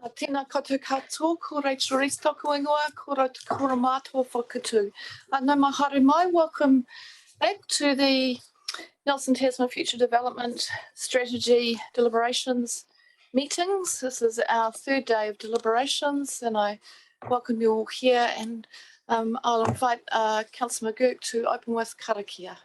Tēnā koutou katoa, ko Rachel Reese toku ingoa, ko rauta kura mātua whakatū. No mai haere mai, welcome back to the Nelson Tasman Future Development Strategy Deliberations meetings. This is our third day of deliberations and I welcome you all here, and I'll invite Councillor McGurk to open with karakia.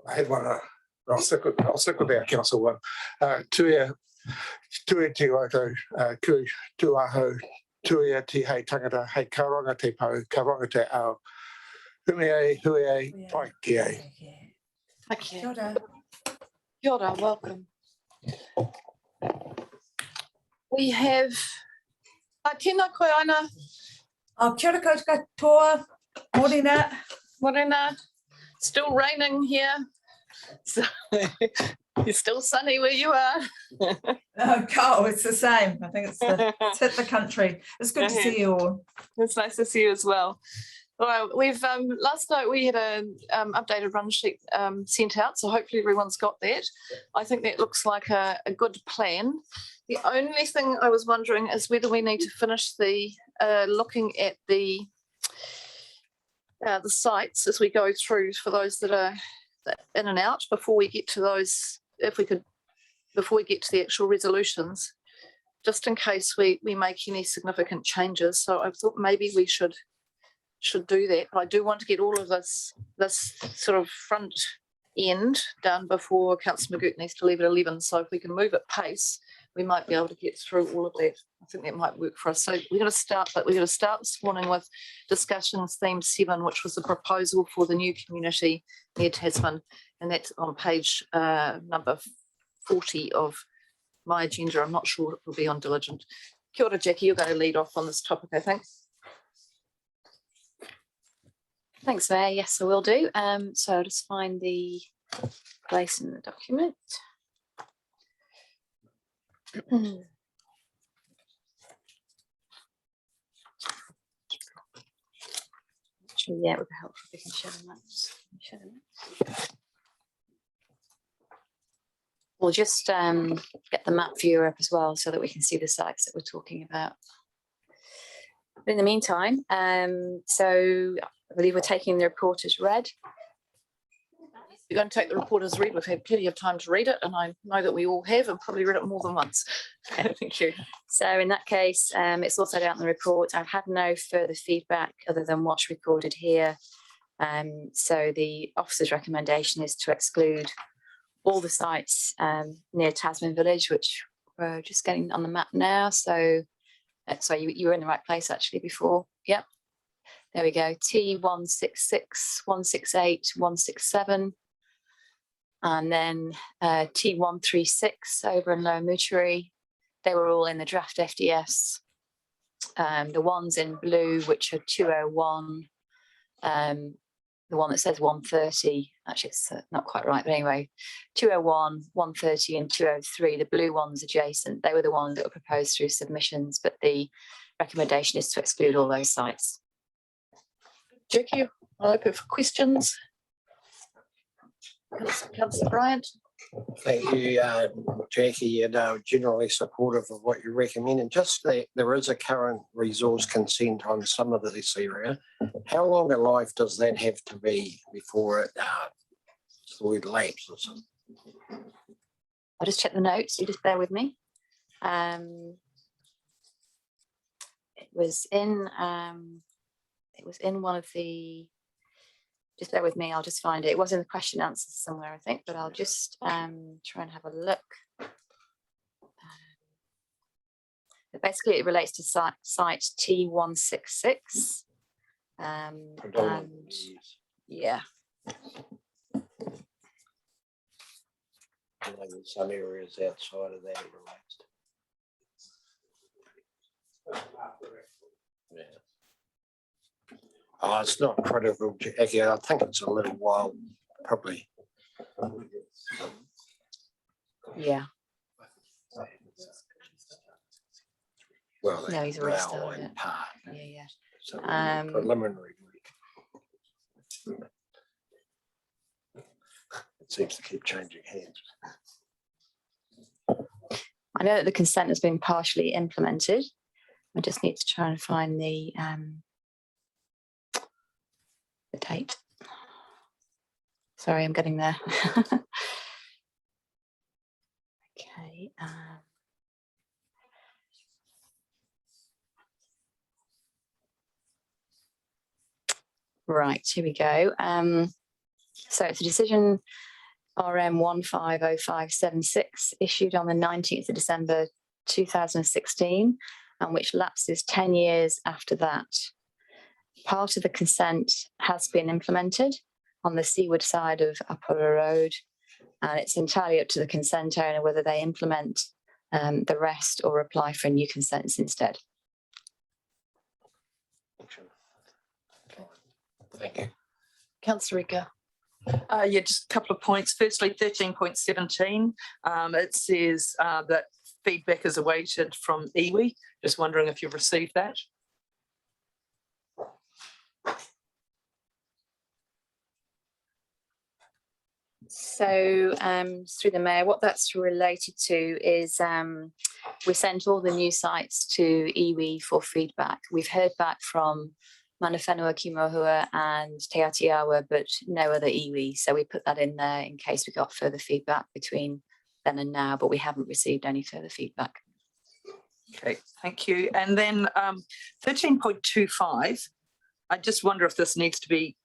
I had one. I'll stick with our council one. Tuia te wato, kui tuaho, tuia te hei tangata, hei karonga te pau, karonga te ao. Humi e, hui e, pai ki e. Kia ora. Kia ora, welcome. We have tēnā koe ana. Kia ora koutou, morena. Morena. Still raining here, so it's still sunny where you are. Oh, it's the same. I think it's hit the country. It's good to see you all. It's nice to see you as well. Well, we've last night we had a updated run sheet sent out, so hopefully everyone's got that. I think that looks like a good plan. The only thing I was wondering is whether we need to finish the looking at the sites as we go through for those that are in and out before we get to those, before we get to the actual resolutions, just in case we make any significant changes. So I thought maybe we should do that, but I do want to get all of this sort of front end done before Councillor McGurk needs to leave at 11. So if we can move at pace, we might be able to get through all of that. I think that might work for us. So we're going to start, but we're going to start this morning with discussions theme 7, which was the proposal for the new community near Tasman, and that's on page number 40 of my agenda. I'm not sure it will be on Diligent. Kia ora, Jackie, you're going to lead off on this topic, I think. Thanks, Mayor. Yes, I will do. So I'll just find the place in the document. Actually, yeah, it would be helpful if we can share the maps. We'll just get the map viewer up as well so that we can see the sites that we're talking about. But in the meantime, so I believe we're taking the report as read. We're going to take the report as read. We've had plenty of time to read it, and I know that we all have and probably read it more than once. Thank you. So in that case, it's also out in the report. I've had no further feedback other than what's recorded here. So the officer's recommendation is to exclude all the sites near Tasman Village, which we're just getting on the map now. So you were in the right place actually before. Yep. There we go. T166, 168, 167. And then T136 over in Lower Moutere. They were all in the draft FDS. The ones in blue, which are 201, the one that says 130, actually it's not quite right, but anyway, 201, 130 and 203, the blue ones adjacent, they were the ones that were proposed through submissions, but the recommendation is to exclude all those sites. Jackie, I'll open for questions. Councillor Bryant. Thank you, Jackie, and generally supportive of what you recommend. And just that there is a current resource consent on some of this area. How long a life does that have to be before it lapses? I'll just check the notes. You just bear with me. It was in one of the. Just bear with me, I'll just find it. It was in the question answers somewhere, I think, but I'll just try and have a look. But basically, it relates to site T166. And yeah. Some areas outside of that it relates to. Oh, it's not critical, Jackie. I think it's a little while, probably. Yeah, Well, No, he's already now started in it. part. yeah. So Um, preliminary week. It seems to keep changing hands. I know that the consent has been partially implemented. I just need to try and find the date. Sorry, I'm getting there. Okay. Right, here we go. So it's a decision RM 150576 issued on the 19th of December 2016, and which lapses 10 years after that. Part of the consent has been implemented on the seaward side of Apollo Road, and it's entirely up to the consent owner whether they implement the rest or apply for new consents instead. Thank you. Councillor Ricker. Yeah, just a couple of points. Firstly, 13.17, it says that feedback is awaited from iwi. Just wondering if you've received that. So through the mayor, what that's related to is we sent all the new sites to iwi for feedback. We've heard back from Mana Whenua Kimohua and Te Atiawa, but no other iwi. So we put that in there in case we got further feedback between then and now, but we haven't received any further feedback. Okay, thank you. And then 13.25, I just wonder if this needs to be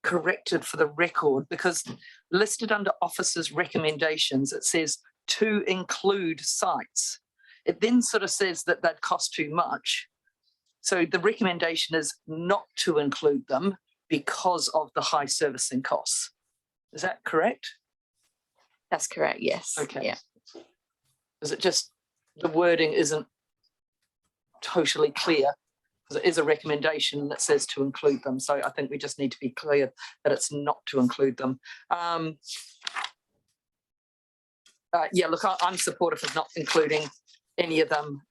corrected for the record, because listed under officers' recommendations, it says to include sites. It then sort of says that that cost too much. So the recommendation is not to include them because of the high servicing costs. Is that correct? That's correct, yes. Okay. Yeah. Is it just the wording isn't totally clear? Because it is a recommendation that says to include them. So I think we just need to be clear that it's not to include them. Yeah, look, I'm supportive of not including any of them.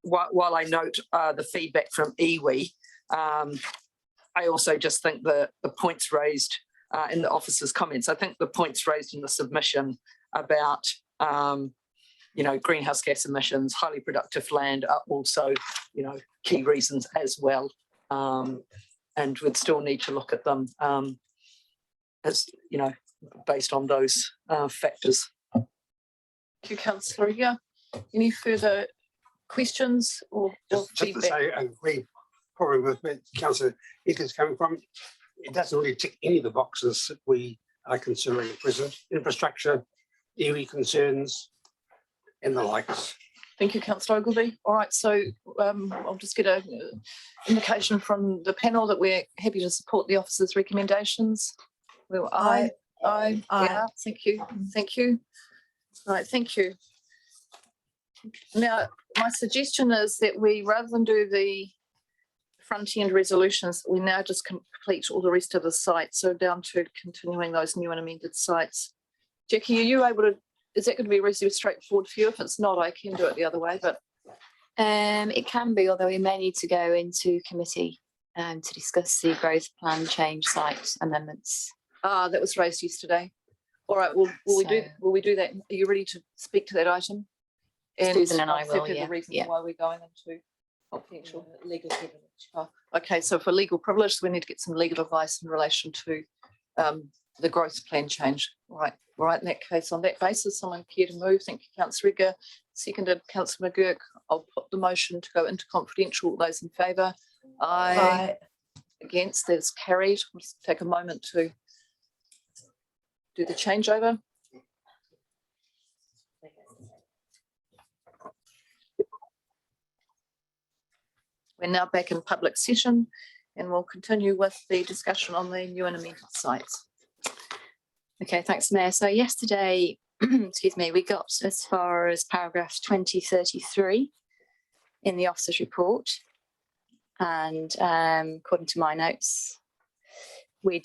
While I note the feedback from iwi, I also just think the points raised in the officer's comments, I think the points raised in the submission about greenhouse gas emissions, highly productive land are also, key reasons as well. And we'd still need to look at them as, based on those factors. Thank you, Councillor Ricker. Any further questions or Just to feedback? say, I agree probably with where Councillor Eaton's coming from. It doesn't really tick any of the boxes that we are considering at present. Infrastructure, iwi concerns, and the likes. Thank you, Councillor Ogilvie. All right, so I'll just get an indication from the panel that we're happy to support the officer's recommendations. Well, aye. Yeah, thank you. Thank you. All right, thank you. Now, my suggestion is that we, rather than do the front end resolutions, we now just complete all the rest of the sites. So down to continuing those new and amended sites. Jackie, are you able to, is that going to be reasonably straightforward for you? If it's not, I can do it the other way, but. It can be, although we may need to go into committee to discuss the growth plan change site amendments. That was raised yesterday. All right, will we do that? Are you ready to speak to that item? Susan and I will, The yeah. reason Yeah. why we're going into confidential legal privilege. Okay, so for legal privilege, we need to get some legal advice in relation to the growth plan change. Right, in that case, on that basis, someone care to move? Thank you, Councillor Ricker. Seconded, Councillor McGurk. I'll put the motion to go into confidential. All those in favour? Aye. Against? That's carried. We'll just take a moment to do the changeover. We're now back in public session and we'll continue with the discussion on the new and amended sites. Okay, thanks, Mayor. So yesterday excuse me, we got as far as paragraph 2033 in the officer's report. And according to my notes, we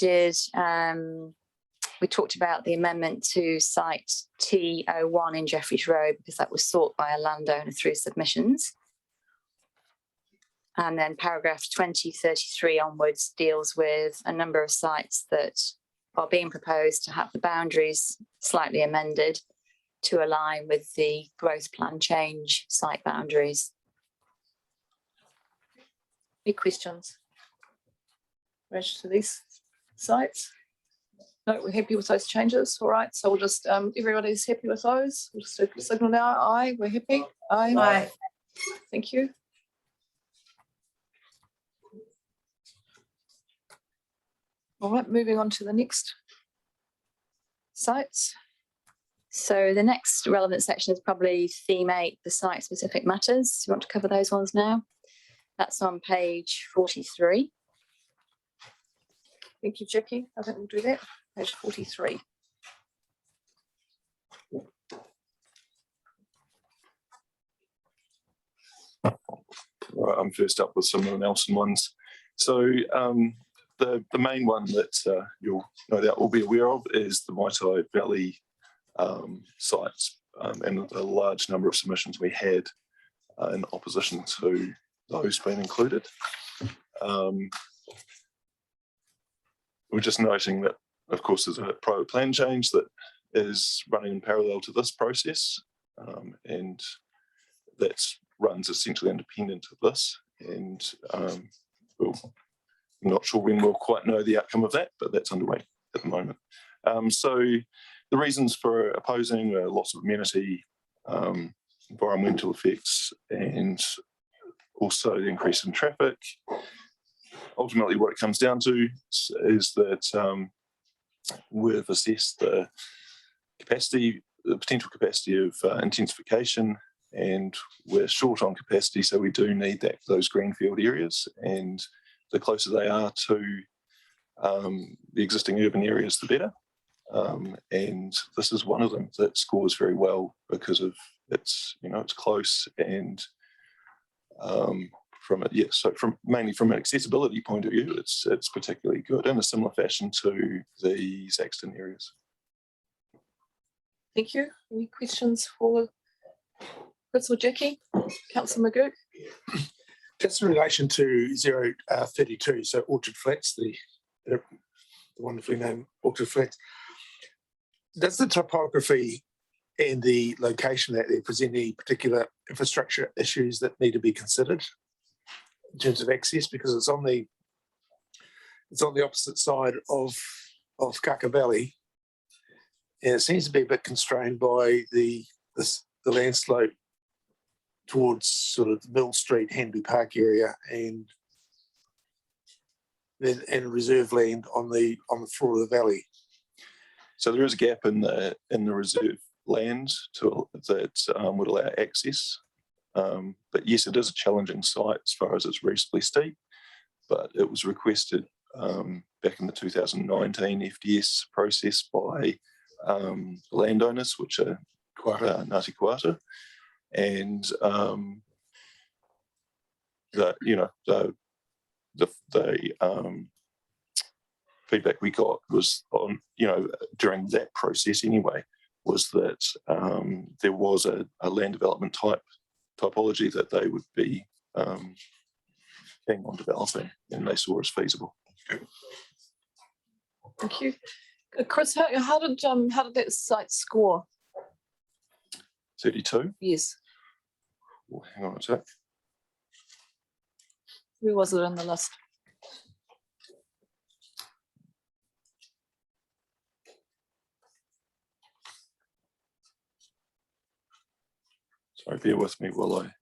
talked about the amendment to site T01 in Jeffreys Road because that was sought by a landowner through submissions. And then paragraph 2033 onwards deals with a number of sites that are being proposed to have the boundaries slightly amended to align with the growth plan change site boundaries. Any questions? Related to these sites? No, we're happy with those changes. All right, so we'll just, everybody's happy with those. We'll just signal now. Aye, we're happy. Aye. Aye. Thank you. All right, moving on to the next sites. So the next relevant section is probably theme 8, the site specific matters. Do you want to cover those ones now? That's on page 43. Thank you, Jackie. I think we'll do that. Page 43. Right, I'm first up with some of the Nelson ones. So the main one that you'll no doubt will be aware of is the Maitai Valley sites and the large number of submissions we had in opposition to those being included. We're just noting that, of course, there's a private plan change that is running in parallel to this process, and that runs essentially independent of this. And I'm not sure when we'll quite know the outcome of that, but that's underway at the moment. So the reasons for opposing are loss of amenity, environmental effects, and also the increase in traffic. Ultimately, what it comes down to is that we've assessed the capacity, the potential capacity of intensification, and we're short on capacity, so we do need that for those greenfield areas. And the closer they are to the existing urban areas, the better. And this is one of them that scores very well because of its, it's close and mainly from an accessibility point of view, it's particularly good in a similar fashion to the Saxton areas. Thank you. Any questions for Chris or Jackie? Councillor McGurk? Just in relation to 032, so Orchard Flats, the wonderfully named Orchard Flats, does the topography and the location that they present any particular infrastructure issues that need to be considered in terms of access? Because it's on the opposite side of Kaka Valley, and it seems to be a bit constrained by the land slope towards sort of Mill Street, Henby Park area, and reserve land on the floor of the valley. So there is a gap in the reserve land that would allow access. But yes, it is a challenging site as far as it's reasonably steep, but it was requested back in the 2019 Fds process by landowners, which are Ngāti Koata, and the feedback we got was on, during that process anyway, was that there was a land development typology that they would be keen on developing, and they saw as feasible. Thank you. Chris, how did that site score? 32. Yes. Oh, hang on a sec. Where was it on the list? Sorry, bear with me while I.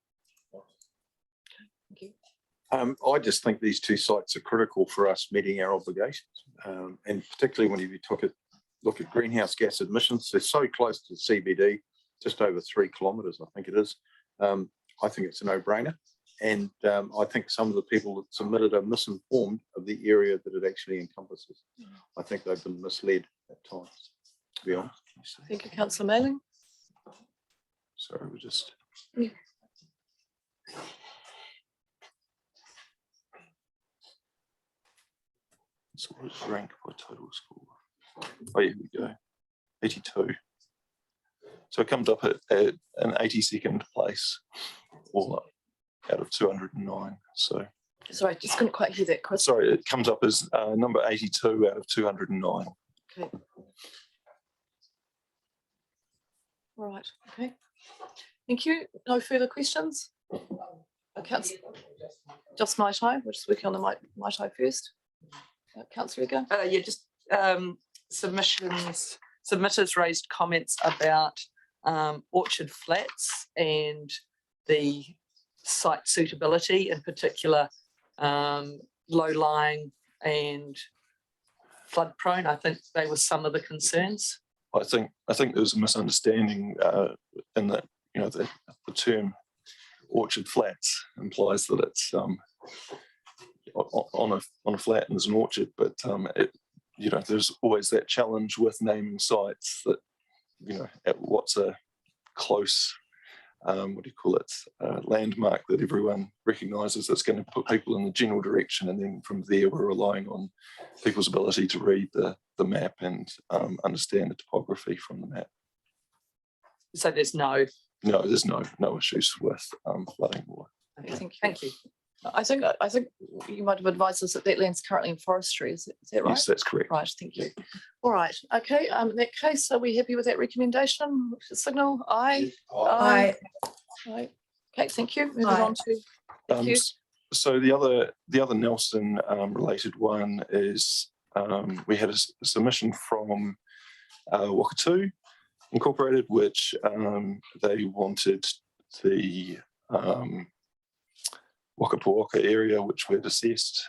Thank you. I just think these two sites are critical for us meeting our obligations, and particularly when you look at greenhouse gas emissions. They're so close to the CBD, just over 3 kilometres, I think it is. I think it's a no-brainer, and I think some of the people that submitted are misinformed of the area that it actually encompasses. I think they've been misled at times. to be honest. Thank you, councillor Manning. Sorry, we're just. Yeah. So what is rank by total score? Oh, yeah, here we go. 82. So it comes up at an 82nd place, all up out of 209. So Sorry, just couldn't quite hear that, Chris. sorry, it comes up as number 82 out of 209. Okay. All right, okay. Thank you. No further questions? Just Mai Tai, we're just working on the Mai Tai first. Councillor Egan. Yeah, just submitters raised comments about Orchard Flats and the site suitability, in particular low-lying and flood prone. I think they were some of the concerns. I think there's a misunderstanding in that, you know, the term Orchard Flats implies that it's on a flat and there's an orchard, but you know, there's always that challenge with naming sites that, you know, at what's a close what do you call it, landmark that everyone recognises that's going to put people in the general direction, and then from there we're relying on people's ability to read the map and understand the topography from the map. So there's no issues with flooding or. Thank you. I think you might have advised us that that land's currently in forestry. Is that right? Yes, that's correct. Right, thank you. All right, okay. In that case, are we happy with that recommendation? Signal aye. Aye. Aye. Okay, thank you. Moving Aye. on to. Thank you. So the other Nelson related one is we had a submission from Wakatu Incorporated, which they wanted the Waka area, which we'd assessed,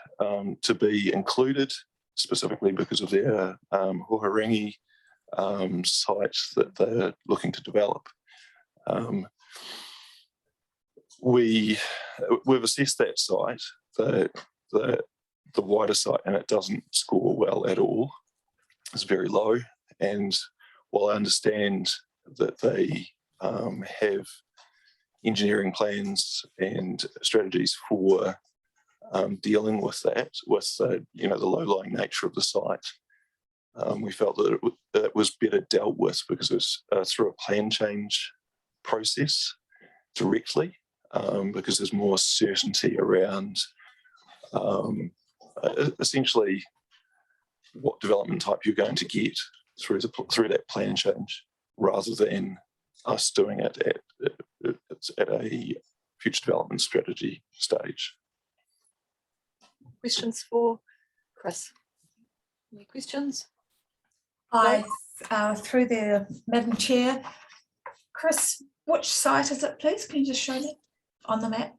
to be included, specifically because of their Hoharangi sites that they're looking to develop. We've assessed that site, the wider site, and it doesn't score well at all. It's very low, and while I understand that they have engineering plans and strategies for dealing with that, with you know, the low-lying nature of the site, we felt that it was better dealt with because it was through a plan change process directly, because there's more certainty around essentially what development type you're going to get through that plan change, rather than us doing it at a future development strategy stage. Questions for Chris? Any questions? Aye, through the Madam Chair. Chris, which site is it, please? Can you just show me on the map?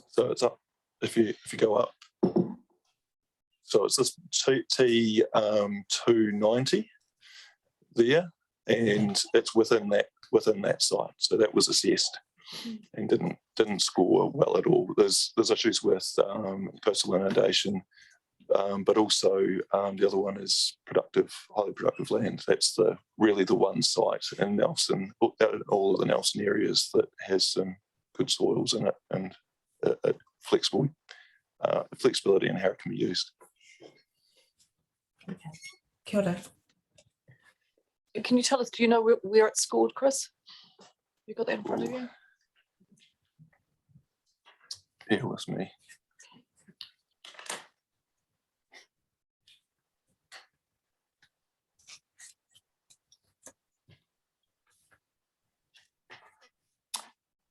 So it's up, if you go up. So it's this T 290 there, and it's within that site. So that was assessed and didn't score well at all. There's issues with coastal inundation, but also the other one is highly productive land. That's really the one site in Nelson, out of all of the Nelson areas, that has some good soils in it and flexibility in how it can be used. Okay. Kia ora. Can you tell us, do you know where it's scored, Chris? You got that in front of you? Bear with me.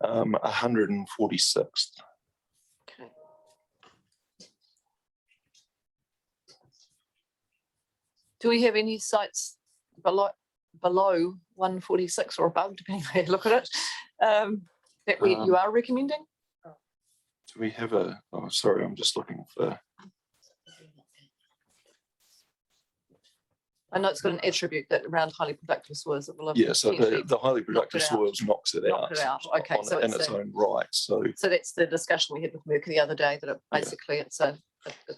Um, 146th. Okay. Do we have any sites below 146 or above, depending on how you look at it, that you are recommending? Do we have oh, sorry, I'm just looking for. I know it's got an attribute that around highly productive soils that will have. Yeah, so potentially the highly productive knocked it out. soils knocks it out. Knocked it out. Okay, so in it's its own right. So that's the discussion we had with Mercury the other day, that it basically it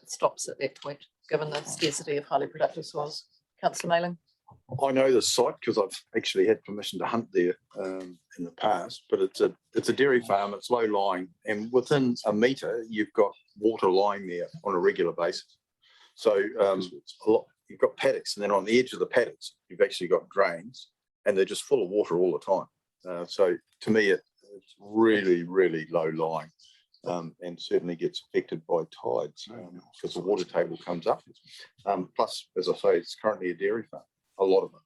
stops at that point, given the scarcity of highly productive soils. Councillor Mayling. I know this site because I've actually had permission to hunt there in the past, but it's a dairy farm, it's low lying, and within a metre you've got water lying there on a regular basis. So you've got paddocks, and then on the edge of the paddocks you've actually got drains, and they're just full of water all the time. So to me it's really, really low lying. And certainly gets affected by tides because the water table comes up. Plus, as I say, it's currently a dairy farm, a lot of it.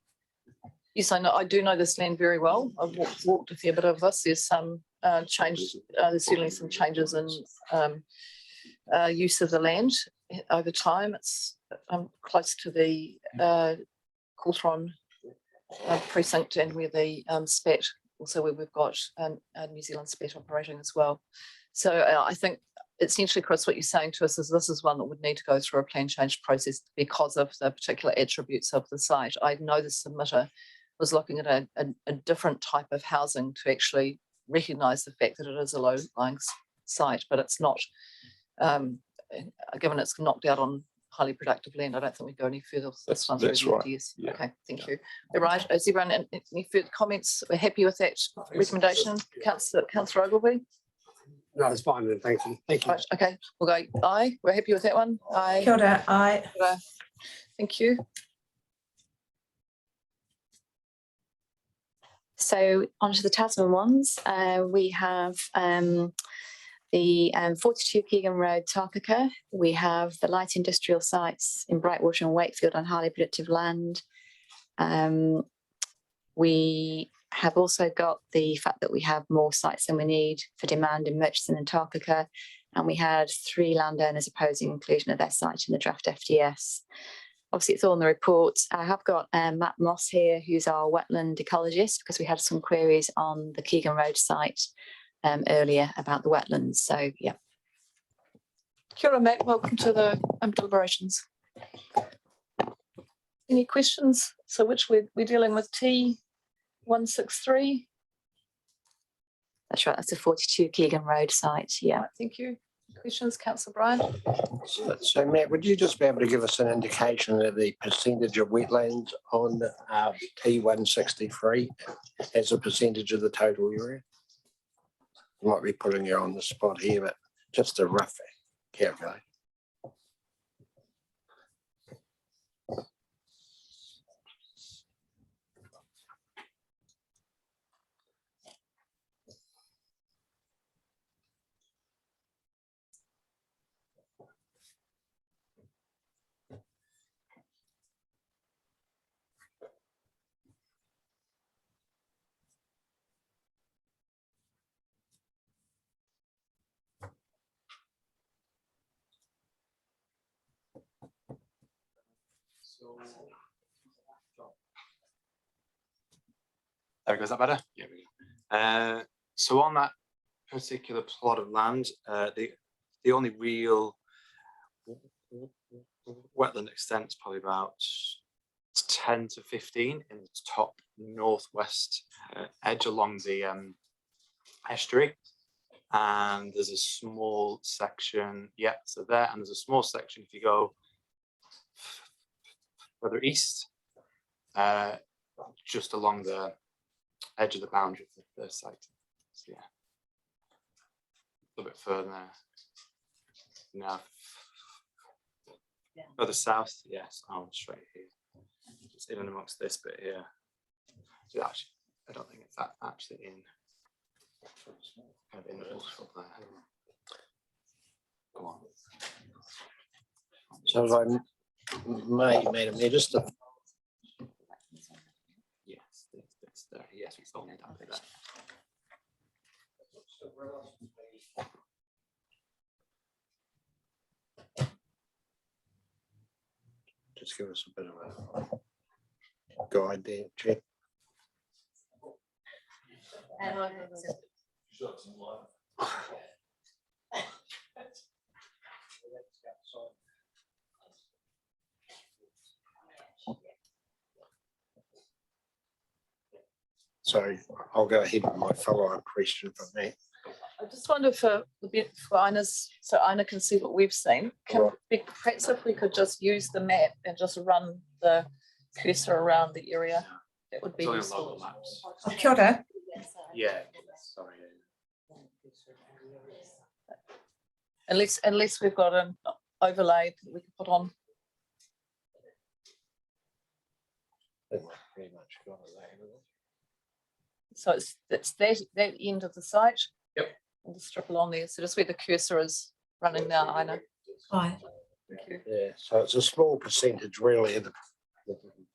Yes, I know. I do know this land very well. I've walked a fair bit of this. There's some change. There's certainly some changes in use of the land over time. It's close to the Cawthron precinct, and where the SPAT, also where we've got a New Zealand SPAT operating as well. So I think essentially, Chris, what you're saying to us is this is one that would need to go through a plan change process because of the particular attributes of the site. I know the submitter was looking at a different type of housing to actually recognise the fact that it is a low-lying site, but it's not, given it's knocked out on highly productive land, I don't think we go any further with this one. That's right. Yeah. Okay, thank you. All right, is everyone any further comments? We're happy with that recommendation, Councillor Ogilvie? No, it's fine then, thank you. Thank you. Right, okay, we'll go aye. We're happy with that one. Aye. Kia ora, aye. Thank you. So onto the Tasman ones, we have the 42 Keegan Road, Tarkaka. We have the light industrial sites in Brightwater and Wakefield on highly productive land. We have also got the fact that we have more sites than we need for demand in Murchison and Tarkaka, and we had 3 landowners opposing inclusion of their site in the draft FDS. Obviously, it's all in the report. I have got Matt Moss here, who's our wetland ecologist, because we had some queries on the Keegan Road site earlier about the wetlands. So, yeah. Kia ora, Matt. Welcome to the deliberations. Any questions? So which we're dealing with T163? That's right. That's a 42 Keegan Road site. Yeah. Right, thank you. Questions, Councillor Bryan? So Matt, would you just be able to give us an indication of the percentage of wetlands on T163 as a percentage of the total area? I might be putting you on the spot here, but just a rough calculate. There we go, is that better? Yeah, we go. So on that particular plot of land, the only real wetland extent is probably about 10 to 15 in the top northwest edge along the estuary. And there's a small section, yeah, so there, and there's a small section if you go further east, just along the edge of the boundary of the site. So, yeah, a little bit further now. Yeah. Further south, yes, straight here. It's in and amongst this bit here. So actually, I don't think it's that actually in. Kind of in the bush up there. Go on. So if I made a just a yes, it's there. Yes, we still need that bit there. just give us a bit of a guide there, Chair. Sorry, I'll go ahead with my follow-up question from me. I just wonder for Ina's, so Ina can see what we've seen. Perhaps if we could just use the map and just run the cursor around the area, that would be It's only on useful. local maps. Oh, kia ora. Yeah, sorry. Unless we've got an overlay that we can put on. I think we've pretty much got it there, haven't we? So it's that end of the site. Yep. And the strip along there. So just where the cursor is running now, I know. Aye. Thank you. Yeah, so it's a small percentage really.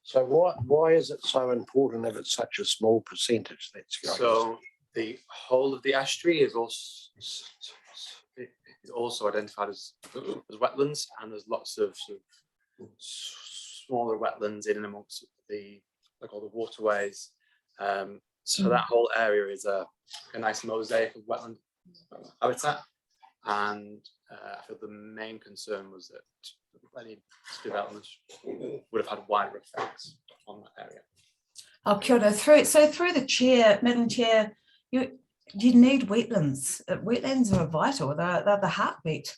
So why is it so important if it's such a small percentage that's going? So the whole of the estuary is also identified as wetlands, and there's lots of sort of smaller wetlands in and amongst the like all the waterways. So that whole area is a nice mosaic of wetland habitat, and I feel the main concern was that any development would have had wider effects on that area. Oh, kia ora. Through the chair, Madam Chair, you need wetlands. Wetlands are vital. They're the heartbeat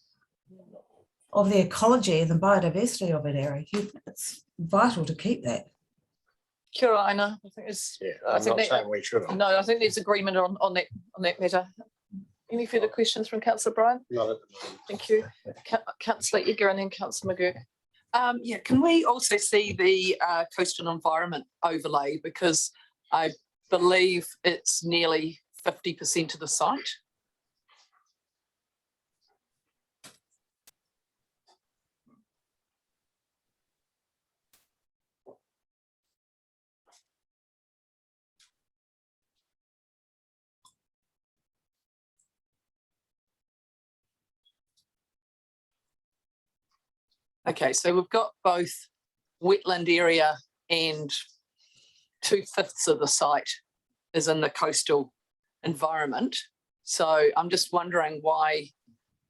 of the ecology and the biodiversity of an area. It's vital to keep that. Kia ora, Aina. I think it's. Yeah, I I'm think not that- saying we shouldn't. No, I think there's agreement on that matter. Any further questions from Councillor Bryan? Not at the moment. Thank you. Councillor Egger and then Councillor McGurk. Yeah, can we also see the coastal environment overlay, because I believe it's nearly 50% of the site. Okay, so we've got both wetland area and 2/5 of the site is in the coastal environment. So I'm just wondering why,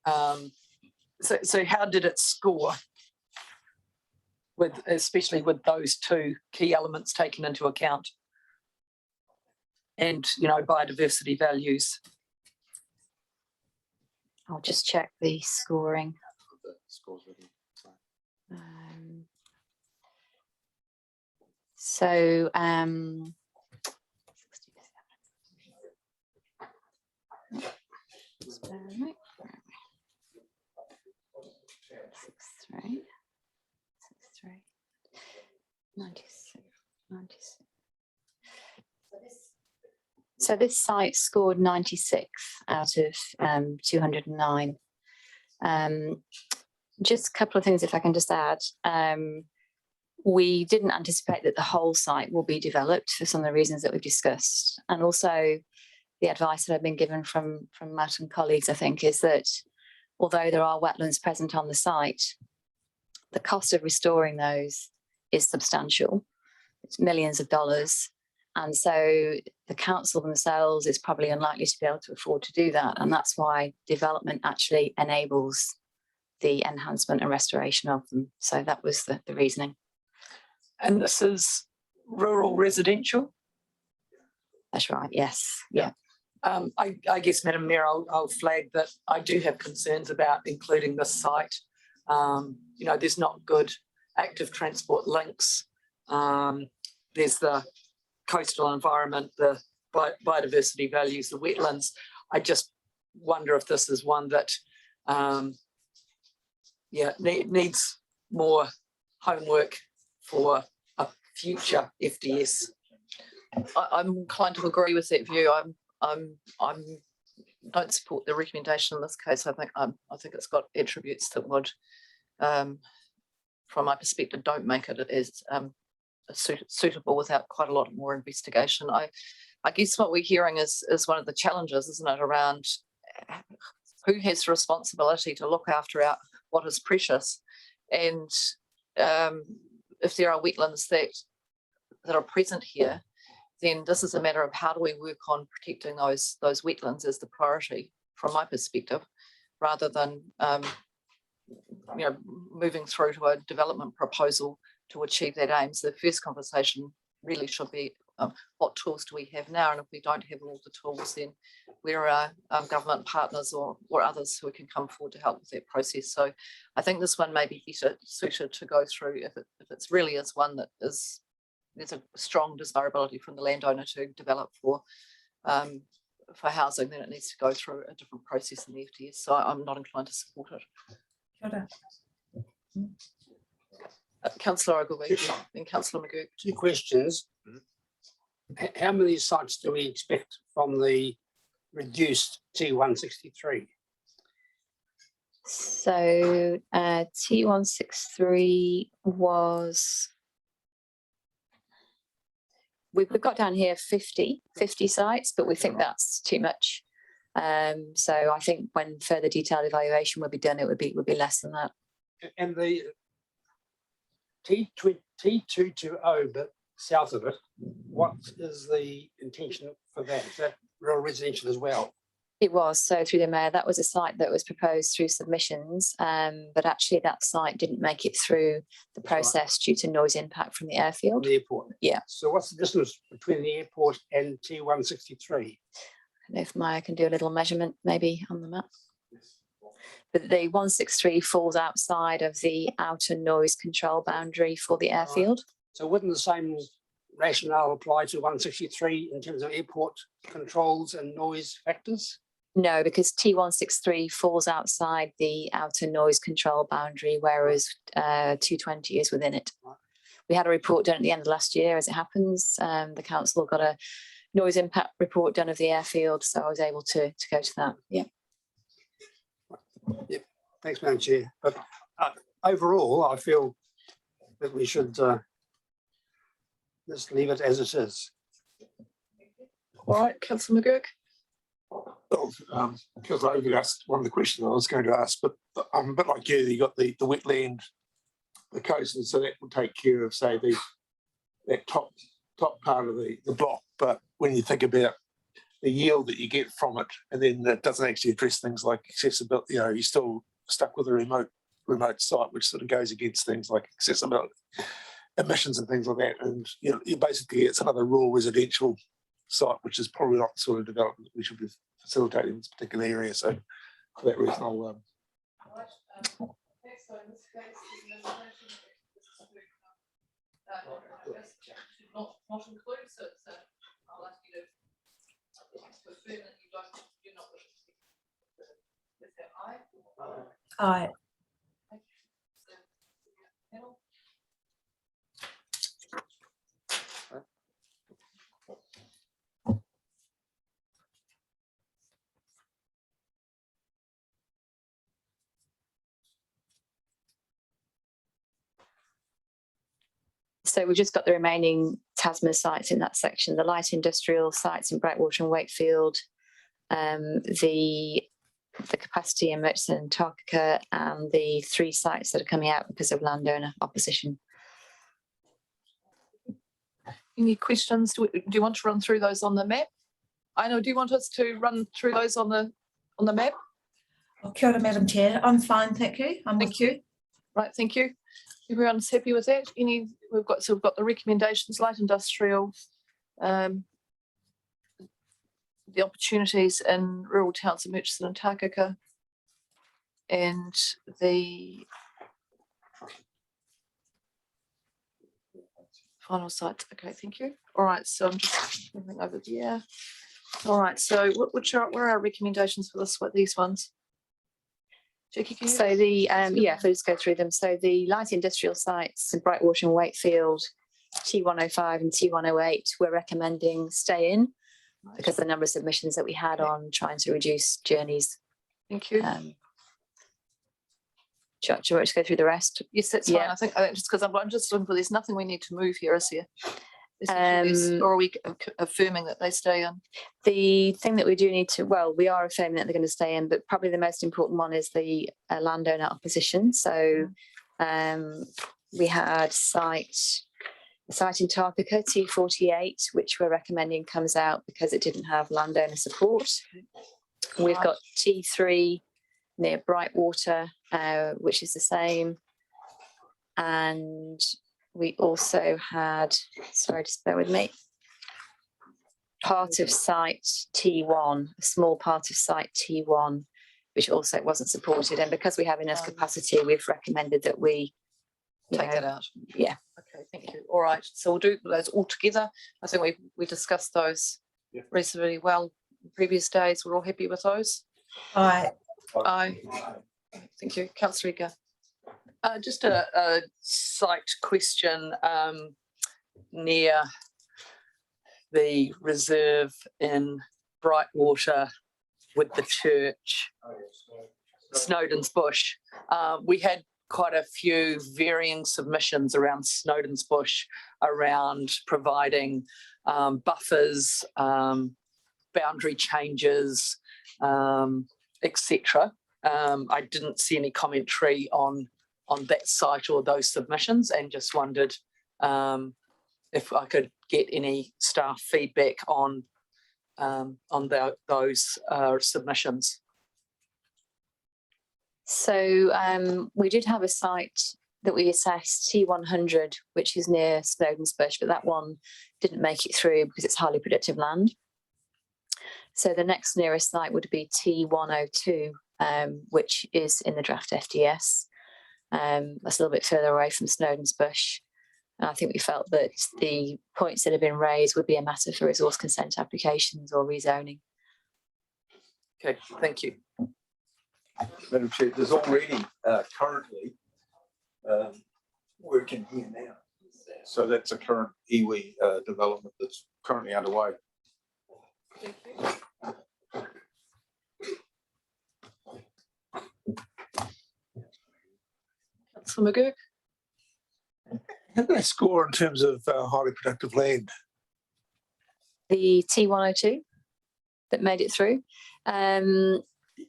so how did it score? Especially with those two key elements taken into account. And, biodiversity values. I'll just check the scoring. The scores with you. So so this site scored 96 out of 209. Just a couple of things, if I can just add. We didn't anticipate that the whole site will be developed for some of the reasons that we've discussed. And also the advice that I've been given from Matt and colleagues, I think, is that although there are wetlands present on the site, the cost of restoring those is substantial. It's millions of dollars. And so the council themselves is probably unlikely to be able to afford to do that. And that's why development actually enables the enhancement and restoration of them. So that was the reasoning. And this is rural residential? That's right, yes. Yeah. I guess, Madam Mayor, I'll flag that I do have concerns about including this site. There's not good active transport links. There's the coastal environment, the biodiversity values, the wetlands. I just wonder if this is one that needs more homework for a future FDS. I'm inclined to agree with that view. I don't support the recommendation in this case. I think it's got attributes that would, from my perspective, don't make it as suitable without quite a lot more investigation. I guess what we're hearing is one of the challenges, isn't it, around who has the responsibility to look after what is precious, and if there are wetlands that are present here, then this is a matter of how do we work on protecting those wetlands as the priority from my perspective, rather than moving through to a development proposal to achieve that aim. So the first conversation really should be what tools do we have now? And if we don't have all the tools, then where are government partners or others who can come forward to help with that process? So I think this one may be better suited to go through if it's really is one that is, there's a strong desirability from the landowner to develop for housing, then it needs to go through a different process than the FDS. So I'm not inclined to support it. Kia ora. Councillor Ogilvie and Councillor McGurk. 2 questions. How many sites do we expect from the reduced T163? So T163 was, we've got down here 50 sites, but we think that's too much. So I think when further detailed evaluation will be done, it would be less than that. And the T220, but south of it, what is the intention for that? Is that rural residential as well? It was, so through the mayor, that was a site that was proposed through submissions, but actually that site didn't make it through the process due to noise impact from the airfield. The airport. Yeah. So what's the distance between the airport and T163? I don't know if Maya can do a little measurement maybe on the map. But the 163 falls outside of the outer noise control boundary for the airfield. So wouldn't the same rationale apply to 163 in terms of airport controls and noise factors? No, because T163 falls outside the outer noise control boundary, whereas 220 is within it. We had a report done at the end of last year, as it happens. The council got a noise impact report done of the airfield, so I was able to go to that. Yeah. Yep. Thanks, Madam Chair. But overall, I feel that we should just leave it as it is. All right, Councillor McGurk. Because I asked one of the questions I was going to ask, but I'm a bit like you got the wetland, the coast, and so that will take care of, say, that top part of the block. But when you think about the yield that you get from it, and then that doesn't actually address things like accessibility, you're still stuck with a remote site, which sort of goes against things like accessibility, emissions and things like that. And you basically, it's another rural residential site, which is probably not the sort of development that we should be facilitating in this particular area. So for that reason, I'll not include, so I'll ask you to confirm that you're not wishing to. Is that aye? Aye. So we've just got the remaining Tasman sites in that section, the light industrial sites in Brightwater and Wakefield, the capacity in Murchison and Tarkaka, and the 3 sites that are coming out because of landowner opposition. Any questions? Do you want to run through those on the map? I know. Do you want us to run through those on the map? Oh, kia ora, Madam Chair. I'm fine, thank you. I'm with you. Right, thank you. Everyone's happy with that? We've got the recommendations, light industrial, the opportunities in rural towns of Murchison and Tarkaka, and the final sites. Okay, thank you. All right, so I'm just moving over there. All right, so what are our recommendations for this? What these ones? Jackie, can you? So the if I just go through them. So the light industrial sites in Brightwater and Wakefield, T105 and T108, we're recommending stay in because of the number of submissions that we had on trying to reduce journeys. Thank you. Do you want to go through the rest? Yes, that's fine. I think just because I'm just looking for, there's nothing we need to move here, is there? Or are we affirming that they stay in? The thing that we do need to, well, we are affirming that they're going to stay in, but probably the most important one is the landowner opposition. So we had site in Tarkaka, T48, which we're recommending comes out because it didn't have landowner support. We've got T3 near Brightwater, which is the same. And we also had, sorry, just bear with me. part of site T1, a small part of site T1, which also wasn't supported. And because we have enough capacity, we've recommended that we Take that out. Yeah. Okay, thank you. All right, so we'll do those all together. I think we discussed those reasonably well in previous days. We're all happy with those. Aye. Aye. Thank you. Councillor Eager. Just a site question near the reserve in Brightwater with the church, Snowdon's Bush. We had quite a few varying submissions around Snowdon's Bush, around providing buffers, boundary changes, etc. I didn't see any commentary on that site or those submissions, and just wondered if I could get any staff feedback on those submissions. So we did have a site that we assessed, T100, which is near Snowdon's Bush, but that one didn't make it through because it's highly productive land. So the next nearest site would be T102, which is in the draft FDS. That's a little bit further away from Snowdon's Bush. And I think we felt that the points that have been raised would be a matter for resource consent applications or rezoning. Okay, thank you. Madam Chair, there's already currently work in here now. So that's a current iwi development that's currently underway. Thank you. Councillor McGurk. How do they score in terms of highly productive land? The T102 that made it through.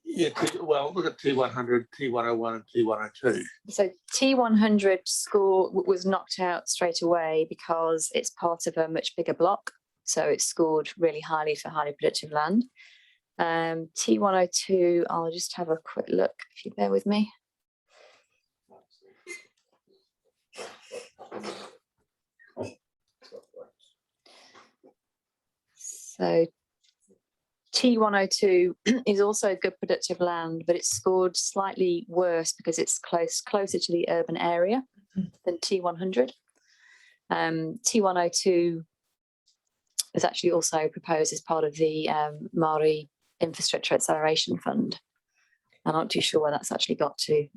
Yeah, well, look at T100, T101 and T102. So T100 score was knocked out straight away because it's part of a much bigger block. So it scored really highly for highly productive land. T102, I'll just have a quick look if you bear with me. So T102 is also good productive land, but it's scored slightly worse because it's closer to the urban area than T100. T102 is actually also proposed as part of the Māori Infrastructure Acceleration Fund. I'm not too sure where that's actually got to.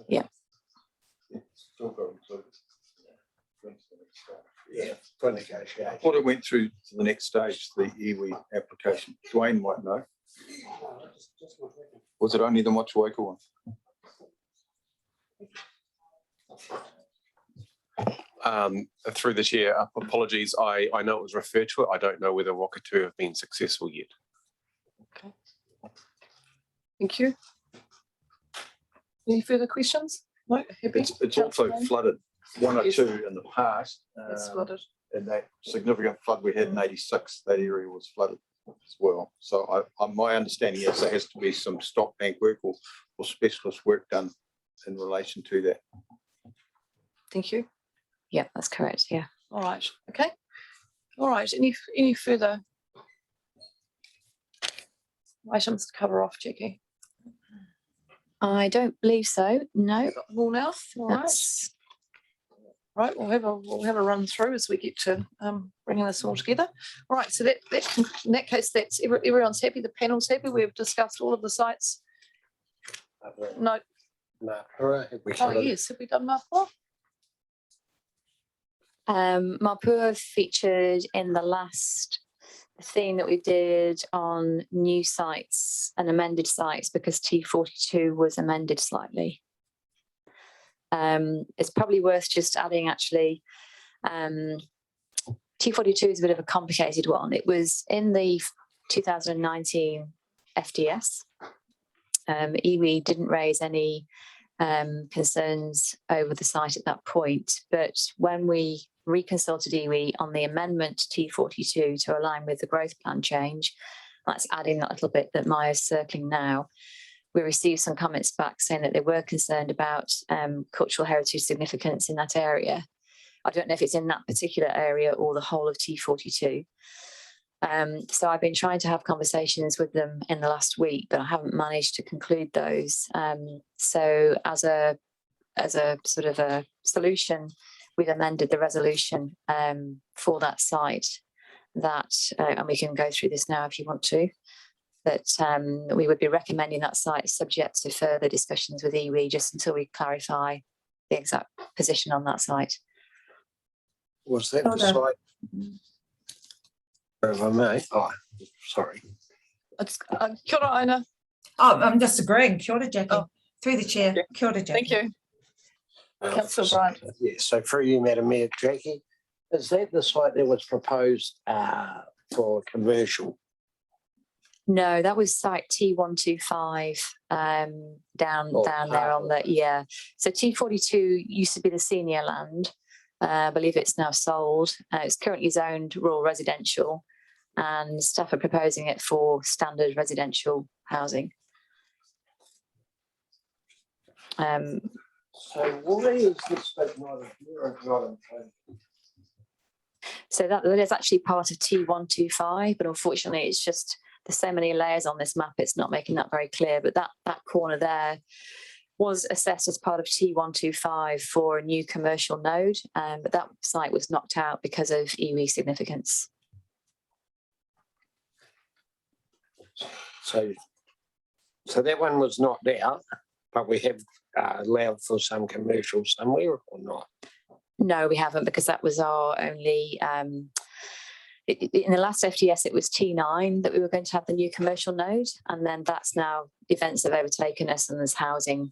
Yeah. Yeah, for negotiation. I thought it went through to the next stage, the iwi application. Dwayne might know. Was it only the Motueka one? Through the chair, apologies. I know it was referred to it. I don't know whether Wakatu have been successful yet. Okay. Thank you. Any further questions? No, happy. It's also flooded. 102 in the past. It's flooded. And that significant flood we had in '86, that area was flooded as well. So my understanding is there has to be some stop bank work or specialist work done in relation to that. Thank you. Yeah, that's correct. Yeah. All right. Okay. All right. Any further items to cover off, Jackie? I don't believe so. No. Got them all now. All right. Right, we'll have a run through as we get to bringing this all together. All right, so that in that case, that's everyone's happy. The panel's happy. We've discussed all of the sites. No. Mapura, have we Oh covered? yes, have we done Mapua? Mapua featured in the last theme that we did on new sites and amended sites because T42 was amended slightly. It's probably worth just adding actually, T42 is a bit of a complicated one. It was in the 2019 FDS. iwi didn't raise any concerns over the site at that point, but when we reconsulted iwi on the amendment to T42 to align with the growth plan change, that's adding that little bit that Maya's circling now, we received some comments back saying that they were concerned about cultural heritage significance in that area. I don't know if it's in that particular area or the whole of T42. So I've been trying to have conversations with them in the last week, but I haven't managed to conclude those. So as a sort of a solution, we've amended the resolution for that site that, and we can go through this now if you want to, that we would be recommending that site subject to further discussions with iwi just until we clarify the exact position on that site. Was that the site? If I may, oh, sorry. It's, kia ora, Ina. Oh, I'm just agreeing. Kia ora, Jackie. Oh. Through the chair. Yeah. Kia ora, Jackie. Thank you. Councillor Bryant. Yeah, so through you, Madam Mayor, Jackie, is that the site that was proposed for commercial? No, that was site T125 down there on the, yeah. So T42 used to be the senior land. I believe it's now sold. It's currently zoned rural residential, and staff are proposing it for standard residential housing. So why is this bit not in? So that is actually part of T125, but unfortunately it's just there's so many layers on this map, it's not making that very clear. But that corner there was assessed as part of T125 for a new commercial node, but that site was knocked out because of iwi significance. So that one was knocked out, but we have allowed for some commercial somewhere or not? No, we haven't, because that was our only, in the last FDS, it was T9 that we were going to have the new commercial node. And then that's now, events have overtaken us and there's housing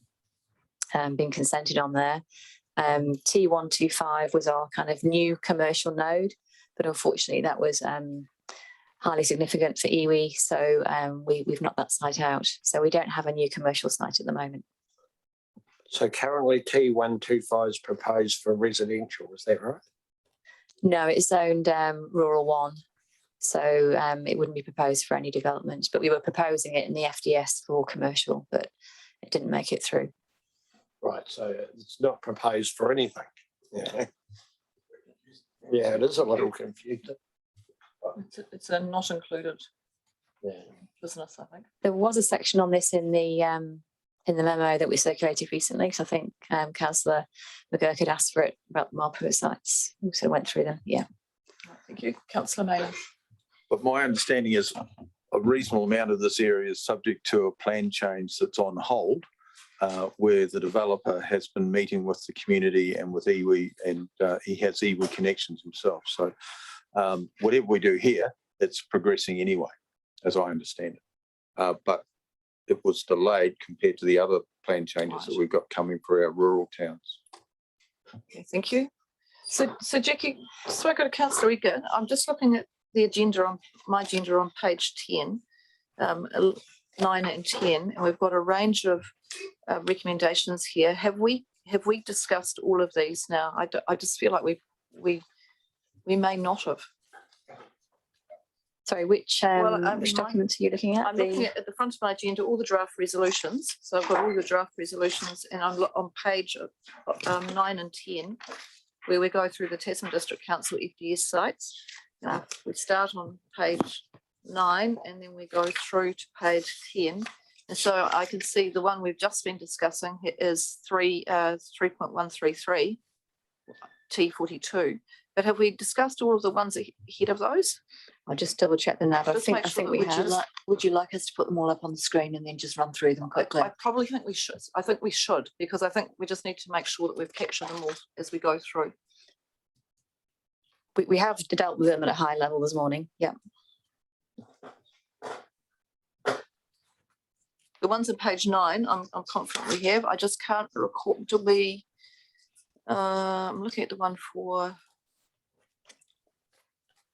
being consented on there. T125 was our kind of new commercial node, but unfortunately that was highly significant for iwi. So we've knocked that site out. So we don't have a new commercial site at the moment. So currently T125 is proposed for residential, is that right? No, it's zoned rural 1. So it wouldn't be proposed for any development, but we were proposing it in the FDS for commercial, but it didn't make it through. Right, so it's not proposed for anything. Yeah, yeah, it is a little confusing. It's a not included Yeah. business, I think. There was a section on this in the memo that we circulated recently, because I think Councillor McGurk had asked for it about the Marlborough sites. So I went through them, yeah. Thank you. Councillor Maylor. But my understanding is a reasonable amount of this area is subject to a plan change that's on hold, where the developer has been meeting with the community and with iwi, and he has iwi connections himself. So whatever we do here, it's progressing anyway, as I understand it. But it was delayed compared to the other plan changes that we've got coming for our rural towns. Okay, thank you. So Jackie, so I got a Councillor Egan. I'm just looking at the agenda on my agenda on page 10, 9 and 10, and we've got a range of recommendations here. Have we discussed all of these now? I just feel like we may not have. Sorry, which documents are you looking at? I'm looking at the front of my agenda, all the draft resolutions. So I've got all the draft resolutions, and I'm on page 9 and 10, where we go through the Tasman District Council FDS sites. We start on page 9 and then we go through to page 10. And so I can see the one we've just been discussing is 3.133 T42. But have we discussed all of the ones ahead of those? I'll just double check them now. But I think we have. Would you like us to put them all up on the screen and then just run through them quickly? I probably think we should. I think we should, because I think we just need to make sure that we've captured them all as we go through. We have dealt with them at a high level this morning. Yeah. The ones on page 9, I'm confident we have. I just can't recall. Do we? I'm looking at the one for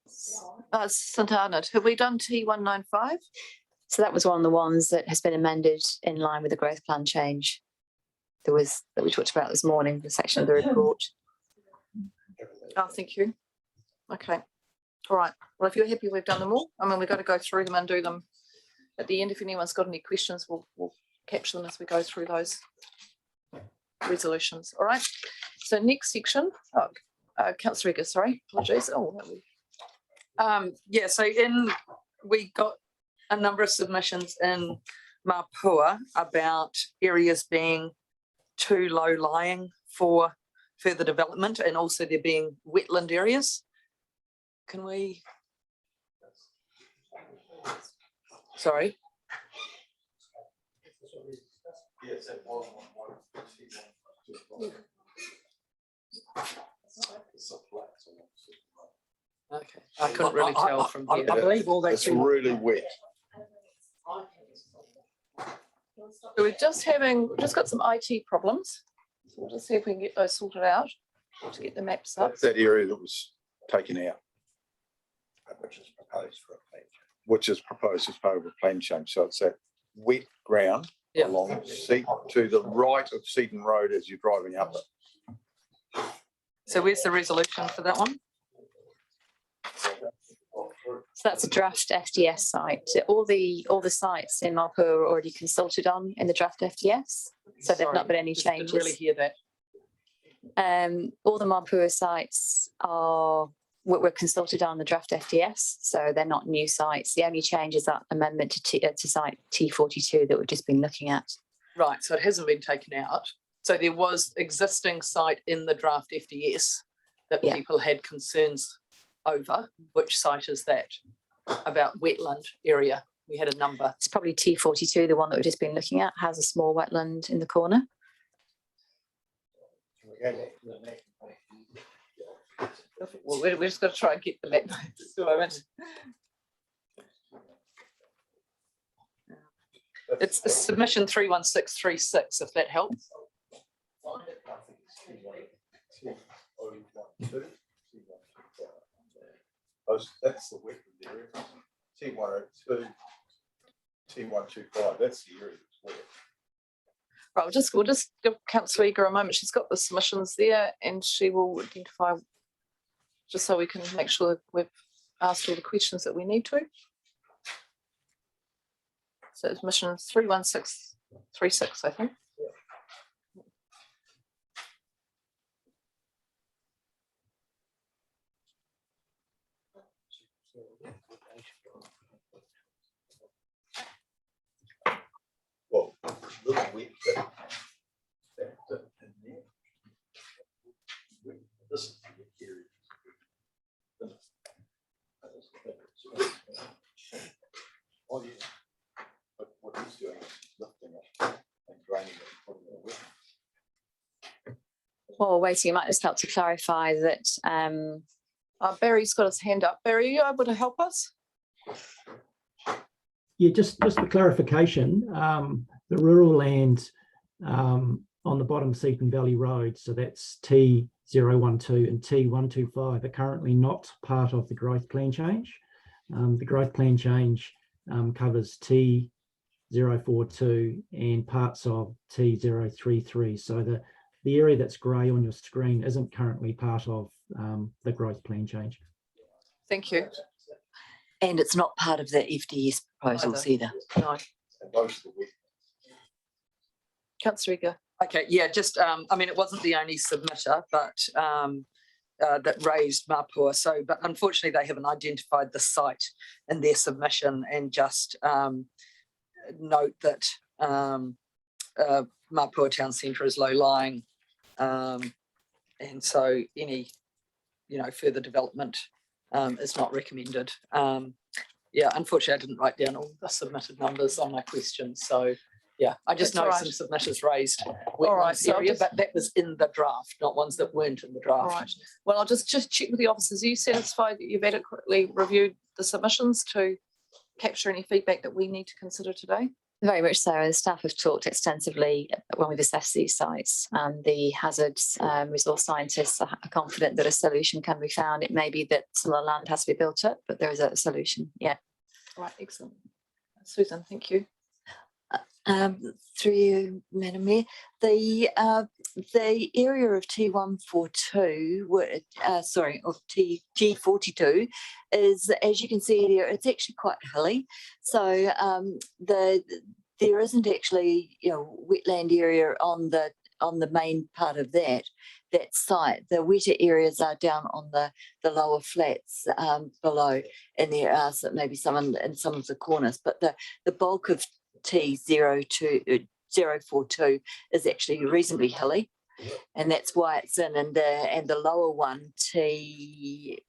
St Arnaud. Have we done T195? So that was one of the ones that has been amended in line with the growth plan change. That we talked about this morning, the section of the report. Oh, thank you. Okay. All right. Well, if you're happy we've done them all, I mean, we've got to go through them and do them at the end. If anyone's got any questions, we'll capture them as we go through those resolutions. All right. So next section. Oh, Councillor Riga, sorry, apologies. Oh, that we- Yeah, so we got a number of submissions in Mapua about areas being too low lying for further development, and also there being wetland areas. Can we? Sorry. Okay, I couldn't really tell from here. I believe all they It's really wet. So we've just got some IT problems. So we'll just see if we can get those sorted out to get the maps up. That's that area that was taken out, which is proposed as part of a plan change. So it's that wet ground Yeah. along to the right of Seaton Road as you're driving up it. So where's the resolution for that one? So that's a draft FDS site. So all the sites in Mapua are already consulted on in the draft FDS. So there've not been any Just didn't changes. really hear that. All the Mapua sites were consulted on the draft FDS, so they're not new sites. The only change is that amendment to site T42 that we've just been looking at. Right, so it hasn't been taken out. So there was existing site in the draft FDS that Yeah. people had concerns over. Which site is that? About wetland area. We had a number. It's probably T42, the one that we've just been looking at, has a small wetland in the corner. Well, we're just going to try and get the map. Just a moment. It's submission 31636, if that helps. That's the wetland area. T102, T125, that's the area that's wet. Right, we'll just give Councillor Eager a moment. She's got the submissions there and she will identify, just so we can make sure we've asked all the questions that we need to. So submission 31636, I think. Well, little wet, but in there. This is the area. Oh, yeah. But what he's doing is lifting it and draining it and putting it away. While we're waiting, it might just help to clarify that Barry's got his hand up. Barry, are you able to help us? Yeah, just for clarification, the rural land on the bottom Seaton Valley Road, so that's T012 and T125 are currently not part of the growth plan change. The growth plan change covers T042 and parts of T033. So the area that's grey on your screen isn't currently part of the growth plan change. Thank you. And it's not part of the FDS proposals either. No. Councillor Eager. Okay, yeah, just, I mean, it wasn't the only submitter, but that raised Mapua. So, but unfortunately, they haven't identified the site in their submission, and just note that Mapua Town Centre is low lying. And so any, further development is not recommended. Yeah, unfortunately, I didn't write down all the submitted numbers on my questions. So yeah, I just know some submitters raised wetlands area, but that was in the draft, not ones that weren't in the draft. All right. Well, I'll just check with the officers. Are you satisfied that you've adequately reviewed the submissions to capture any feedback that we need to consider today? very much so. The staff have talked extensively when we've assessed these sites, and the hazards resource scientists are confident that a solution can be found. It may be that some of the land has to be built up, but there is a solution. Yeah. Right, excellent. Susan, thank you. Through you, Madam Mayor, the area of T142, of G42 is, as you can see there, it's actually quite hilly. So there isn't actually, wetland area on the on the main part of that site. The wetter areas are down on the lower flats below, and there are maybe some in some of the corners, but the bulk of T042 is actually reasonably hilly, and that's why it's in. And the lower one, T12,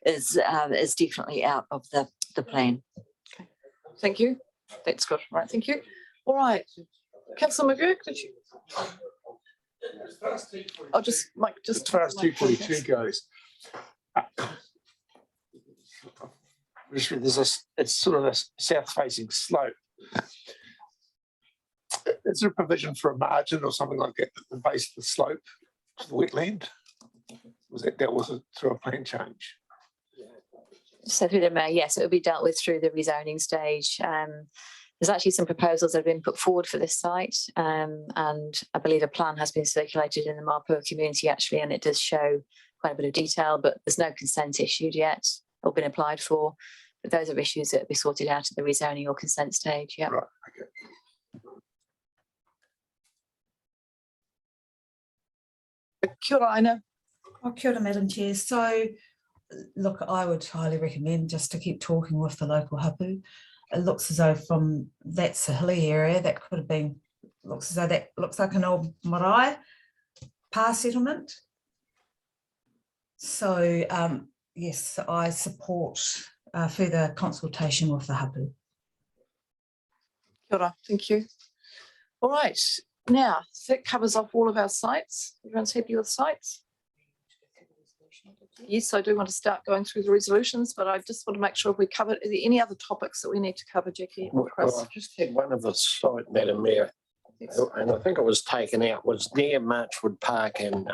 is definitely out of the plan. Okay, thank you. That's good. Right, thank you. All right, Councillor McGurk, did you? I'll just Mike. Just as far as T42 goes, it's sort of a south-facing slope. Is there a provision for a margin or something like that at the base of the slope to the wetland? Was that dealt with through a plan change? So through the mayor, yes, it will be dealt with through the rezoning stage. There's actually some proposals that have been put forward for this site, and I believe a plan has been circulated in the Marpur community actually, and it does show quite a bit of detail, but there's no consent issued yet or been applied for. But those are issues that will be sorted out at the rezoning or consent stage. Yeah. Right. Okay. Kia ora, Aina. Oh, kia ora, Madam Chair. So, look, I would highly recommend just to keep talking with the local hapu. It looks as though from that's a hilly area that could have been, looks as though that looks like an old marae pa settlement. So, yes, I support further consultation with the hapu. Kia ora, thank you. All right, now that covers off all of our sites. Everyone's happy with sites? Yes, I do want to start going through the resolutions, but I just want to make sure if we covered, are there any other topics that we need to cover, Jackie or Chris? Well, I just had one of the site, Madam Mayor, and I think it was taken out, was near Marchwood Park and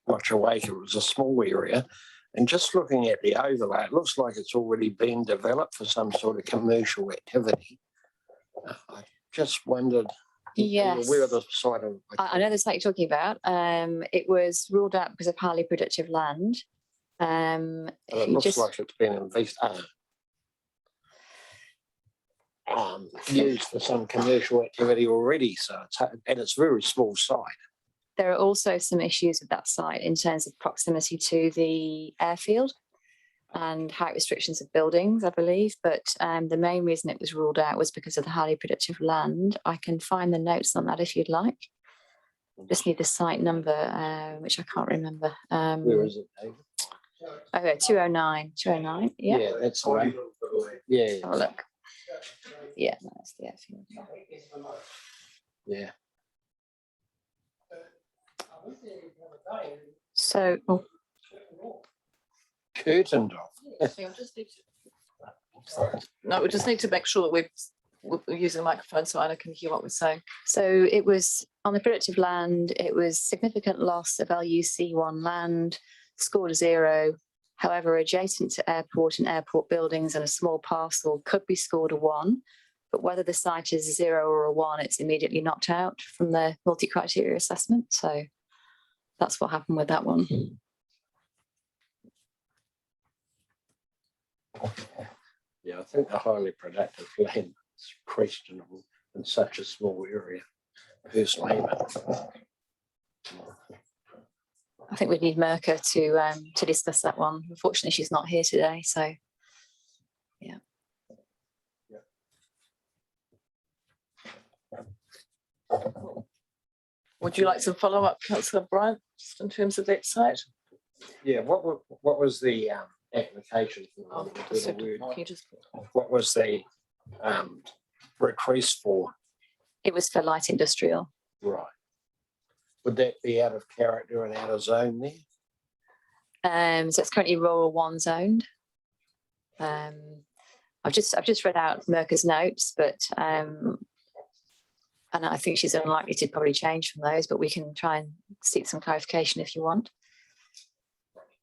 Mochawake. It was a small area. And just looking at the overlay, it looks like it's already been developed for some sort of commercial activity. I just wondered, Yes. where the site of... I know the site you're talking about. It was ruled out because of highly productive land. It looks like it's been used for some commercial activity already, so it's very small site. There are also some issues with that site in terms of proximity to the airfield and height restrictions of buildings, I believe. But the main reason it was ruled out was because of the highly productive land. I can find the notes on that if you'd like. Just need the site number, which I can't remember. Where is it, David? Okay, 209. 209. Yeah. Yeah, that's the one. Yeah. Have a look. Yeah, that's the airfield. Yeah. So, Curtained off. No, we just need to make sure that we're using the microphone so Anna can hear what we're saying. So it was on the productive land, it was significant loss of LUC1 land, scored a 0. However, adjacent to airport and airport buildings and a small parcel could be scored a 1. But whether the site is a 0 or a 1, it's immediately knocked out from the multi-criteria assessment. So that's what happened with that one. Yeah, I think the highly productive land is questionable in such a small area, personally. I think we need Merca to discuss that one. Unfortunately, she's not here today, so yeah. Would you like some follow-up, Councillor Bryant, just in terms of that site? Yeah, what was the application? Oh, What was the request for? It was for light industrial. Right. Would that be out of character and out of zone there? So it's currently rural 1 zoned. I've just read out Merca's notes, but and I think she's unlikely to probably change from those, but we can try and seek some clarification if you want.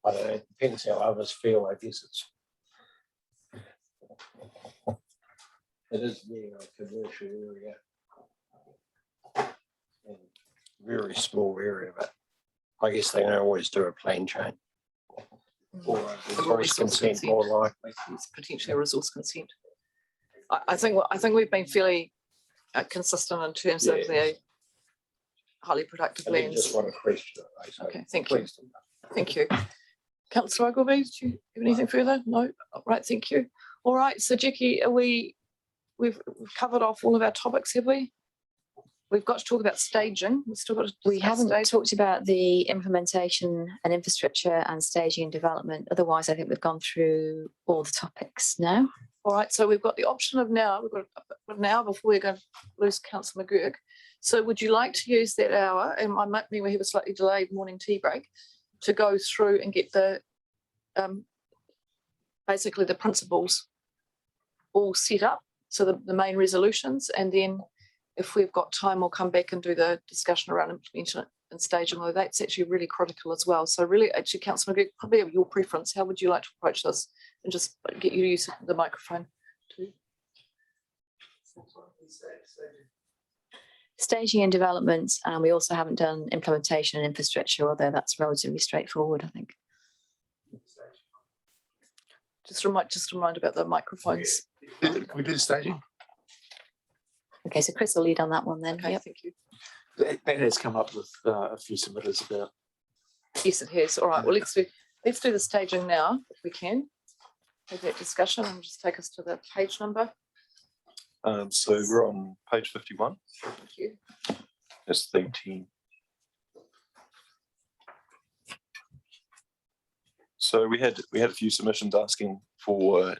I don't know, it depends how others feel. I guess it is being a commercial area. And very small area, but I guess they don't always do a plan change. Or a resource consent, more likely. It's potentially a resource consent. I think we've been fairly consistent in terms of their highly productive And then lands. just want to question it. Okay, thank you. Thank you. Councillor Ogilvie, do you have anything further? No? Right, thank you. All right, so Jackie, we've covered off all of our topics, have we? We've got to talk about staging. We've still got to We discuss haven't staging. talked about the implementation and infrastructure and staging and development. Otherwise, I think we've gone through all the topics now. All right, so we've got the option of now. We've got an hour before we're going to lose Councillor McGurk. So would you like to use that hour, and I might mean we have a slightly delayed morning tea break, to go through and get the basically the principles all set up, so the main resolutions, and then if we've got time, we'll come back and do the discussion around implementation and staging, although that's actually really critical as well. So really, actually, Councillor McGurk, probably your preference, how would you like to approach this? And just get you to use the microphone too. Staging and development, and we also haven't done implementation and infrastructure, although that's relatively straightforward, I think. Just remind about the microphones. Can we do the staging? Okay, so Chris will lead on that one then. Okay, Yep. thank you. That has come up with a few submitters about. Yes, it has. All right, well, let's do the staging now, if we can. Have that discussion and just take us to the page number. So we're on page 51. Thank you. It's theme 10. So we had a few submissions asking for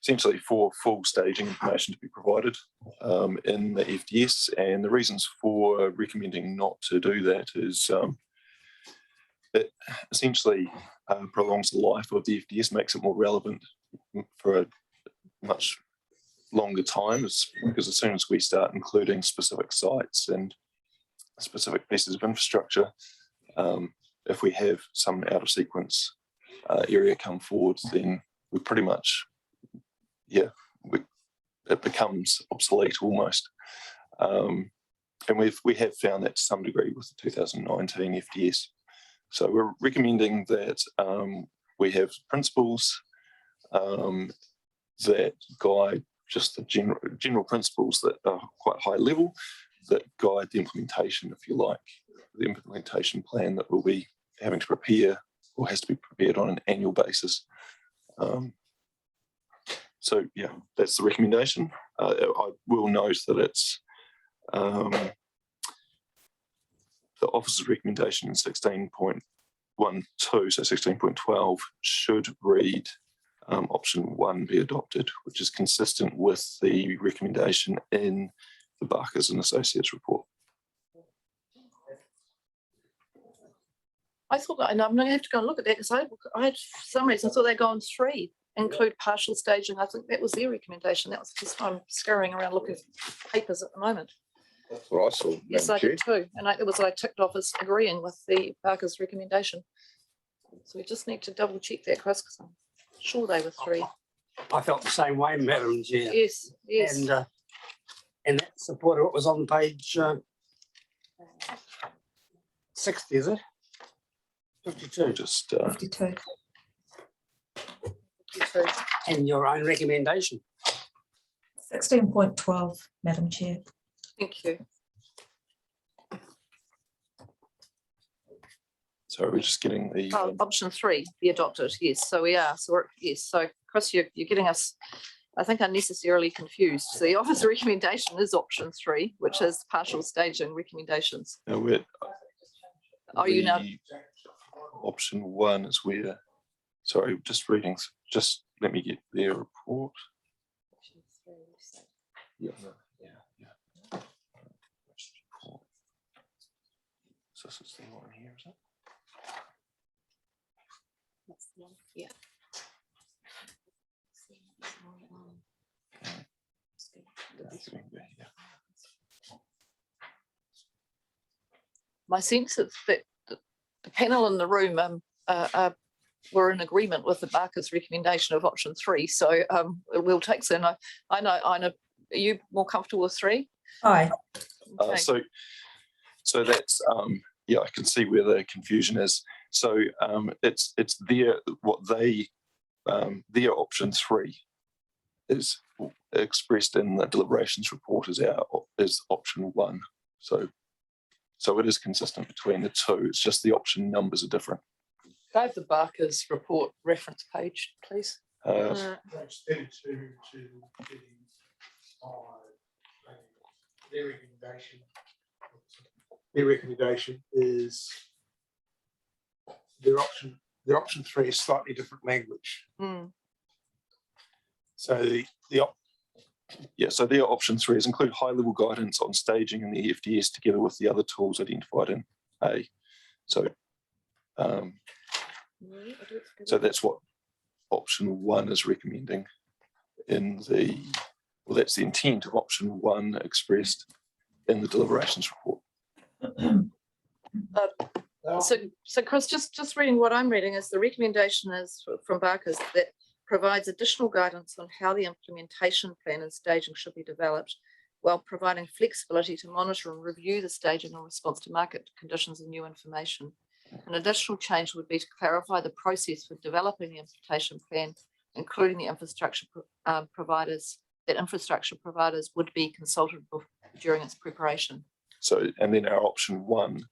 essentially for full staging information to be provided in the FDS, and the reasons for recommending not to do that is it essentially prolongs the life of the FDS, makes it more relevant for a much longer time, because as soon as we start including specific sites and specific pieces of infrastructure, if we have some out of sequence area come forward, then we pretty much, it becomes obsolete almost. And we have found that to some degree with the 2019 FDS. So we're recommending that we have principles that guide just the general principles that are quite high level, that guide the implementation, if you like, the implementation plan that we'll be having to prepare or has to be prepared on an annual basis. So yeah, that's the recommendation. I will note that it's the office's recommendation in 16.12, so 16.12 should read option 1 be adopted, which is consistent with the recommendation in the Barkers and Associates report. I thought that, and I'm going to have to go and look at that because I had for some reason thought they'd gone 3, include partial staging. I think that was their recommendation. That was just I'm scurrying around looking at papers at the moment. That's what I saw. Yes, I did too. And it was I ticked off as agreeing with the Barker's recommendation. So we just need to double check that, Chris, because I'm sure they were 3. I felt the same way, Madam Chair. Yes, yes. And that supported what was on page 60, is it? 52. Just 52. And your own recommendation. 16.12, Madam Chair. Thank you. so we're just getting the Option 3 be adopted. Yes, so we are. So yes. So Chris, you're getting us, I think, unnecessarily confused. So the office recommendation is option 3, which is partial staging recommendations. no, we're, Are you now? Option 1 is where, sorry, just reading, just let me get their report. Yeah. So this is the one here, is it? That's the one. Yeah. My sense is that the panel in the room were in agreement with the Barker's recommendation of option 3. So we'll take some. I know. Are you more comfortable with 3? Aye. Okay. So that's yeah, I can see where the confusion is. So it's their what they their option 3 is expressed in the deliberations report is option 1. So it is consistent between the two. It's just the option numbers are different. Dave, the Barker's report reference page, please. Page 32 to 35. Their recommendation is their option 3 is slightly different language. So so their option 3 is include high-level guidance on staging in the FDS together with the other tools identified in A. So so that's what option 1 is recommending in the, well, that's the intent of option 1 expressed in the deliberations report. So Chris, just reading what I'm reading is the recommendation is from Barker's that provides additional guidance on how the implementation plan and staging should be developed, while providing flexibility to monitor and review the staging in response to market conditions and new information. An additional change would be to clarify the process for developing the implementation plan, including the infrastructure providers, that infrastructure providers would be consulted during its preparation. So, and then our option 1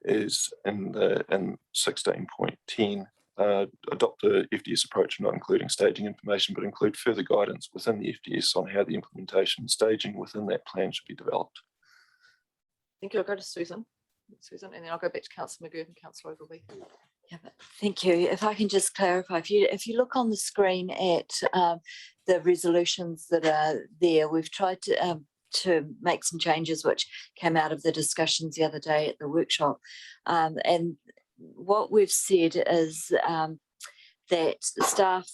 is in 16.10, adopt a FDS approach, not including staging information, but include further guidance within the FDS on how the implementation staging within that plan should be developed. Thank you. I'll go to Susan, and then I'll go back to Councillor McGurk and Councillor Ogilvie. Yeah, thank you. If I can just clarify, if you look on the screen at the resolutions that are there, we've tried to make some changes which came out of the discussions the other day at the workshop. And what we've said is that staff,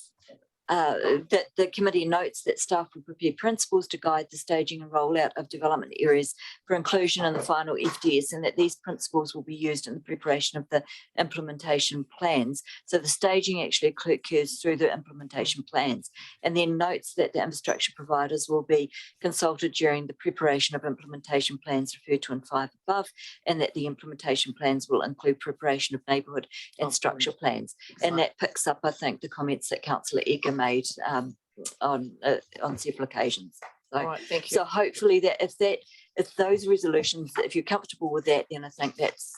that the committee notes that staff will prepare principles to guide the staging and rollout of development areas for inclusion in the final FDS, and that these principles will be used in the preparation of the implementation plans. So the staging actually occurs through the implementation plans, and then notes that the infrastructure providers will be consulted during the preparation of implementation plans referred to in 5 above, and that the implementation plans will include preparation of neighbourhood and structure plans. And that picks up, I think, the comments that Councillor Egger made on several occasions. So, All right, thank you. so hopefully that if those resolutions, if you're comfortable with that, then I think that's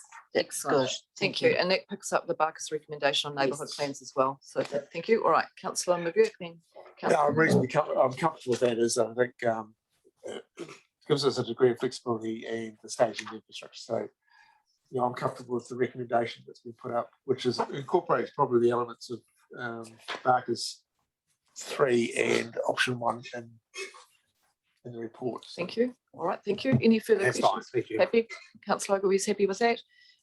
good. Thank you. And that picks up the Barker's recommendation on neighbourhood plans as well. So thank you. All right, Councillor McGurk then. Yeah, I'm reasonably I'm comfortable with that, as I think it gives us a degree of flexibility and the staging infrastructure. So, you know, I'm comfortable with the recommendation that's been put up, which is incorporates probably the elements of Barker's 3 and option 1 in the report. So. Thank you. All right, thank you. Any further That's questions? fine, thank you. Happy? Councillor Ogilvie's happy with that.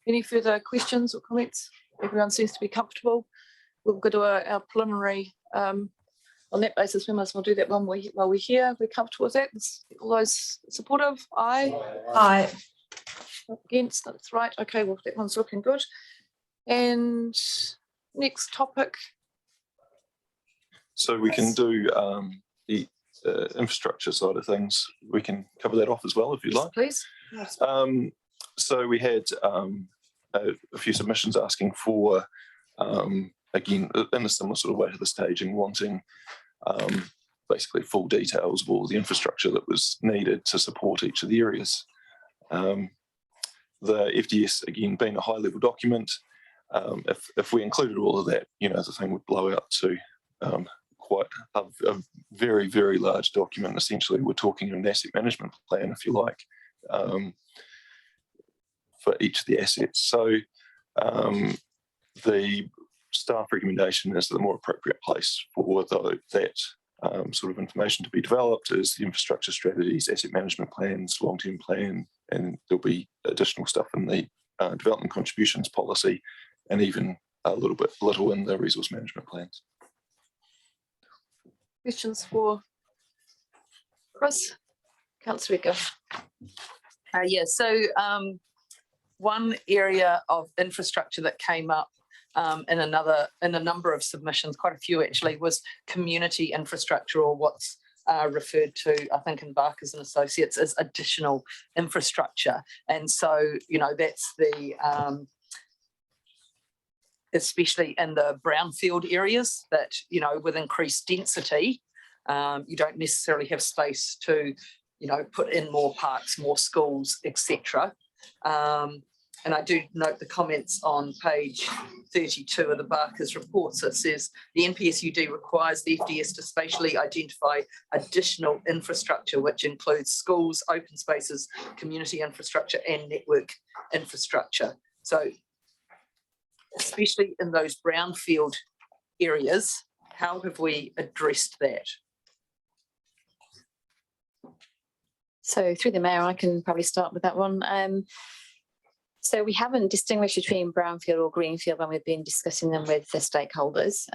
Any further questions or comments? Everyone seems to be comfortable. We'll go to our preliminary. On that basis, we must well do that while we're here. We're comfortable with that. All those supportive? Aye. Aye. Against? That's right. Okay, well, that one's looking good. And next topic. So we can do the infrastructure side of things. We can cover that off as well if you'd like. Please. So we had a few submissions asking for, again, in a similar sort of way to the staging, wanting basically full details of all the infrastructure that was needed to support each of the areas. The FDS, again, being a high-level document, if we included all of that, you know, the thing would blow out to quite a very, very large document. Essentially, we're talking an asset management plan, if you like, for each of the assets. So the staff recommendation is the more appropriate place for that sort of information to be developed is the infrastructure strategies, asset management plans, long-term plan, and there'll be additional stuff in the development contributions policy, and even a little in the resource management plans. Questions for Chris? Councillor Egger. Yeah, so one area of infrastructure that came up in a number of submissions, quite a few actually, was community infrastructure, or what's referred to, I think, in Barker's and Associates as additional infrastructure. And so, you know, that's the especially in the brownfield areas that, you know, with increased density, You don't necessarily have space to, you know, put in more parks, more schools, etc. And I do note the comments on page 32 of the Barker's reports. It says the NPSUD requires the FDS to spatially identify additional infrastructure, which includes schools, open spaces, community infrastructure, and network infrastructure. So especially in those brownfield areas, how have we addressed that? So through the mayor, I can probably start with that one. So we haven't distinguished between brownfield or greenfield when we've been discussing them with the stakeholders.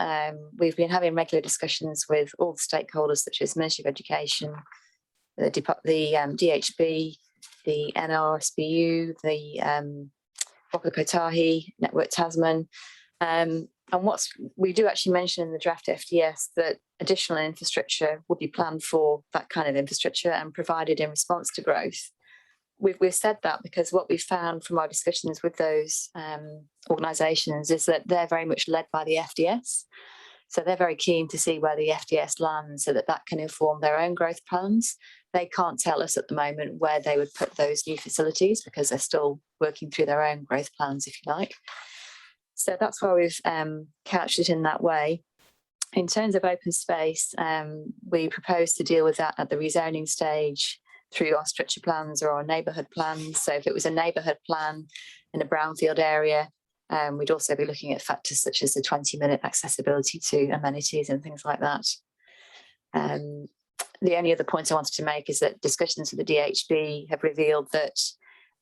We've been having regular discussions with all the stakeholders, such as Ministry of Education, the DHB, the NRSBU, the Waka Kotahi, Network Tasman. And we do actually mention in the draft FDS that additional infrastructure would be planned for that kind of infrastructure and provided in response to growth. We've said that because what we've found from our discussions with those organisations is that they're very much led by the FDS. So they're very keen to see where the FDS lands so that that can inform their own growth plans. They can't tell us at the moment where they would put those new facilities because they're still working through their own growth plans, if you like. So that's why we've couched it in that way. In terms of open space, we propose to deal with that at the rezoning stage through our structure plans or our neighbourhood plans. So if it was a neighbourhood plan in a brownfield area, we'd also be looking at factors such as the 20-minute accessibility to amenities and things like that. The only other point I wanted to make is that discussions with the DHB have revealed that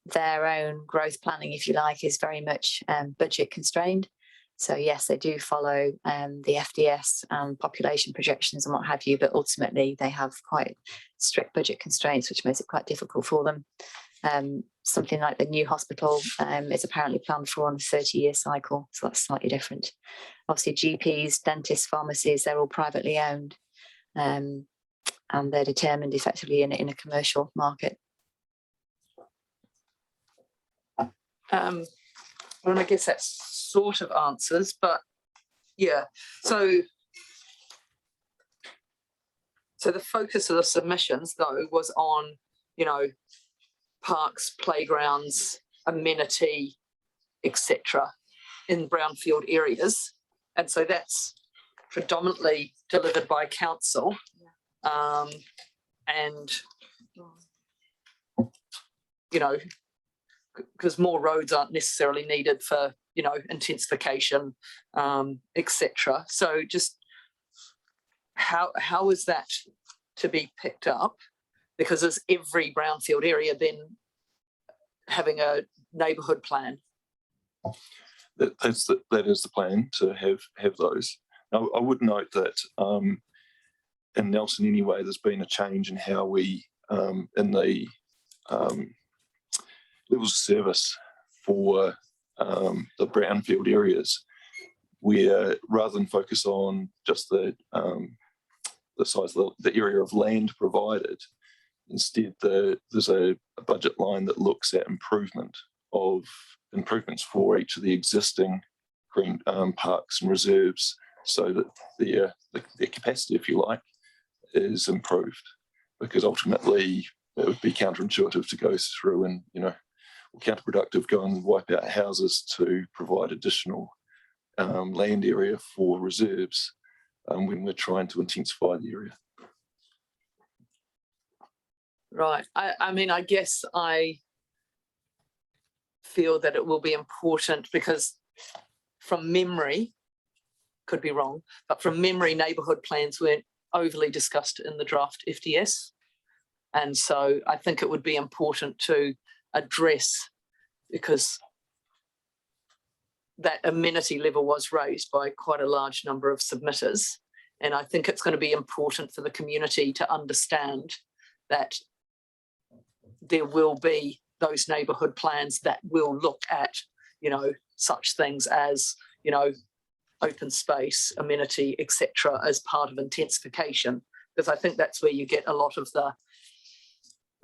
their own growth planning, if you like, is very much budget constrained. So yes, they do follow the FDS and population projections and what have you, but ultimately they have quite strict budget constraints, which makes it quite difficult for them. Something like the new hospital is apparently planned for on a 30-year cycle, so that's slightly different. Obviously GPs, dentists, pharmacies, they're all privately owned and they're determined effectively in a commercial market. And I guess that's sort of answers, but yeah. So the focus of the submissions, though, was on, you know, parks, playgrounds, amenity, etc., in brownfield areas, and so that's predominantly delivered by council, and you know, because more roads aren't necessarily needed for, you know, intensification, etc. So just how is that to be picked up? Because is every brownfield area then having a neighbourhood plan? That is the plan, to have those. Now, I would note that in Nelson anyway, there's been a change in how we in the levels of service for the brownfield areas, where rather than focus on just the size of the area of land provided, instead there's a budget line that looks at improvements for each of the existing green parks and reserves, so that their capacity, if you like, is improved. Because ultimately it would be counterintuitive to go through and, you know, or counterproductive, go and wipe out houses to provide additional land area for reserves when we're trying to intensify the area. Right. I mean, I guess I feel that it will be important because from memory, could be wrong, but from memory, neighbourhood plans weren't overly discussed in the draft FDS. And so I think it would be important to address, because that amenity level was raised by quite a large number of submitters. And I think it's going to be important for the community to understand that there will be those neighbourhood plans that will look at, you know, such things as, you know, open space, amenity, etc., as part of intensification. Because I think that's where you get a lot of the,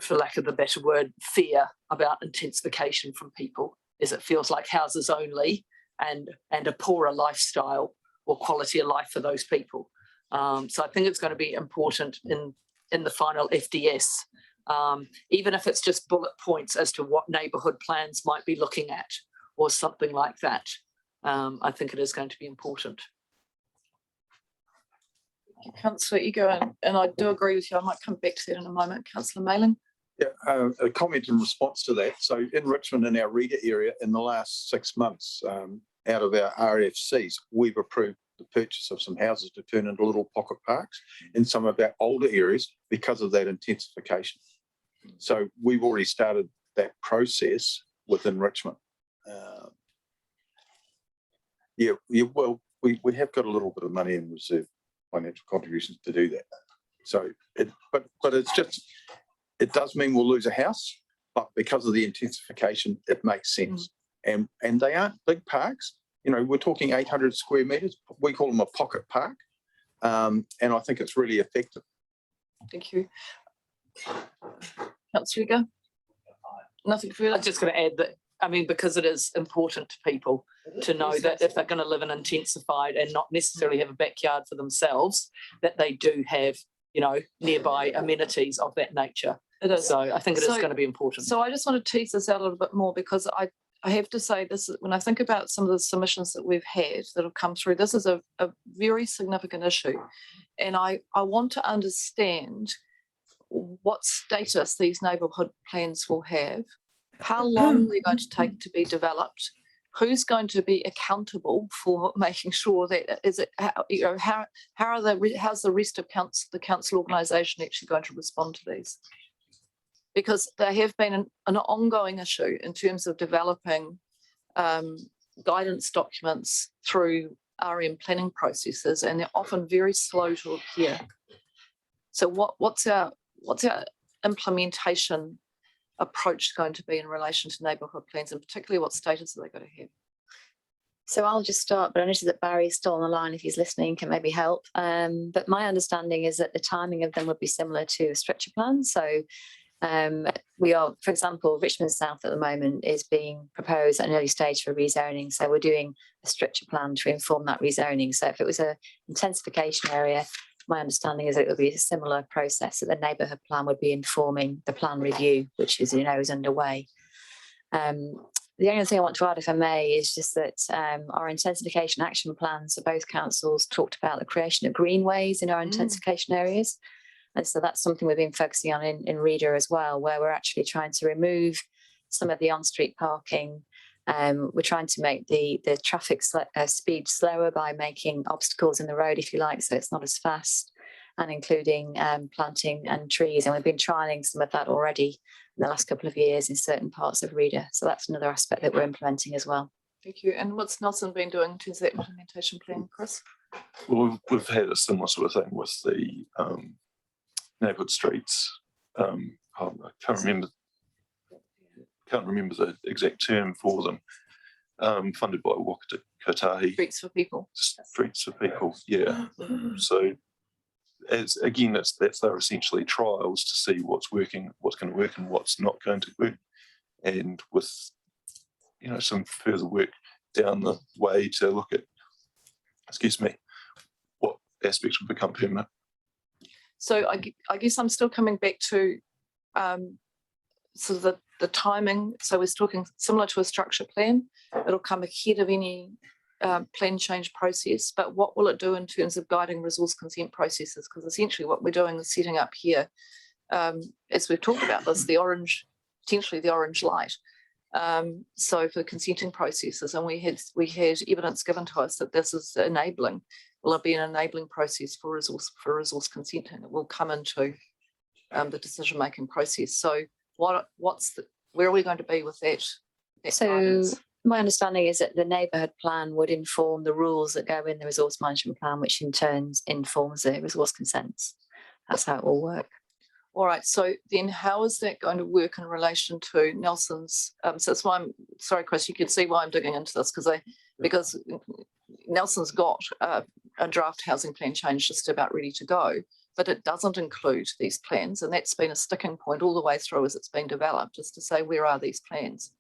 for lack of a better word, fear about intensification from people, is it feels like houses only and a poorer lifestyle or quality of life for those people. So I think it's going to be important in the final FDS, even if it's just bullet points as to what neighbourhood plans might be looking at or something like that. I think it is going to be important. Councillor Ego, and I do agree with you. I might come back to that in a moment. Councillor Mayling. Yeah, a comment in response to that. So in Richmond, in our reader area, in the last 6 months, out of our RFCs, we've approved the purchase of some houses to turn into little pocket parks in some of our older areas because of that intensification. So we've already started that process within Richmond. Well, we have got a little bit of money in reserve financial contributions to do that. So, but it's just, it does mean we'll lose a house, but because of the intensification, it makes sense. And they aren't big parks. You know, we're talking 800 square metres. We call them a pocket park. And I think it's really effective. Thank you. Councillor Ego. Nothing further. I'm just going to add that, I mean, because it is important to people to know that if they're going to live in intensified and not necessarily have a backyard for themselves, that they do have, you know, nearby amenities of that nature. It is. So I think it is going to be important. So I just want to tease this out a little bit more, because I have to say this, when I think about some of the submissions that we've had that have come through, this is a very significant issue. And I want to understand what status these neighbourhood plans will have, how long they're going to take to be developed, who's going to be accountable for making sure that how's the rest of the council organisation actually going to respond to these? Because they have been an ongoing issue in terms of developing guidance documents through RM planning processes, and they're often very slow to appear. So what's our implementation approach going to be in relation to neighbourhood plans, and particularly what status are they going to have? So I'll just start, but I noticed that Barry's still on the line. If he's listening, can maybe help. But my understanding is that the timing of them would be similar to a structure plan. So we are, for example, Richmond South at the moment is being proposed at an early stage for rezoning. So we're doing a structure plan to inform that rezoning. So if it was an intensification area, my understanding is that it would be a similar process, that the neighbourhood plan would be informing the plan review, which is, is underway. The only thing I want to add, if I may, is just that our intensification action plans for both councils talked about the creation of greenways in our intensification areas. And so that's something we've been focusing on in Reader as well, where we're actually trying to remove some of the on-street parking. We're trying to make the traffic speed slower by making obstacles in the road, if you like, so it's not as fast, and including planting and trees. And we've been trialling some of that already in the last couple of years in certain parts of Reader. So that's another aspect that we're implementing as well. Thank you. And what's Nelson been doing in terms of that implementation plan, Chris? Well, we've had a similar sort of thing with the neighbourhood streets. I can't remember the exact term for them. Funded by Wakata Kotahi. Streets for people. Streets for people, yeah. So they're essentially trials to see what's working, what's going to work, and what's not going to work. And with some further work down the way to look at, what aspects will become permanent. So I guess I'm still coming back to sort of the timing. So we're talking similar to a structure plan. It'll come ahead of any plan change process, but what will it do in terms of guiding resource consent processes? Because essentially what we're doing is setting up here, as we've talked about this, potentially the orange light. So for consenting processes, and we had evidence given to us that this is enabling. Will it be an enabling process for resource consent, and it will come into the decision-making process? So where are we going to be with that so guidance? My understanding is that the neighbourhood plan would inform the rules that go in the resource management plan, which in turn informs the resource consents. That's how it will work. All right, so then how is that going to work in relation to Nelson's? So that's why sorry, Chris, you can see why I'm digging into this, because Nelson's got a draft housing plan change just about ready to go, but it doesn't include these plans, and that's been a sticking point all the way through as it's been developed, just to say, where are these plans?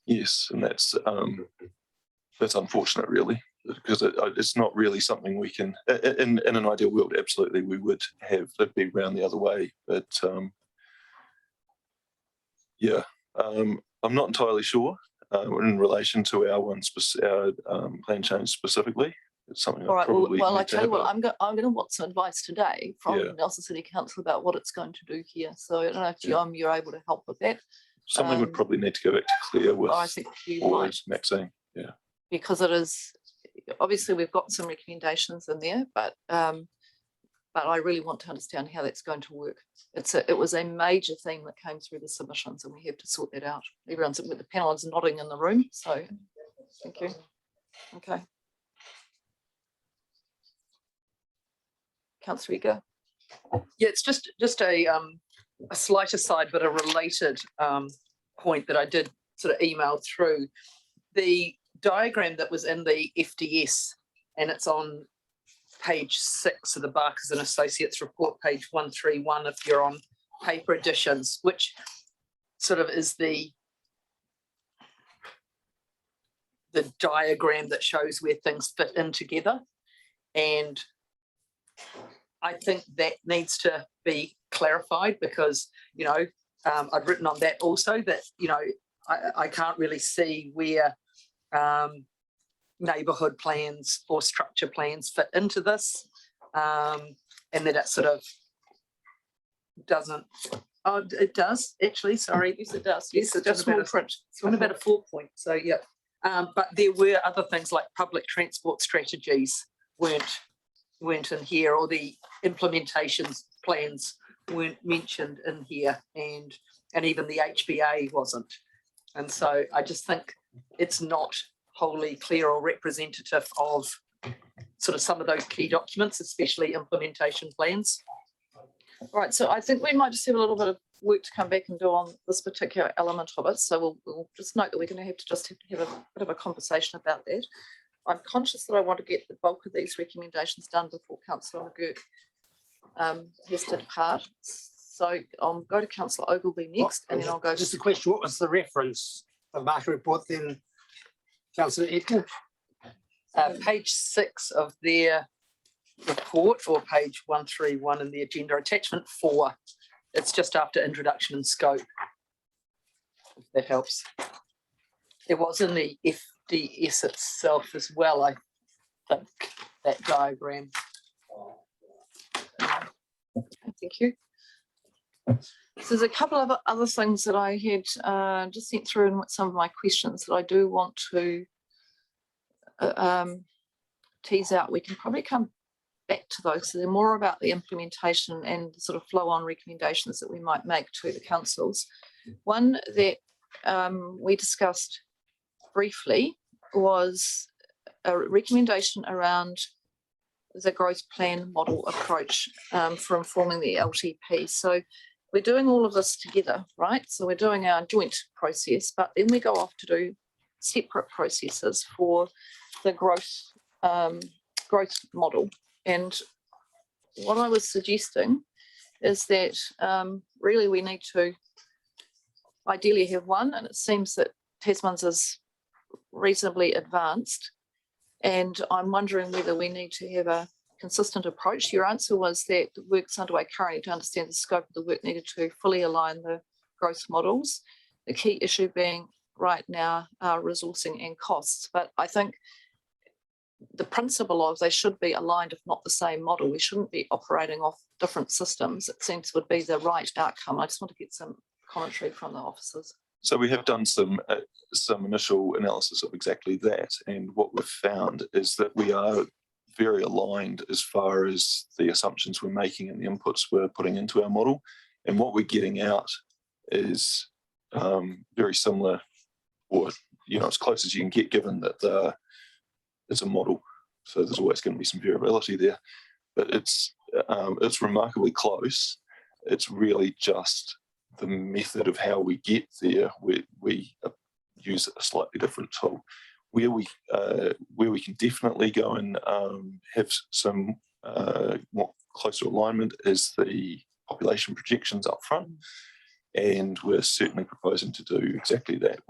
Yes, and that's unfortunate, really. because it's not really something we can, in an ideal world, absolutely we would have it be round the other way. But yeah, I'm not entirely sure in relation to our plan change specifically. It's something All I right, probably well, I need to tell you have what, a- I'm going to want some advice today from Yeah. Nelson City Council about what it's going to do here. So I don't know if Yeah. you're able to help with that. something would probably need to go back to Claire with, I think you or might, Maxine. Yeah. because it is, obviously we've got some recommendations in there, but I really want to understand how that's going to work. It was a major theme that came through the submissions, and we have to sort that out. Everyone's with the panel is nodding in the room, so thank you. Okay. Councillor Eager. Yeah, it's just a slight aside, but a related point that I did sort of email through. The diagram that was in the FDS, and it's on page 6 of the Barkers and Associates report, page 131, if you're on paper editions, which sort of is the diagram that shows where things fit in together. And I think that needs to be clarified, because, you know, I've written on that also that, you know, I can't really see where neighbourhood plans or structure plans fit into this, and that it sort of doesn't. Oh, it does actually. Sorry, yes, it does. Yes, it's just small print. It's on about a 4 point. So yeah, but there were other things like public transport strategies weren't in here, or the implementations plans weren't mentioned in here, and even the HBA wasn't. And so I just think it's not wholly clear or representative of sort of some of those key documents, especially implementation plans. All right, so I think we might just have a little bit of work to come back and do on this particular element of it. So we'll just note that we're going to have to have a bit of a conversation about that. I'm conscious that I want to get the bulk of these recommendations done before Councillor McGurk has to depart. So I'll go to Councillor Ogilvie next, and then I'll go. Just a question, what was the reference, the Barker report then, Councillor Edgar? Page 6 of their report, or page 131 in the agenda, attachment 4. It's just after introduction and scope, if that helps. It was in the FDS itself as well, I think, that diagram. Thank you. So there's a couple of other things that I had just sent through in some of my questions that I do want to tease out. We can probably come back to those. So they're more about the implementation and the sort of flow-on recommendations that we might make to the councils. One that we discussed briefly was a recommendation around the growth plan model approach for informing the LTP. So we're doing all of this together, right? So we're doing our joint process, but then we go off to do separate processes for the growth model. And what I was suggesting is that really we need to ideally have one, and it seems that Tasman's is reasonably advanced. And I'm wondering whether we need to have a consistent approach. Your answer was that the work's underway currently to understand the scope of the work needed to fully align the growth models. The key issue being right now resourcing and costs. But I think the principle of they should be aligned, if not the same model. We shouldn't be operating off different systems. It seems would be the right outcome. I just want to get some commentary from the officers. So we have done some initial analysis of exactly that, and what we've found is that we are very aligned as far as the assumptions we're making and the inputs we're putting into our model, and what we're getting out is very similar, or as close as you can get, given that it's a model. So there's always going to be some variability there, but it's remarkably close. It's really just the method of how we get there. We use a slightly different tool. Where we can definitely go and have some more closer alignment is the population projections up front, and we're certainly proposing to do exactly that.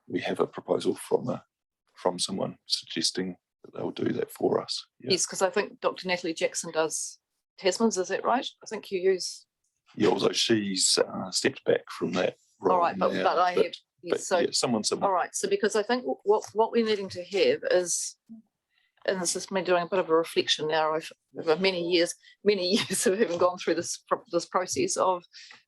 We have a proposal from someone suggesting that they'll do that for us. Yeah. Yes, because I think Dr. Natalie Jackson does Tasman's, is that right? I think you use. Yeah, although she's stepped back from that role. All right, but now, I have. but Yes, so yeah, someone similar. all right, so because I think what we're needing to have is, and this is me doing a bit of a reflection now over many years of having gone through this process of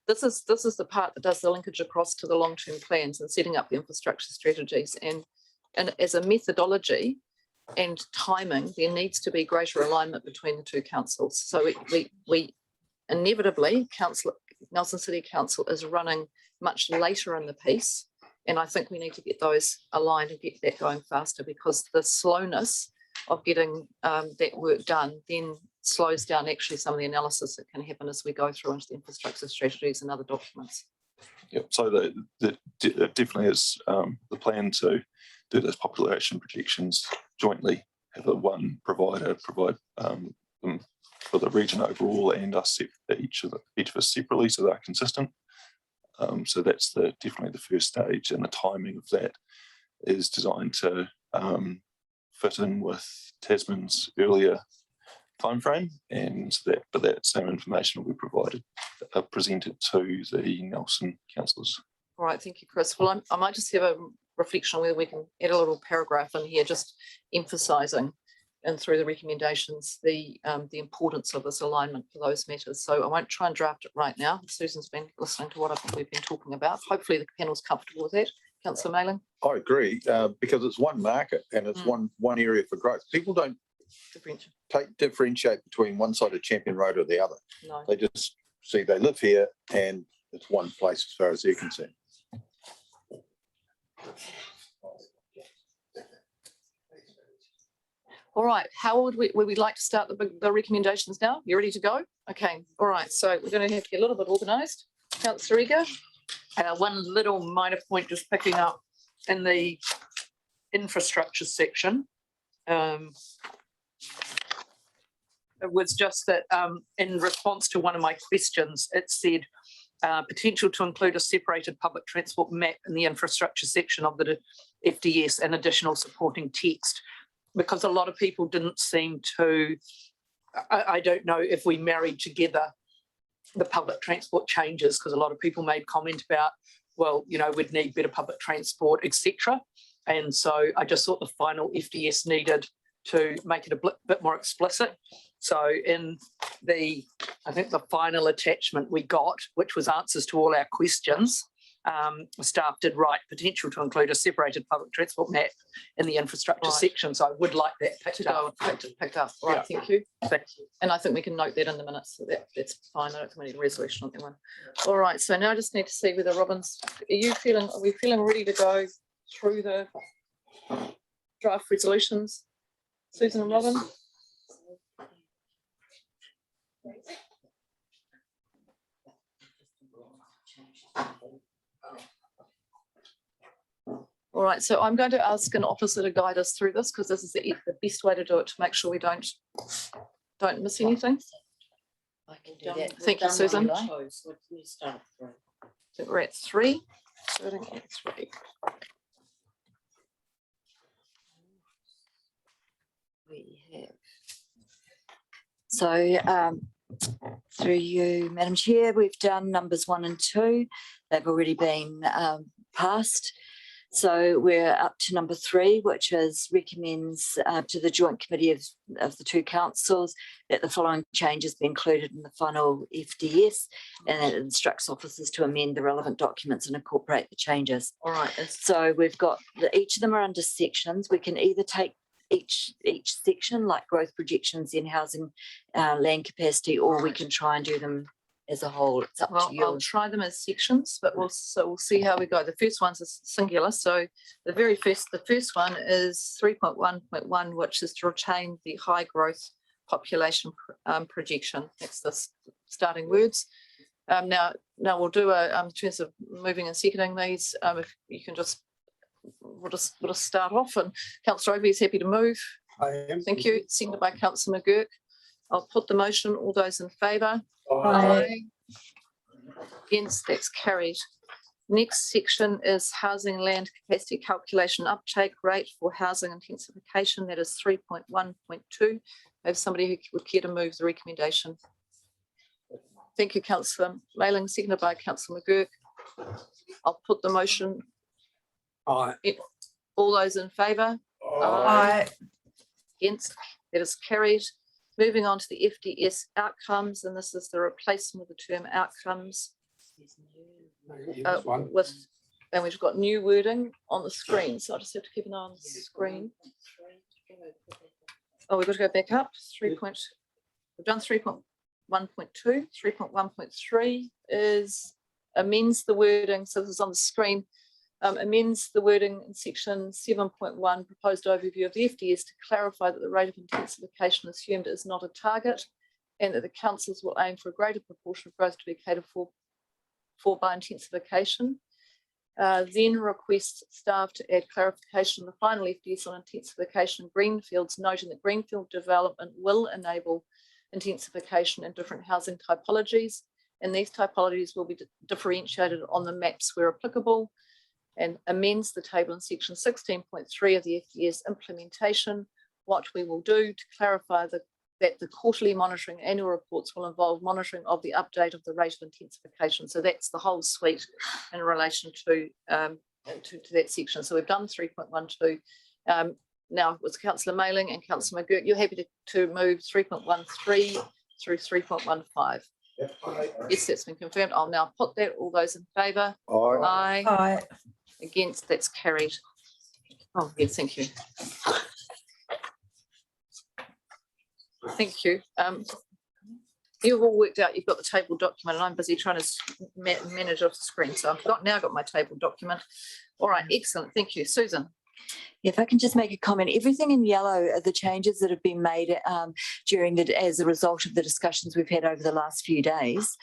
this is the part that does the linkage across to the long-term plans and setting up the infrastructure strategies, and as a methodology and timing, there needs to be greater alignment between the two councils. So we inevitably, Nelson City Council is running much later in the piece, and I think we need to get those aligned and get that going faster, because the slowness of getting that work done then slows down actually some of the analysis that can happen as we go through into the infrastructure strategies and other documents. Yep. So that definitely is the plan to do those population projections jointly, have one provider provide them for the region overall and us each of us separately, so they're consistent. So that's definitely the first stage, and the timing of that is designed to fit in with Tasman's earlier timeframe, and that same information will be presented to the Nelson councillors. All right, thank you, Chris. Well, I might just have a reflection on whether we can add a little paragraph in here, just emphasising and through the recommendations the importance of this alignment for those matters. So I won't try and draft it right now. Susan's been listening to what we've been talking about. Hopefully the panel's comfortable with that. Councillor Mayling? I agree, because it's one market and it's one area for growth. People don't differentiate between one side of Champion Road or the other. No. They just see they live here and it's one place as far as they're concerned. All right, how would we like to start the recommendations now? You ready to go? Okay, all right, so we're going to have to get a little bit organised. Councillor Eager? One little minor point, just picking up in the infrastructure section. It was just that in response to one of my questions, it said potential to include a separated public transport map in the infrastructure section of the FDS and additional supporting text, because a lot of people didn't seem to, I don't know if we married together the public transport changes, because a lot of people made comment about, well, you know, we'd need better public transport, etc. And so I just thought the final FDS needed to make it a bit more explicit. So in I think the final attachment we got, which was answers to all our questions, staff did write potential to include a separated public transport map in the infrastructure section. So I would like that picked up. All right, thank you. And I think we can note that in the minutes, so that's fine. I don't think we need a resolution on that one. All right, so now I just need to see whether Robin's, are we feeling ready to go through the draft resolutions? Susan and Robin? All right, so I'm going to ask an officer to guide us through this, because this is the best way to do it, to make sure we don't miss anything. I can do that. Thank you, Susan. I So start think we're at 3. Starting at 3. we have. So through you, Madam Chair, we've done numbers 1 and 2. They've already been passed. So we're up to number 3, which is recommends to the Joint Committee of the two councils that the following changes be included in the final FDS, and it instructs officers to amend the relevant documents and incorporate the changes. All right. So we've got each of them are under sections. We can either take each section, like growth projections in housing, land capacity, or we can try and do them as a whole. It's up to you. I'll try them as sections, but we'll see how we go. The first one's a singular. So the first one is 3.1.1, which is to retain the high growth population projection. That's the starting words. Now we'll do in terms of moving and seconding these. If you can we'll just start off, and Councillor Ovey is happy to move. I am. Thank you. Seconded by Councillor McGurk. I'll put the motion. All those in favour? Aye. Against, that's carried. Next section is housing land capacity calculation uptake rate for housing intensification. That is 3.1.2. I have somebody who would care to move the recommendation. Thank you, Councillor Mayling, seconded by Councillor McGurk. I'll put the motion. Aye. All those in favour? Aye. Against? That is carried. Moving on to the FDS outcomes, and this is the replacement of the term outcomes and we've got new wording on the screen, so I just have to keep an eye on the screen. Oh, we've got to go back up. We've done 3.1.2. 3.1.3 is amends the wording. So this is on the screen. Amends the wording in section 7.1, proposed overview of the FDS, to clarify that the rate of intensification assumed is not a target, and that the councils will aim for a greater proportion of growth to be catered for by intensification. Then request staff to add clarification in the final FDS on intensification greenfields, noting that greenfield development will enable intensification in different housing typologies, and these typologies will be differentiated on the maps where applicable, and amends the table in section 16.3 of the FDS implementation. What we will do to clarify that the quarterly monitoring annual reports will involve monitoring of the update of the rate of intensification. So that's the whole suite in relation to that section. So we've done 3.12. Now with Councillor Mayling and Councillor McGurk, you're happy to move 3.13 through 3.15. Yes, that's been confirmed. I'll now put that. All those in favour? Aye. Aye. Against? That's carried. Oh, yes, thank you. Thank you. You've all worked out, you've got the table document, and I'm busy trying to manage off the screen. So I've now got my table document. All right, excellent. Thank you. Susan. If I can just make a comment, everything in yellow are the changes that have been made as a result of the discussions we've had over the last few days.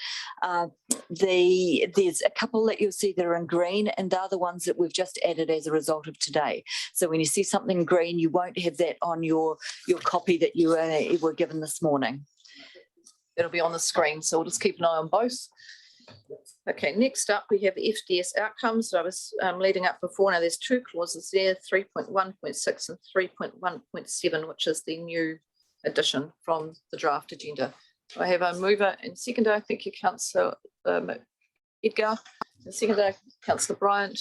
There's a couple that you'll see that are in green, and they're the ones that we've just added as a result of today. So when you see something green, you won't have that on your copy that you were given this morning. It'll be on the screen, so we'll just keep an eye on both. Okay, next up we have the FDS outcomes that I was leading up before. Now there's two clauses there, 3.1.6 and 3.1.7, which is the new addition from the draft agenda. I have a mover and seconder. Thank you, Councillor Edgar. And seconder, Councillor Bryant.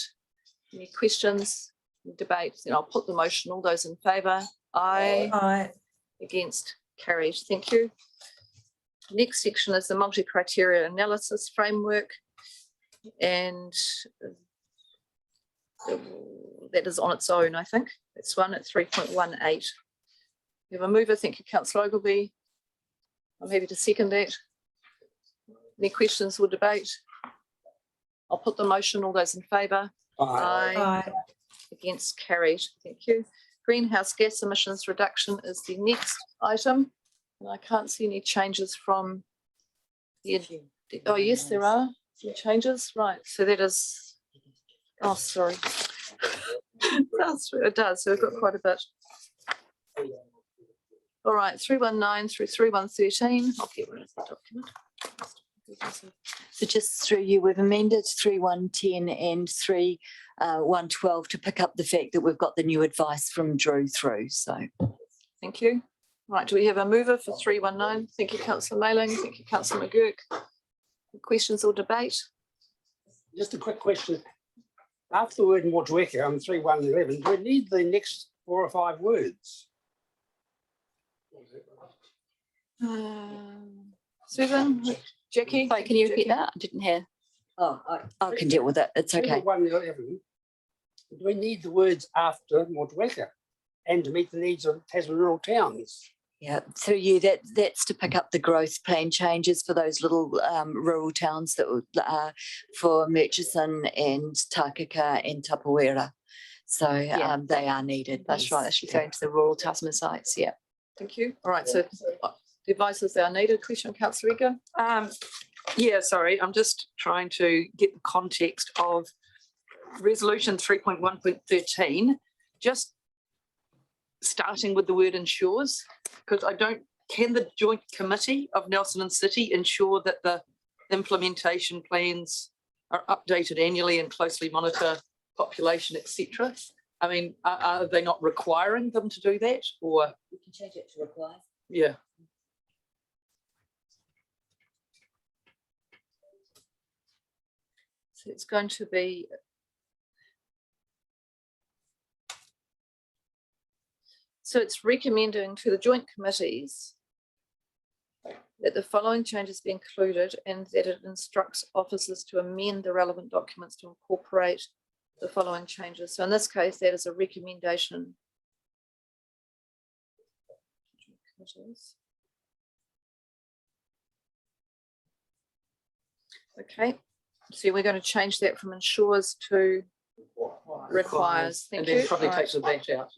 Any questions, debate? Then I'll put the motion. All those in favour? Aye. Aye. Against? Carried. Thank you. Next section is the multi-criteria analysis framework, and that is on its own, I think. It's one at 3.18. We have a mover. Thank you, Councillor Ogilvie. I'm happy to second that. Any questions or debate? I'll put the motion. All those in favour? Aye. Aye. Against? Carried. Thank you. Greenhouse gas emissions reduction is the next item. And I can't see any changes from the, oh yes, there are some changes, right? So that is, oh, sorry. It does, so we've got quite a bit. All right, 319 through 3113. I'll get rid of the document. So just through you, we've amended 3110 and 3112 to pick up the fact that we've got the new advice from Drew through. So thank you. Right, do we have a mover for 319? Thank you, Councillor Mayling. Thank you, Councillor McGurk. Questions or debate? Just a quick question. After the word Motueka on 3.1.11, do we need the next 4 or 5 words? Susan, Jackie? Sorry, can you repeat that? I didn't hear. oh, I can deal with it. It's okay. 3.1.11, do we need the words after Motueka and to meet the needs of Tasman rural towns? Yeah, through you, that's to pick up the growth plan changes for those little rural towns that for Murchison and Takaka and Tapawera. So they are needed. That's right. That's referring to the rural Tasman sites. Yeah. Thank you. All right, so the advices that are needed. Question, Councillor Edgar? Yeah, sorry, I'm just trying to get the context of resolution 3.1.13, just starting with the word ensures, because can the joint committee of Nelson and City ensure that the implementation plans are updated annually and closely monitor population, etc. I mean, are they not requiring them to do that, or? We can change it to require. Yeah. So it's going to be it's recommending to the joint committees that the following changes be included and that it instructs officers to amend the relevant documents to incorporate the following changes. So in this case, that is a recommendation. Okay, so we're going to change that from ensures to requires. Thank and you. then probably All take right. the that out.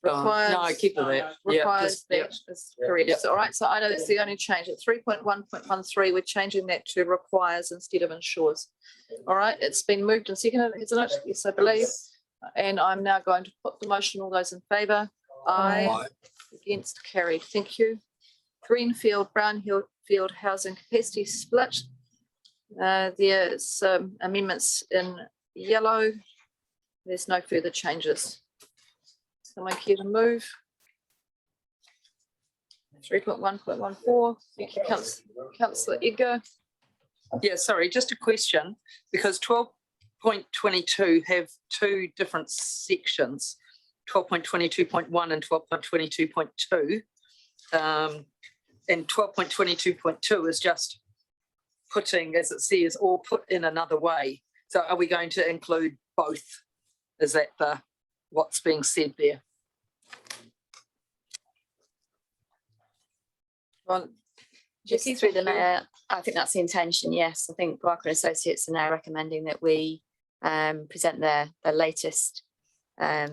Requires, no, keep the that. requires Yeah, that is correct. Yep. So, all right, so I know that's the only change. At 3.1.13, we're changing that to requires instead of ensures. All right, it's been moved and seconded, isn't it? Yes, I believe. And I'm now going to put the motion. All those in favour? Aye. Against, carried. Thank you. Greenfield, brownfield housing capacity split. There's amendments in yellow. There's no further changes. Someone care to move? 3.1.14. Thank you, Councillor Edgar. Yeah, sorry, just a question, because 12.22 have two different sections, 12.22.1 and 12.22.2. And 12.22.2 is just putting, as it says, or put in another way. So are we going to include both? Is that what's being said there? Well, Just Jackie, through the thank you. mayor, I think that's the intention, yes. I think Barker and Associates are now recommending that we present their latest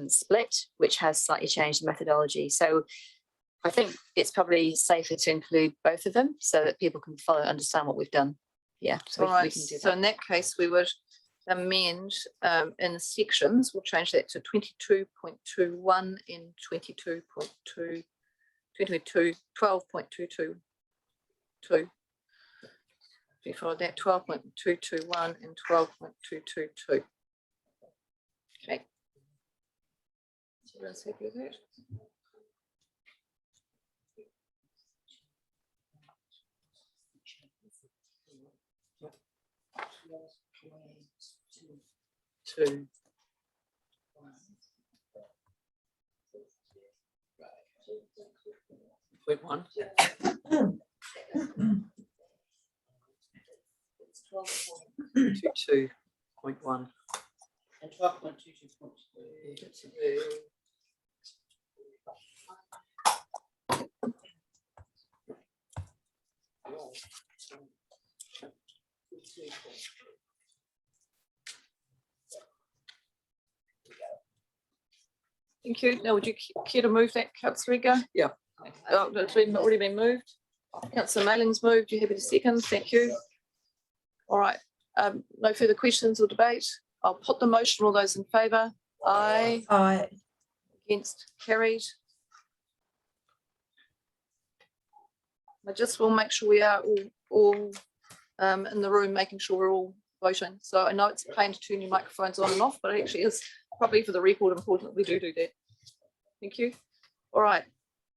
split, which has slightly changed the methodology. So I think it's probably safer to include both of them so that people can follow and understand what we've done. Yeah, so All right, we can do so that. in that case, we would amend in the sections, we'll change that to 22.21 and 12.222. If you follow that, 12.221 and 12.222. Okay. So let's happy with that. Two. Point one. 22.1 And 12.22.2. Thank you. Now, would you care to move that, Councillor Riga? Yeah. Oh, it's already been moved. Councillor Mailing's moved. You happy to second? Thank you. All right. No further questions or debate. I'll put the motion. All those in favour? Aye. Aye. Against, carried. I just will make sure we are all in the room, making sure we're all voting. So I know it's a pain to turn your microphones on and off, but it actually is probably for the record important we do that. Thank you. All right.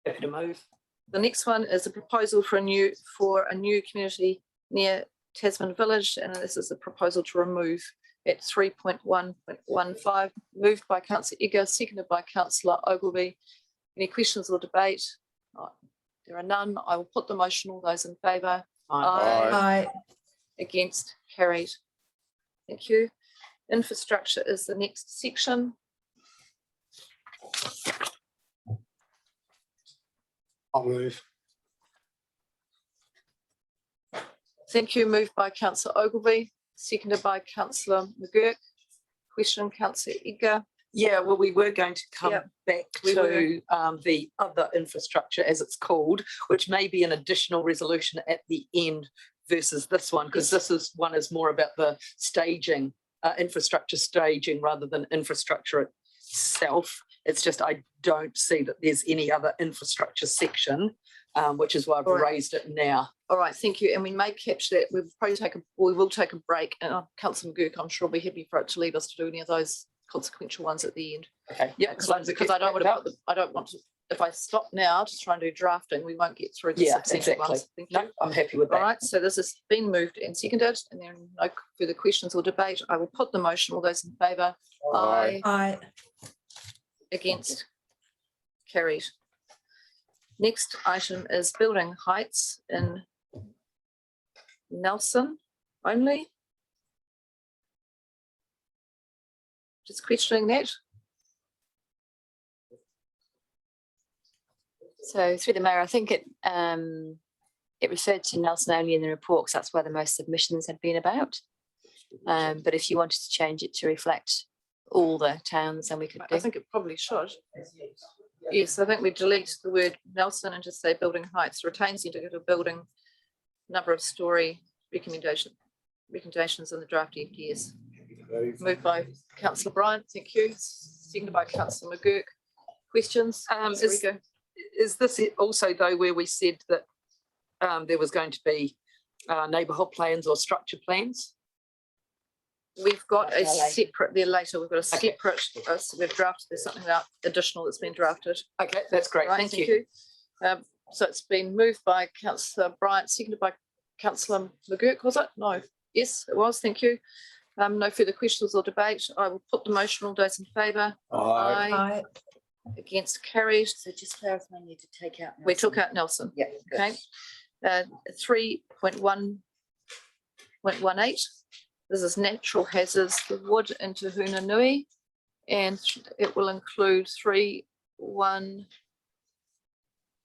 Happy to move. The next one is a proposal for a new community near Tasman Village, and this is a proposal to remove at 3.1.15, moved by Councillor Egger, seconded by Councillor Ogilvie. Any questions or debate? There are none. I will put the motion. All those in favour? Aye. Against, carried. Thank you. Infrastructure is the next section. I'll move. Thank you. Moved by Councillor Ogilvie, seconded by Councillor McGurk. Question, Councillor Edgar. Yeah, well, we were going to come Yep, back we to the other infrastructure, as it's called, which may be an additional resolution at the end versus this one, because this is more about the staging, infrastructure staging rather than infrastructure itself. It's just I don't see that there's any other infrastructure section, which is why I've Right. raised it now. All right, thank you. And we may catch that. We will take a break. And Councillor McGurk, I'm sure will be happy for it to leave us to do any of those consequential ones at the end. Okay. Yeah. Because I don't want to. If I stop now to try and do drafting, we won't get through the substantial ones. Thank you. No, I'm happy with that. All right. So this has been moved and seconded, and there are no further questions or debate. I will put the motion. All those in favour? Aye. Aye. Against? Carried. Next item is building heights in Nelson only. Just questioning that. So through the mayor, I think it referred to Nelson only in the report because that's where the most submissions had been about. But if you wanted to change it to reflect all the towns, then we could do. I think it probably should. Yes, I think we delete the word Nelson and just say building heights, retains the indicative building, number of story recommendations in the draft FDS. Moved by Councillor Bryant, thank you. Seconded by Councillor McGurk. Questions? Is this also though where we said that there was going to be neighbourhood plans or structure plans? We've got a separate there later. We've got a separate. We've drafted. There's something about additional that's been drafted. Okay, that's great. Right, thank you. So it's been moved by Councillor Bryant, seconded by Councillor McGurk. Was it? No. Yes, it was. Thank you. No further questions or debate. I will put the motion. All those in favour? Aye. Against? Carried. So just clarifying, you to take out. We took out Nelson. Yeah. Okay. 3.1.18. This is natural hazards, the wood into Hunanui, and it will include 3.1.19,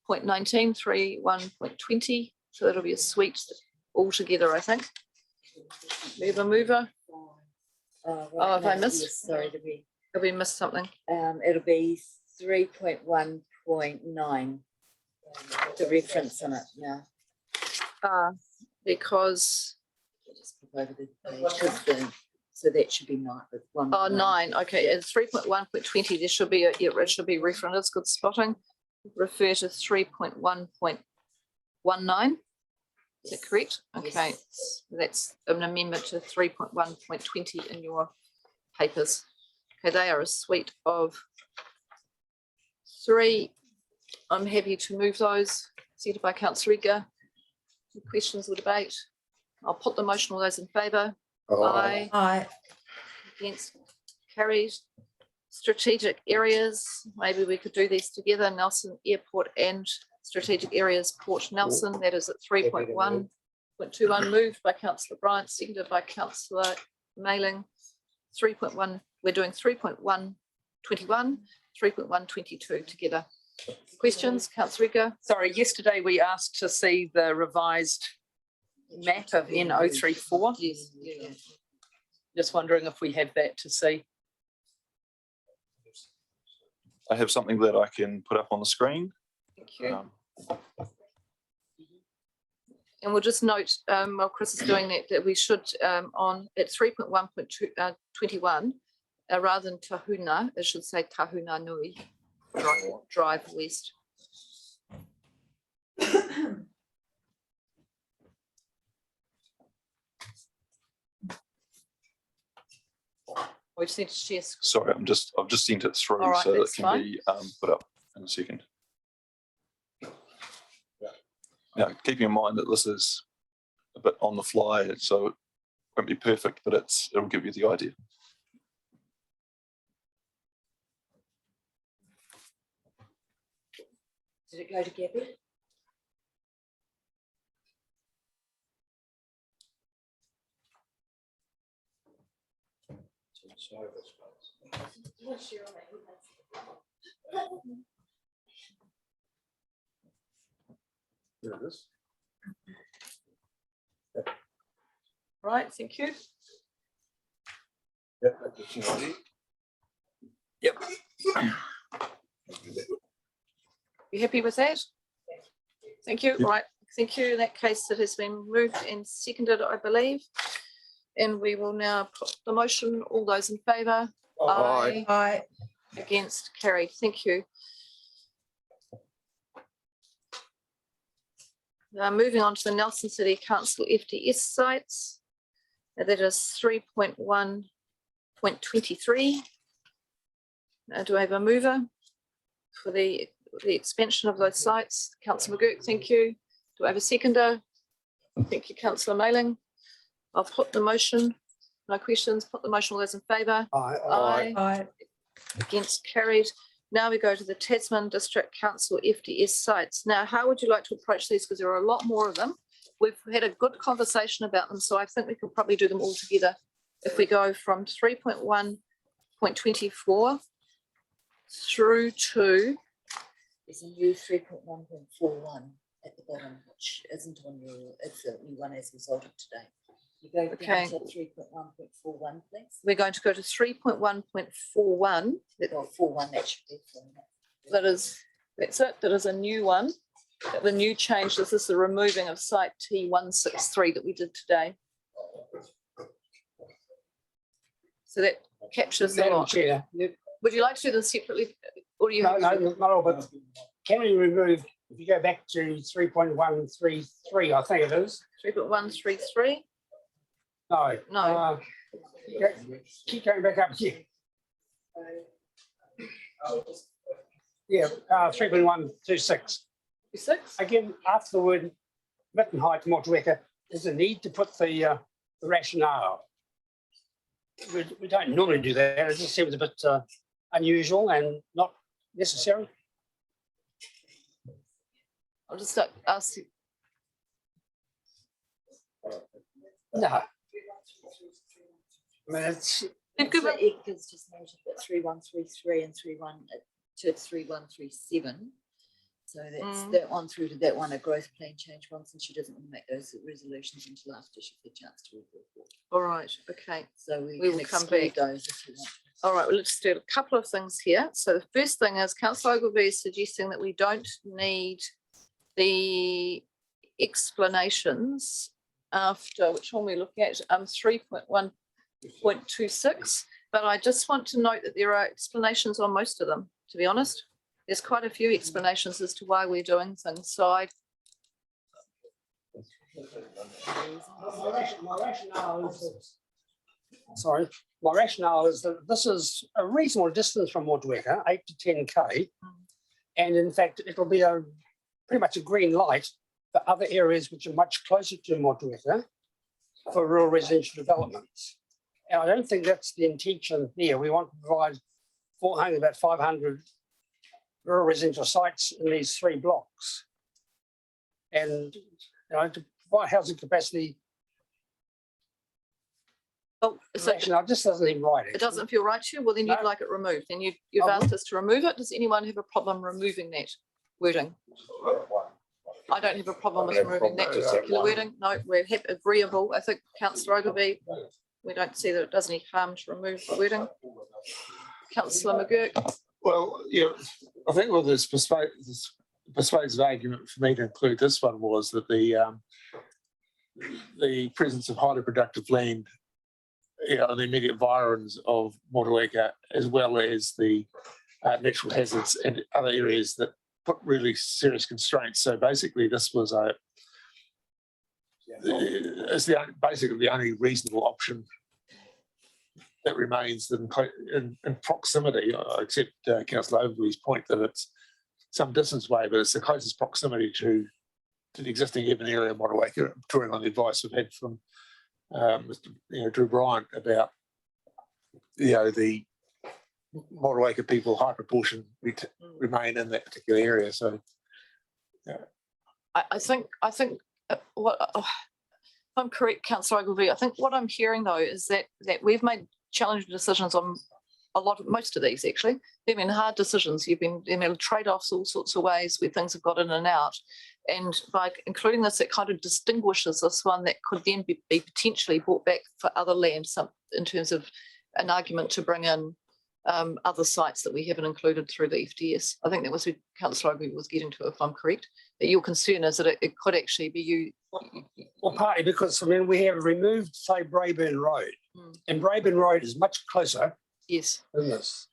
3.1.20. So that'll be a suite altogether, I think. Mover. Oh, have I missed? Yes, sorry, Have we missed something? it'll be 3.1.9. The reference on it now. Because Just pop over the page, so that should be 9 with 1. 9. Okay, it's 3.1.20. There should be it should be referenced. Good spotting. Refer to 3.1.19. Is that correct? Okay, Yes. that's an amendment to 3.1.20 in your papers. Okay, they are a suite of 3. I'm happy to move those. Seconded by Councillor Riga. Questions or debate? I'll put the motion. All those in favour? Aye. Aye. Against? Carried. Strategic areas. Maybe we could do these together. Nelson Airport and strategic areas Port Nelson. That is at 3.1.21. Moved by Councillor Bryant, seconded by Councillor Mailing. 3.1. We're doing 3.1.21, 3.1.22 together. Questions, Councillor Riga? Sorry, yesterday we asked to see the revised map of N034. Yes. Yeah. Just wondering if we have that to see. I have something that I can put up on the screen. Thank you. And we'll just note, while Chris is doing that, that we should on at 3.1.21, rather than Tahuna, it should say Tahuna Nui Drive West. We just need to share. Sorry, I've just sent it through, All right, so that that's can fine. be put up in a second. Now, keeping in mind that this is a bit on the fly, so it won't be perfect, but it'll give you the idea. Did it go to Gabby? There it is. Right, thank you. Yeah, that gives you an idea. Yep. You happy with that? Thank you. Yep. Right, thank you. In that case, it has been moved and seconded, I believe. And we will now put the motion. All those in favour? Aye. Aye. Against? Carried. Thank you. Now moving on to the Nelson City Council FDS sites. That is 3.1.23. Now, do I have a mover for the expansion of those sites? Councillor McGurk, thank you. Do I have a seconder? Thank you, Councillor Mailing. I'll put the motion. No questions. Put the motion. All those in favour? Aye. Against, carried. Now we go to the Tasman District Council FDS sites. Now, how would you like to approach these? Because there are a lot more of them. We've had a good conversation about them, so I think we could probably do them all together. If we go from 3.1.24 through to There's a new 3.1.41 at the bottom, which isn't on your, it's a new one as a result of today. You go down to 3.1.41, please. we're going to go to 3.1.41. Or 41, that should be. That's it. That is a new one. The new change, this is the removing of site T163 that we did today. So that captures the Madam lot. Chair, Would you like to do them separately? Or do you no, have not all, but can we remove, if you go back to 3.133, I think it is. 3.133? No. No. Keep going back up here. Yeah, 3.126. 6? Again, after the word mitten height Motueka, there's a need to put the rationale. We don't normally do that. It just seems a bit unusual and not necessary. I'll just ask you. No. I mean, it's, You've given, It's just noted that 3133 and 3137. So that's that one through to that one, a growth plan change one, since she doesn't want to make those resolutions until after she's had a chance to read the report. all right, okay. So we will can come exclude back. those if you want. All right, well, let's do a couple of things here. So the first thing is Councillor Ogilvie is suggesting that we don't need the explanations after, which one we look at, 3.1.26. But I just want to note that there are explanations on most of them, to be honest. There's quite a few explanations as to why we're doing things. So my rationale is that this is a reasonable distance from Motueka, 8 to 10K. And in fact, it'll be pretty much a green light for other areas which are much closer to Motueka for rural residential developments. And I don't think that's the intention here. We want to provide about 500 rural residential sites in these 3 blocks. And to provide housing capacity, oh, so rationale just doesn't even right. it doesn't feel right to you? Well, then you'd like it removed. Then you've asked us to remove it. Does anyone have a problem removing that wording? I don't have a problem with removing that particular wording. No, we're agreeable. I think Councillor Ogilvie, we don't see that it does any harm to remove the wording. Councillor McGurk. Well, yeah, I think well, this persuasive argument for me to include this one was that the presence of highly productive land, in the immediate environs of Motueka, as well as the natural hazards and other areas that put really serious constraints. So basically, this was basically the only reasonable option that remains in proximity. I accept Councillor Ogilvie's point that it's some distance away, but it's the closest proximity to the existing urban area of Motueka, drawing on the advice we've had from Mr. Drew Bryant about the Motueka people, high proportion remain in that particular area. So, yeah. I think what if I'm correct, Councillor Ogilvie, I think what I'm hearing though is that we've made challenging decisions on most of these actually. They've been hard decisions. You've been trade-offs all sorts of ways where things have got in and out. And by including this, it kind of distinguishes this one that could then be potentially brought back for other land, in terms of an argument to bring in other sites that we haven't included through the FDS. I think that was what Councillor Ogilvie was getting to, if I'm correct. That your concern is that it could actually be you. Well, partly because we have removed, say, Braeburn Road, and Braeburn Road is much closer. Yes. Than this.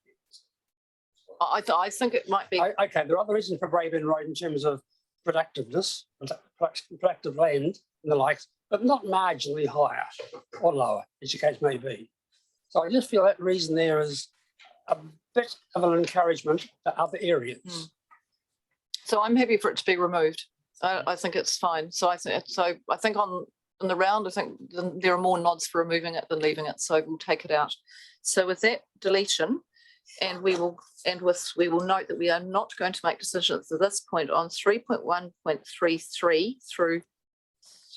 I think it might be. Okay, there are other reasons for Braeburn Road in terms of productiveness, productive land and the likes, but not marginally higher or lower, as the case may be. So I just feel that reason there is a bit of an encouragement to other areas. So I'm happy for it to be removed. I think it's fine. So I think on the round, I think there are more nods for removing it than leaving it. So we'll take it out. So with that deletion, and we will note that we are not going to make decisions at this point on 3.1.33 through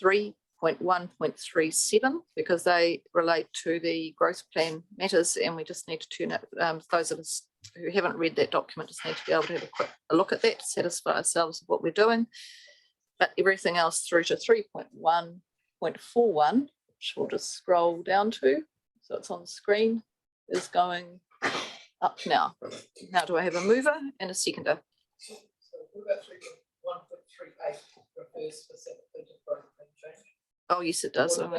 3.1.37 because they relate to the growth plan matters, and we just need to turn it. Those of us who haven't read that document just need to be able to have a look at that to satisfy ourselves with what we're doing. But everything else through to 3.1.41, which we'll just scroll down to, so it's on the screen, is going up now. Now do I have a mover and a seconder? So what about 3.1.38 refers specifically to growth plan change? Oh yes, it does. Oh,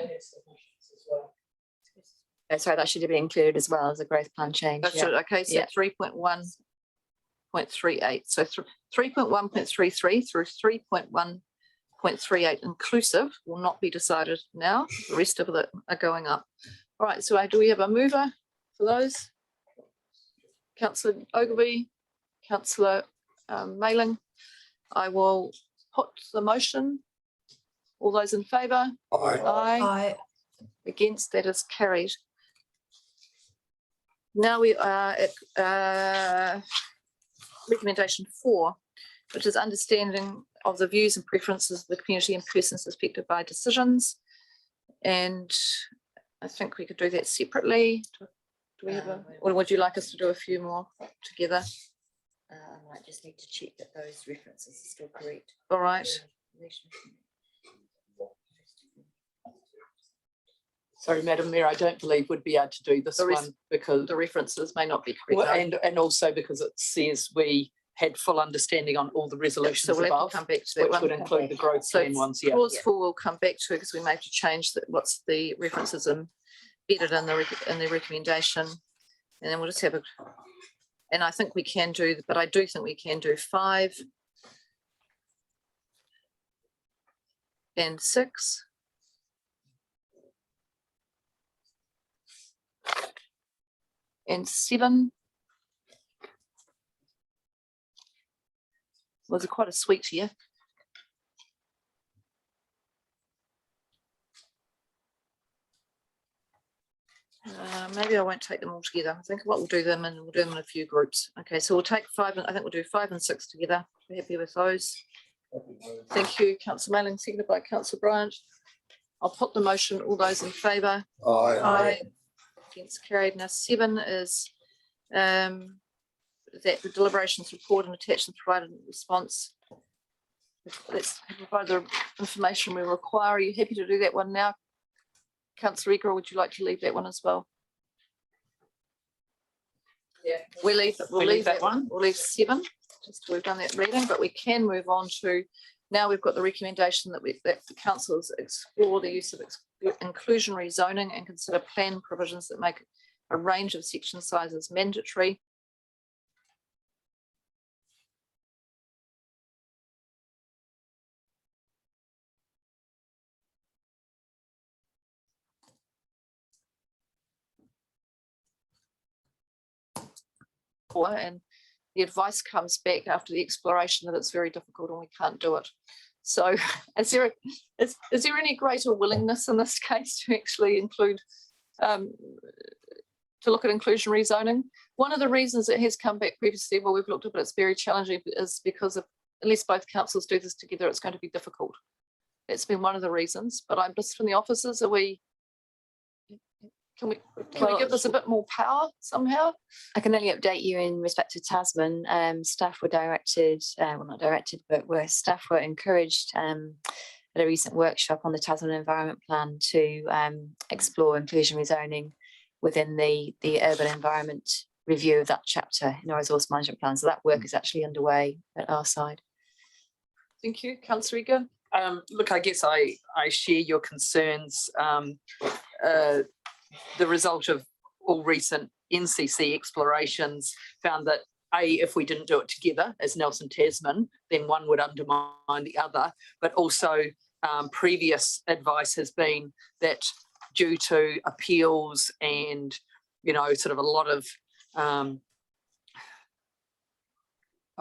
sorry, that should have been included as well as a growth plan change. Okay, so 3.1.38. So 3.1.33 through 3.1.38 inclusive will not be decided now. The rest of it are going up. All right, so do we have a mover for those? Councillor Ogilvie, Councillor Mailing. I will put the motion. All those in favour? Aye. Aye. Against, that is carried. Now we are at recommendation 4, which is understanding of the views and preferences of the community and persons affected by decisions. And I think we could do that separately. Do we have or would you like us to do a few more together? I might just need to check that those references are still correct. All right. Sorry, Madam Mayor, I don't believe we'd be able to do this one because the references may not be correct. And also because it says we had full understanding on all the resolutions so we'll above, come back to that which one. would include the growth plan ones. Yeah. Clause 4 we'll come back to because we may have to change what's the references embedded in the recommendation, and then we'll just have a. And I think we can do, but I do think we can do 5 and 6. And 7. Was it quite a suite here? Maybe I won't take them all together. I think what we'll do them and we'll do them in a few groups. Okay, so we'll take 5 and I think we'll do 5 and 6 together. We're happy with those. Thank you, Councillor Mailing, seconded by Councillor Bryant. I'll put the motion. All those in favour? Aye. Aye. Against, carried. Now 7 is that the deliberations report and attachments provided in response. Let's provide the information we require. Are you happy to do that one now? Councillor Eager, or would you like to leave that one as well? Yeah, we'll leave that one. We'll leave 7, just till we've done that reading, but we can move on to, now we've got the recommendation that the councils explore the use of inclusionary zoning and consider plan provisions that make a range of section sizes mandatory. And the advice comes back after the exploration that it's very difficult and we can't do it. So is there any greater willingness in this case to actually include, to look at inclusionary zoning? One of the reasons it has come back previously, well, we've looked at it, it's very challenging, is because of, unless both councils do this together, it's going to be difficult. It's been one of the reasons, but I'm just from the officers, can we give this a bit more power somehow? I can only update you in respect to Tasman. Staff were directed, well not directed, but staff were encouraged at a recent workshop on the Tasman Environment Plan to explore inclusionary zoning within the urban environment review of that chapter in our resource management plan. So that work is actually underway at our side. Thank you, Councillor Eager. Look, I guess I share your concerns. The result of all recent NCC explorations found that if we didn't do it together as Nelson Tasman, then one would undermine the other. But also previous advice has been that due to appeals and, you know, sort of a lot of, I'll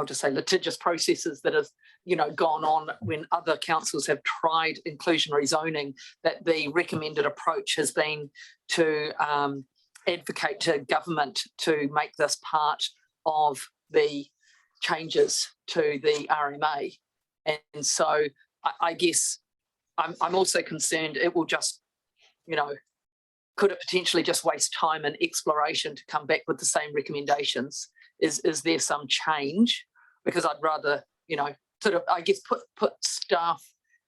just say litigious processes that have, you know, gone on when other councils have tried inclusionary zoning, that the recommended approach has been to advocate to government to make this part of the changes to the RMA. And so I guess I'm also concerned it will just, you know, could it potentially just waste time and exploration to come back with the same recommendations? Is there some change? Because I'd rather, you know, sort of, I guess, put staff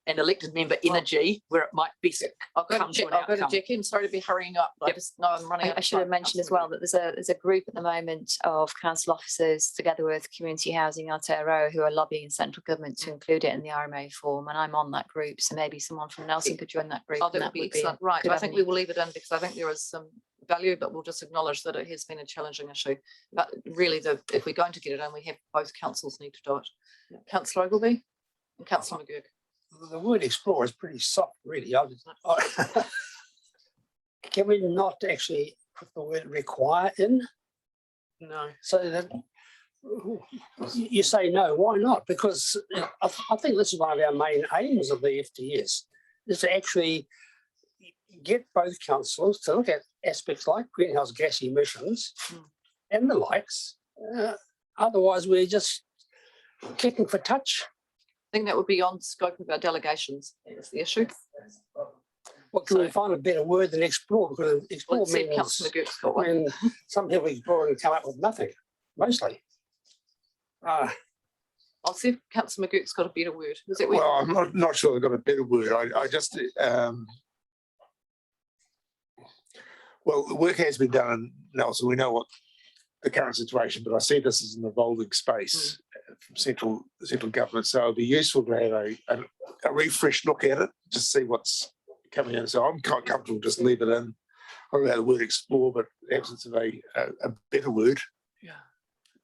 and elected member energy where it might best I'll go come to, to an I'll go to outcome. Jackie. I'm sorry to be hurrying up, but I just know I'm running out I of should have time. mentioned as well that there's a group at the moment of council officers together with Community Housing Aotearoa who are lobbying central government to include it in the RMA form, and I'm on that group, so maybe someone from Nelson could join that group. Oh, and that would be excellent. Right, good I think we avenue. will leave it in because I think there is some value, but we'll just acknowledge that it has been a challenging issue. But really, if we're going to get it in, we have both councils need to do it. Councillor Ogilvie and Councillor McGurk. The word explore is pretty soft, really. Can we not actually put the word require in? No. So that you say no, why not? Because I think this is one of our main aims of the FDS, is to actually get both councils to look at aspects like greenhouse gas emissions and the likes. Otherwise, we're just kicking for touch. I think that would be on scope of our delegations. That's the issue. Well, can we find a better word than explore? Because explore Let's see if means, Councillor McGurk's got one. when some people explore and come up with nothing, mostly. I'll see if Councillor McGurk's got a better word. Is it Well, I'm not sure I've got a better word. I just, well, the work has been done in Nelson. We know what the current situation, but I see this as an evolving space from central government. So it'd be useful to have a refresh look at it, just see what's coming in. So I'm quite comfortable just leave it in. I don't know the word explore, but the absence of a better word. Yeah.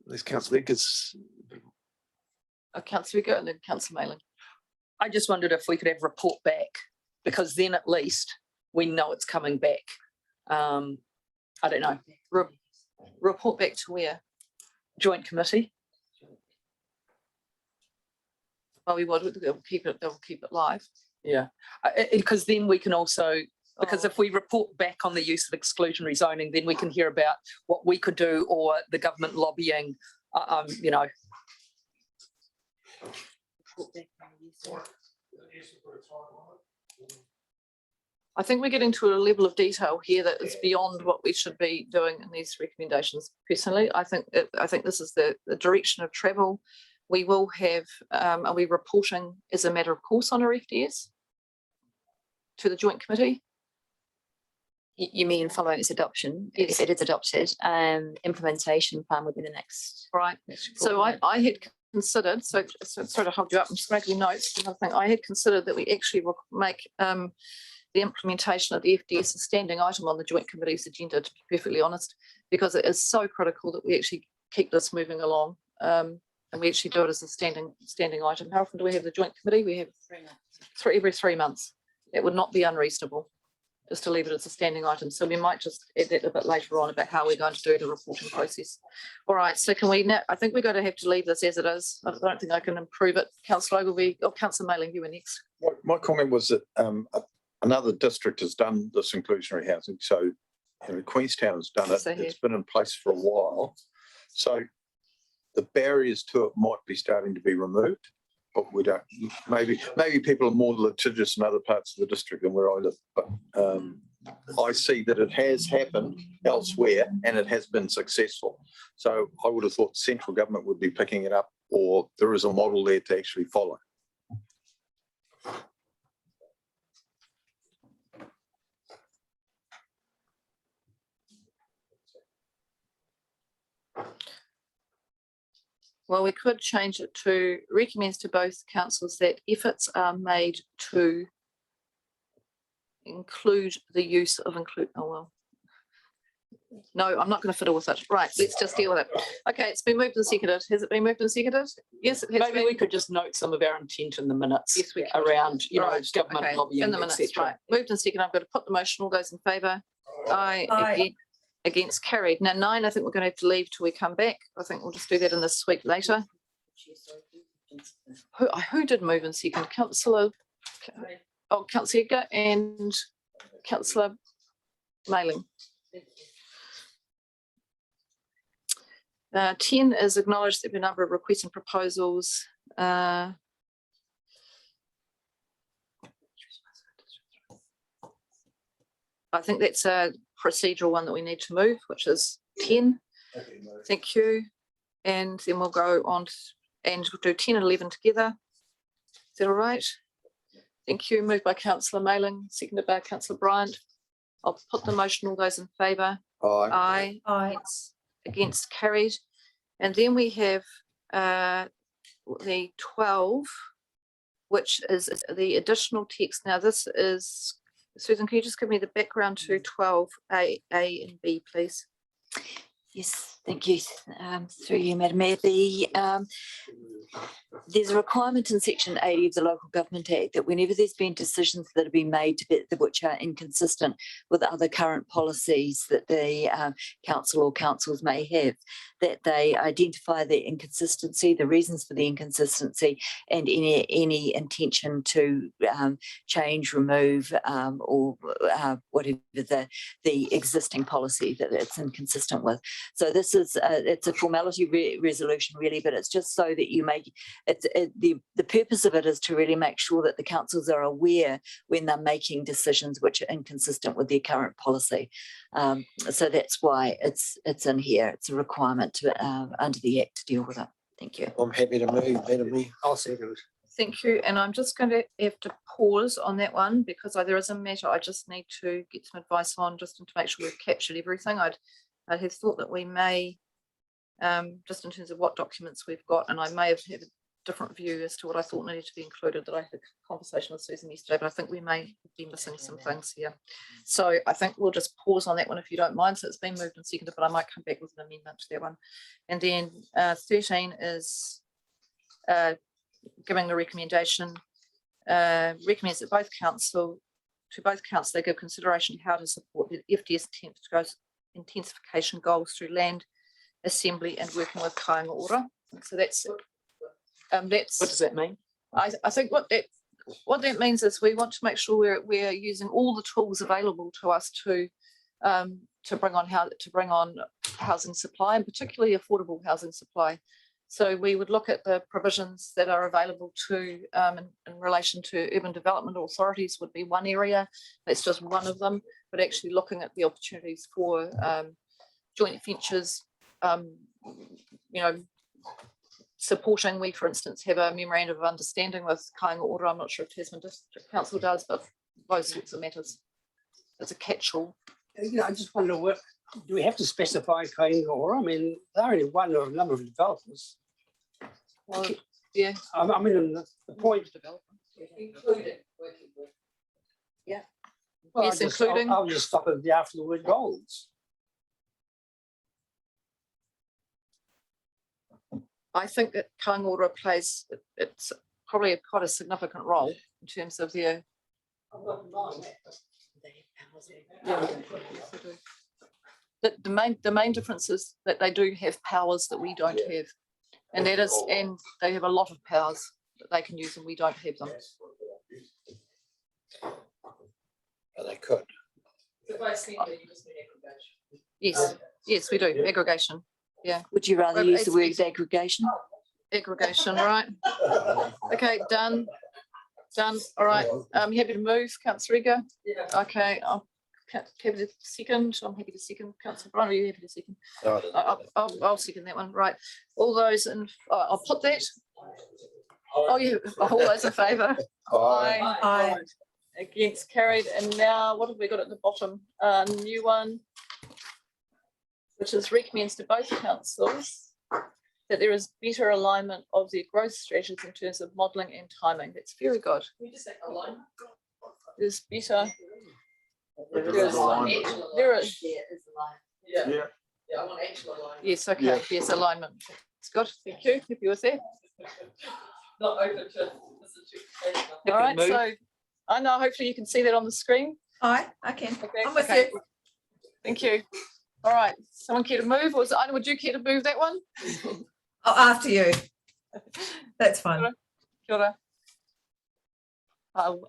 This Councillor Eckers. Councillor McGurk and then Councillor Mayling. I just wondered if we could have report back, because then at least we know it's coming back. I don't know. Report back to where? Joint committee. Well, we will. They'll keep it live. Yeah, because then we can also, because if we report back on the use of exclusionary zoning, then we can hear about what we could do or the government lobbying, you know. I think we're getting to a level of detail here that is beyond what we should be doing in these recommendations. Personally, I think this is the direction of travel. We will have, are we reporting as a matter of course on our FDS to the Joint Committee? You mean following its adoption? Yes. If it is adopted, implementation plan would be the next. Right. So I had considered, so sorry to hold you up, I'm just making notes. Another thing, I had considered that we actually will make the implementation of the FDS a standing item on the Joint Committee's agenda, to be perfectly honest, because it is so critical that we actually keep this moving along, and we actually do it as a standing item. How often do we have the Joint Committee? We have every 3 months. It would not be unreasonable just to leave it as a standing item. So we might just add that a bit later on about how we're going to do the reporting process. All right, so can we now, I think we're going to have to leave this as it is. I don't think I can improve it. Councillor Ogilvie, or Councillor Mayling, you were next. My comment was that another district has done this inclusionary housing. So, you know, Queenstown has done it. It's been in place for a while. So the barriers to it might be starting to be removed, but we don't. Maybe people are more litigious in other parts of the district than where I live. But I see that it has happened elsewhere and it has been successful. So I would have thought central government would be picking it up, or there is a model there to actually follow. Well, we could change it to recommends to both councils that efforts are made to include the use of No, I'm not going to fiddle with it. Right, let's just deal with it. Okay, it's been moved and seconded. Has it been moved and seconded? Yes, it has Maybe been. we could just note some of our intent in the minutes. Yes, we could. Around, you know, Right, government okay, lobbying, in the minutes, etc. right. Moved and seconded. I'm going to put the motion. All those in favour? Aye. Aye. Against, carried. Now 9, I think we're going to have to leave till we come back. I think we'll just do that in this week later. Who did move and second? Councillor, Councillor Edgar and Councillor Mailing. 10 is acknowledged there have been a number of requests and proposals. I think that's a procedural one that we need to move, which is 10. Thank you. And then we'll go on and we'll do 10 and 11 together. Is that all right? Thank you. Moved by Councillor Mailing, seconded by Councillor Bryant. I'll put the motion. All those in favour? Aye. Aye. Against, carried. And then we have the 12, which is the additional text. Now this is, Susan, can you just give me the background to 12A, A and B, please? Yes, thank you. Through you, Madam Mayor. There's a requirement in Section 80 of the Local Government Act that whenever there's been decisions that have been made which are inconsistent with other current policies that the council or councils may have, that they identify the inconsistency, the reasons for the inconsistency, and any intention to change, remove, or whatever the existing policy that it's inconsistent with. So this is it's a formality resolution really, but it's just so that you make the purpose of it is to really make sure that the councils are aware when they're making decisions which are inconsistent with their current policy. So that's why it's in here. It's a requirement to under the Act to deal with it. Thank you. I'm happy to move, Madam Mayor. I'll second it. Thank you. And I'm just going to have to pause on that one because there is a matter I just need to get some advice on just to make sure we've captured everything. I'd have thought that we may, just in terms of what documents we've got, and I may have had a different view as to what I thought needed to be included, that I had a conversation with Susan yesterday, but I think we may be missing some things here. So I think we'll just pause on that one if you don't mind. So it's been moved and seconded, but I might come back with an amendment to that one. And then 13 is giving the recommendation, recommends that both council they give consideration how to support the FDS intensification goals through land assembly and working with kāinga ora. So that's what does that mean? I think what that means is we want to make sure we're using all the tools available to us to bring on housing supply, and particularly affordable housing supply. So we would look at the provisions that are available to in relation to urban development authorities would be one area. That's just one of them, but actually looking at the opportunities for joint ventures, supporting. We, for instance, have a memorandum of understanding with kāinga ora. I'm not sure if Tasman District Council does, but those sorts of matters. It's a catch-all. I just wonder, do we have to specify kāinga ora? I mean, they're only one of a number of developers. Well, yeah. I mean, the point. Including working with. Yeah. Well, Yes, including. I'll just stop it after the word goals. I think that kāinga ora plays, it's probably quite a significant role in terms of their. Yeah. The main difference is that they do have powers that we don't have, and that is, and they have a lot of powers that they can use, and we don't have them. But they could. Yes, yes, we do aggregation. Yeah. Would you rather use the word aggregation? Aggregation, right? Okay, done. Done. All right. I'm happy to move, Councillor Riga. Okay, I'll happy to second. I'm happy to second. Councillor Brown, are you happy to second? I'll second that one. Right. All those in, I'll put that. Oh, yeah. All those in favour? Aye. Aye. Against, carried. And now what have we got at the bottom? New one, which is recommends to both councils that there is better alignment of their growth strategies in terms of modelling and timing. That's very good. Can you just say align? There's better. There Yeah. Yes, okay, yes, alignment. It's good, thank you. Happy with that? All right, move. so I know, hopefully you can see that on the screen. I can. Okay, I'm with okay. you. Thank you. All right, someone care to move, or Ina, would you care to move that one? Oh, after you. That's fine. Kia ora.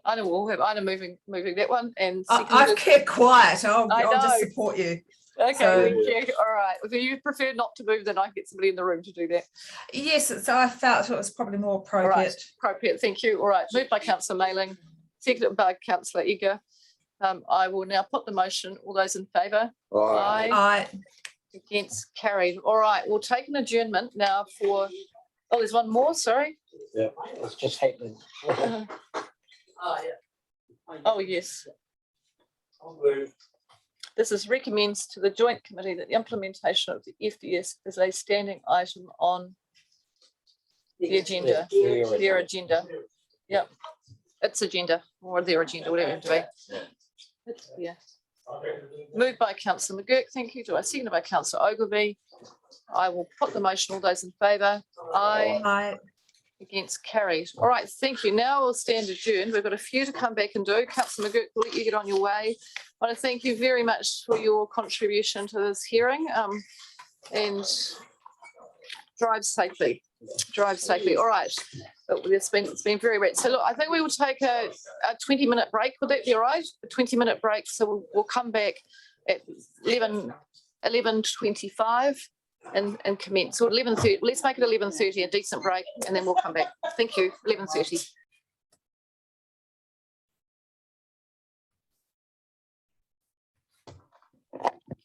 Ina will have Ina moving that one, and I've seconded. kept quiet. I'll I just know. support you. Okay, So- thank you. All right. If you prefer not to move, then I can get somebody in the room to do that. Yes, so I felt it was probably more All appropriate. right. Appropriate. Thank you. All right. Moved by Councillor Mailing, seconded by Councillor Eager. I will now put the motion. All those in favour? Aye. I Against, carried. All right. We'll take an adjournment now for. Oh, there's one more. Sorry. Yeah, it's just happening. Oh yes. This is recommends to the Joint Committee that the implementation of the FDS is a standing item on the agenda, their agenda. Yep, its agenda or their agenda, whatever it may be. Yeah. Moved by Councillor McGurk, thank you. Do I second by Councillor Ogilvie? I will put the motion. All those in favour? Aye. Against, carried. All right, thank you. Now we'll stand adjourned. We've got a few to come back and do. Councillor McGurk, we'll let you get on your way. I want to thank you very much for your contribution to this hearing, and drive safely. Drive safely. All right. It's been very wet. So look, I think we will take a 20-minute break. Would that be all right? A 20-minute break. So we'll come back at 11:25 and commence. So 11:30. Let's make it 11:30, a decent break, and then we'll come back. Thank you. 11:30.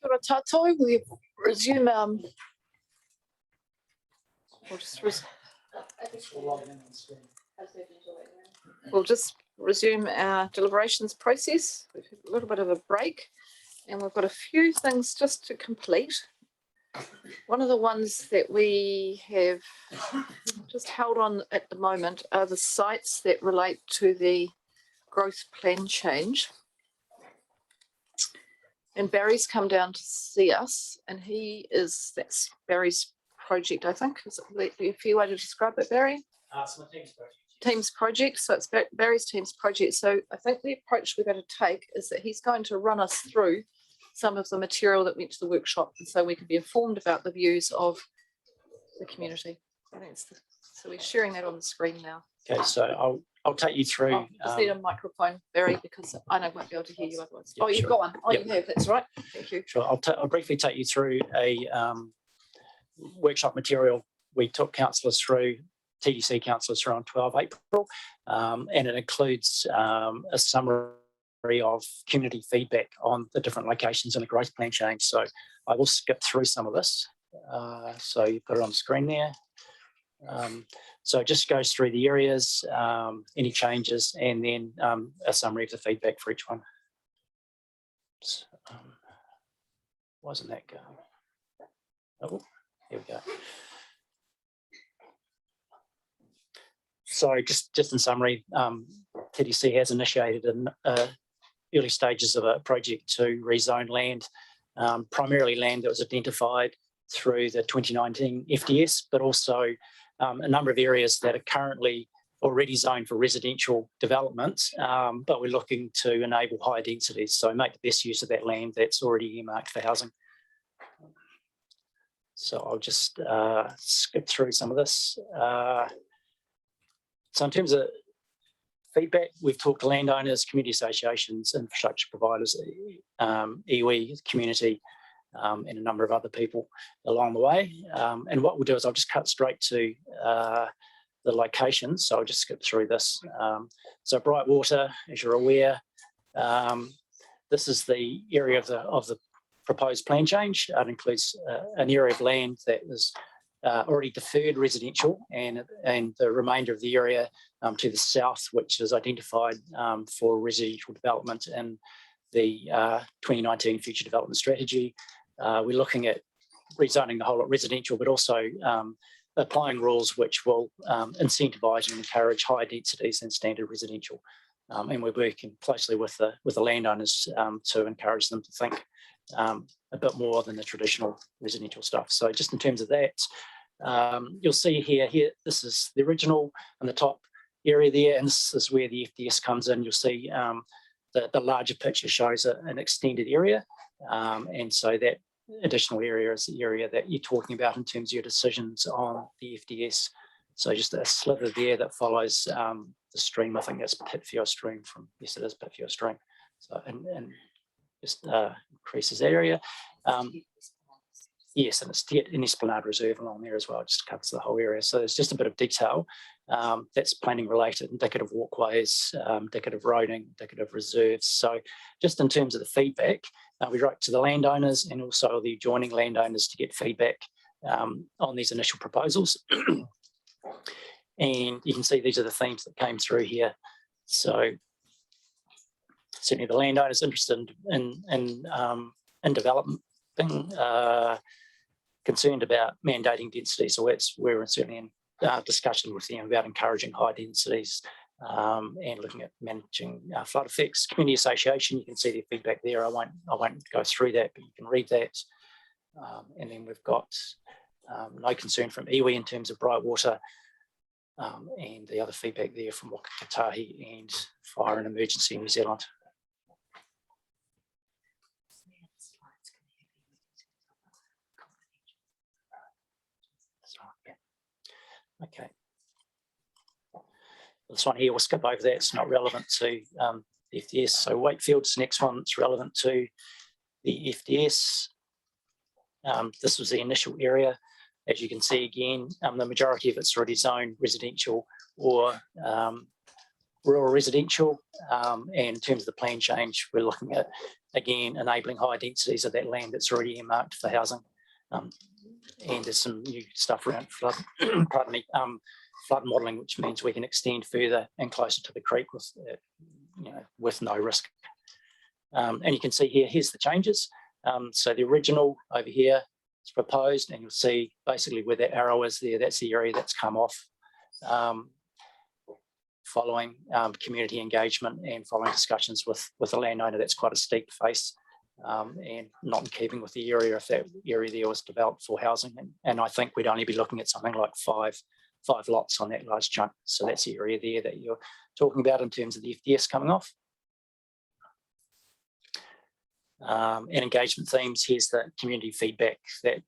Kia ora tātou. We resume. We'll just resume our deliberations process. We've had a little bit of a break, and we've got a few things just to complete. One of the ones that we have just held on at the moment are the sites that relate to the growth plan change. And Barry's come down to see us, and that's Barry's project, I think. Is it a fair way to describe it, Barry? It's my team's project. Team's project. So it's Barry's team's project. So I think the approach we're going to take is that he's going to run us through some of the material that went to the workshop, and so we can be informed about the views of the community. I think so we're sharing that on the screen now. Okay, so I'll take you through. Just need a microphone, Barry, because I won't be able to hear you otherwise. Yep, You've sure. got one. Oh, Yep. you have. That's right. Thank you. Sure, I'll briefly take you through a workshop material we took councillors through, TDC councillors through on 12 April, and it includes a summary of community feedback on the different locations in the growth plan change. So I will skip through some of this. So you've got it on the screen there. So it just goes through the areas, any changes, and then a summary of the feedback for each one. So, wasn't that going? Oh, here we go. So just in summary, TDC has initiated in early stages of a project to rezone land, primarily land that was identified through the 2019 FDS, but also a number of areas that are currently already zoned for residential development, but we're looking to enable higher densities, so make the best use of that land that's already earmarked for housing. So I'll just skip through some of this. So in terms of feedback, we've talked to landowners, community associations, infrastructure providers, iwi, community, and a number of other people along the way. And what we'll do is I'll just cut straight to the locations. So I'll just skip through this. So Brightwater, as you're aware, this is the area of the proposed plan change. It includes an area of land that is already deferred residential, and the remainder of the area to the south, which is identified for residential development in the 2019 Future Development Strategy. We're looking at rezoning the whole lot residential, but also applying rules which will incentivise and encourage higher densities than standard residential. And we're working closely with the landowners to encourage them to think a bit more than the traditional residential stuff. So just in terms of that, you'll see here, this is the original on the top area there, and this is where the FDS comes in. You'll see the larger picture shows an extended area, and so that additional area is the area that you're talking about in terms of your decisions on the FDS. So just a sliver there that follows the stream. I think that's Pitfield Stream from, yes, it is Pitfield Stream. So and just increases that area. Yes, and it's an Esplanade Reserve along there as well, just covers the whole area. So there's just a bit of detail that's planning related, indicative walkways, indicative roading, indicative reserves. So just in terms of the feedback, we wrote to the landowners and also the adjoining landowners to get feedback on these initial proposals. And you can see these are the themes that came through here. So certainly the landowners interested in development, concerned about mandating density. So we're certainly in discussion with them about encouraging high densities and looking at managing flood effects. Community association, you can see their feedback there. I won't go through that, but you can read that. And then we've got no concern from iwi in terms of bright water, and the other feedback there from Wakakatahi and Fire and Emergency in New Zealand. Okay. This one here, we'll skip over that. It's not relevant to the FDS. So Wakefield's the next one that's relevant to the FDS. This was the initial area. As you can see again, the majority of it's already zoned residential or rural residential. And in terms of the plan change, we're looking at, again, enabling high densities of that land that's already earmarked for housing. And there's some new stuff around flood, pardon me, flood modelling, which means we can extend further and closer to the creek with no risk. And you can see here, here's the changes. So the original over here is proposed, and you'll see basically where that arrow is there, that's the area that's come off following community engagement and following discussions with the landowner. That's quite a steep face. And not in keeping with the area if that area there was developed for housing. And I think we'd only be looking at something like five lots on that large chunk. So that's the area there that you're talking about in terms of the FDS coming off. And engagement themes, here's the community feedback that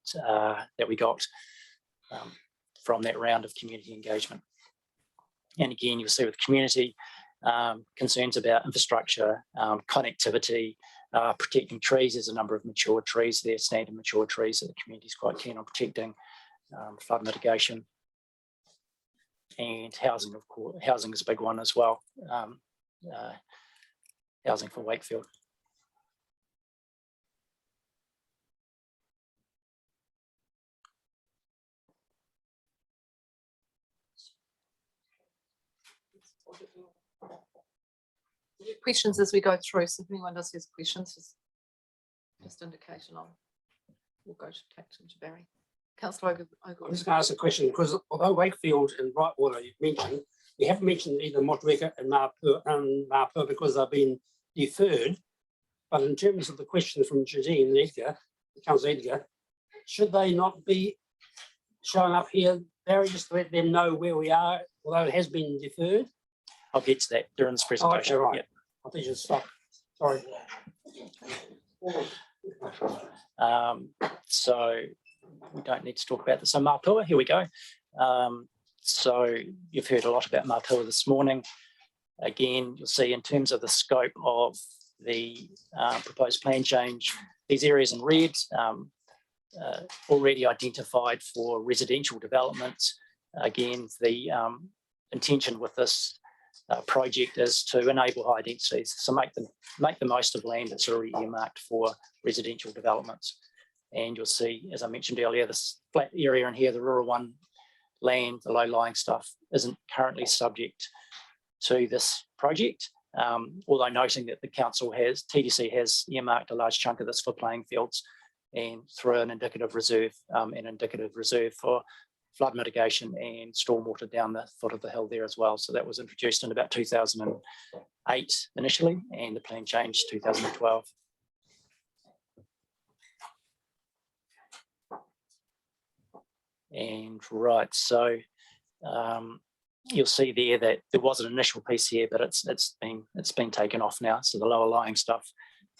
we got from that round of community engagement. And again, you'll see with community concerns about infrastructure, connectivity, protecting trees. There's a number of mature trees there, standard mature trees that the community is quite keen on protecting, flood mitigation, and housing, of course. Housing is a big one as well, housing for Wakefield. Questions as we go through. So if anyone does have questions, just indication on. We'll go back to Barry. Councillor Ogle. I'm just going to ask a question because although Wakefield and Brightwater you've mentioned, we haven't mentioned either Motueka and Mapua because they've been deferred. But in terms of the question from Jadine and Edgar, Councillor Edgar, should they not be showing up here, Barry, just to let them know where we are, although it has been deferred? I'll get to that during this presentation. Oh, okay, right. Yep. I think you stop. Sorry. So we don't need to talk about this. So Mapua, here we go. So you've heard a lot about Mapua this morning. Again, you'll see in terms of the scope of the proposed plan change, these areas in red already identified for residential developments. Again, the intention with this project is to enable high densities, so make the most of land that's already earmarked for residential developments. And you'll see, as I mentioned earlier, this flat area in here, the rural one land, the low-lying stuff, isn't currently subject to this project, although noting that the council TDC has earmarked a large chunk of this for playing fields and through an indicative reserve for flood mitigation and stormwater down the foot of the hill there as well. So that was introduced in about 2008 initially, and the plan changed 2012. And right, so you'll see there that there was an initial piece here, but it's been taken off now. So the lower lying stuff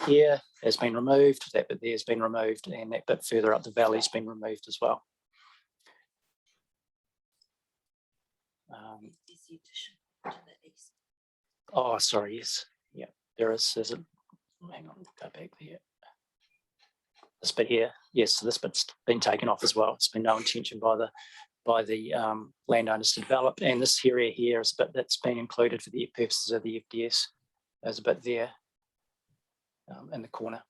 here has been removed, that bit there has been removed, and that bit further up the valley has been removed as well. Oh, sorry, yes. Yeah, there is. There's a, hang on, go back there. This bit here, yes, so this bit's been taken off as well. It's been no intention by the landowners to develop, and this area here is a bit that's been included for the purposes of the FDS. There's a bit there in the corner,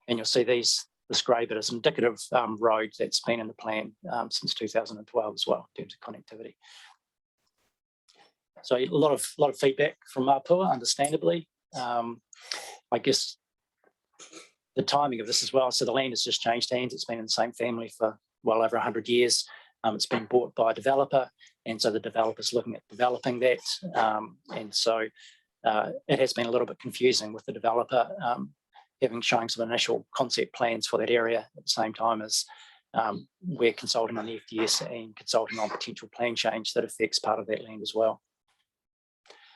and you'll see this grey bit is indicative road that's been in the plan since 2012 as well in terms of connectivity. So a lot of feedback from Mapua, understandably. I guess the timing of this as well. So the land has just changed hands. It's been in the same family for well over 100 years. It's been bought by a developer, and so the developer's looking at developing that. And so it has been a little bit confusing with the developer showing some initial concept plans for that area at the same time as we're consulting on the FDS and consulting on potential plan change that affects part of that land as well.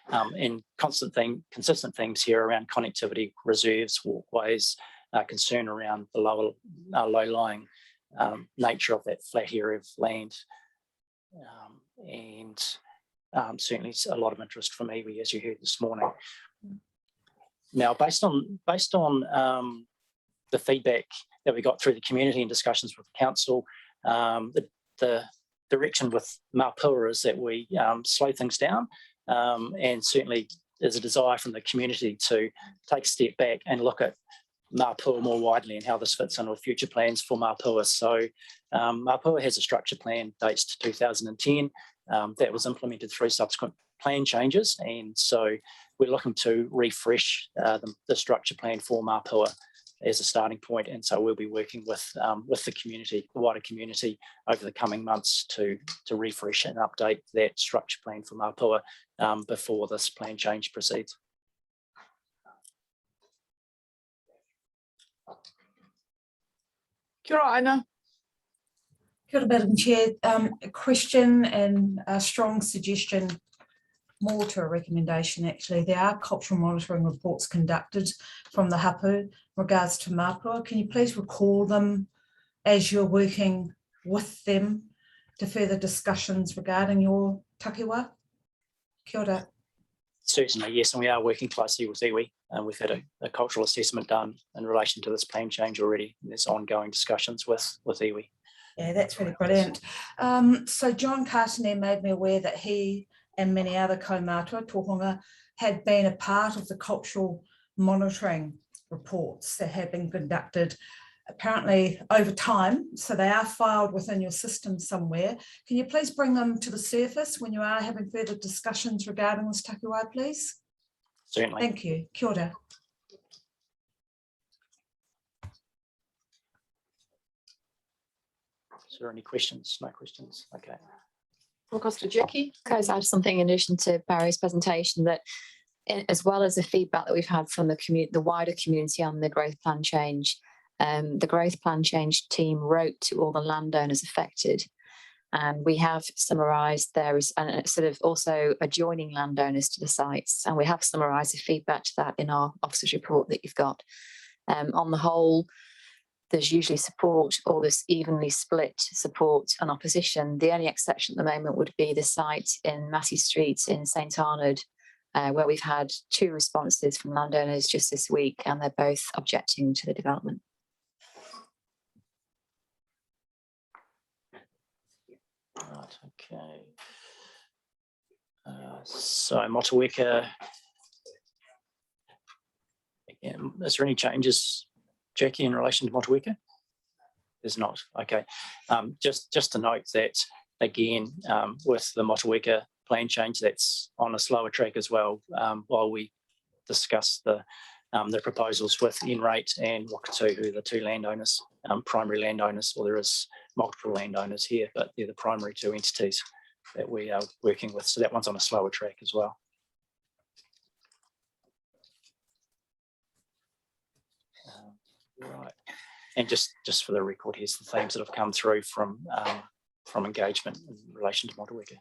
And consistent themes here around connectivity, reserves, walkways, concern around the low-lying nature of that flat area of land, and certainly a lot of interest from iwi, as you heard this morning. Now, based on the feedback that we got through the community and discussions with the council, the direction with Mapua is that we slow things down, and certainly there's a desire from the community to take a step back and look at Mapua more widely and how this fits into future plans for Mapua. So Mapua has a structure plan dates to 2010 that was implemented through subsequent plan changes, and so we're looking to refresh the structure plan for Mapua as a starting point, and so we'll be working with the community, the wider community, over the coming months to refresh and update that structure plan for Mapua before this plan change proceeds. Kia ora, Aina. Kia ora, Madam Chair. A question and a strong suggestion, more to a recommendation actually. There are cultural monitoring reports conducted from the hapu in regards to Mapua. Can you please recall them as you're working with them to further discussions regarding your takiwa? Kia ora. Certainly, yes, and we are working closely with iwi. We've had a cultural assessment done in relation to this plan change already, and there's ongoing discussions with iwi. Yeah, that's really brilliant. So John Cartonet made me aware that he and many other kaumātua tohunga had been a part of the cultural monitoring reports that have been conducted apparently over time, so they are filed within your system somewhere. Can you please bring them to the surface when you are having further discussions regarding this takiwai, please? Certainly. Thank you. Kia ora. Is there any questions? No questions. Okay. Across to Jackie. Can I just add something in addition to Barry's presentation, that as well as the feedback that we've had from the wider community on the growth plan change, the growth plan change team wrote to all the landowners affected, and we have summarised there is sort of also adjoining landowners to the sites, and we have summarised the feedback to that in our officer's report that you've got. On the whole, there's usually support, or there's evenly split support and opposition. The only exception at the moment would be the site in Massey Street in St Arnaud, where we've had 2 responses from landowners just this week, and they're both objecting to the development. Right, okay. So Motueka, again, is there any changes, Jackie, in relation to Motueka? There's not. Okay. Just to note that, again, with the Motueka plan change, that's on a slower track as well, while we discuss the proposals with Enrate and Wakatu, who are the 2 landowners, primary landowners, or there is multiple landowners here, but they're the primary 2 entities that we are working with. So that one's on a slower track as well. Right. And just for the record, here's the themes that have come through from engagement in relation to Motueka.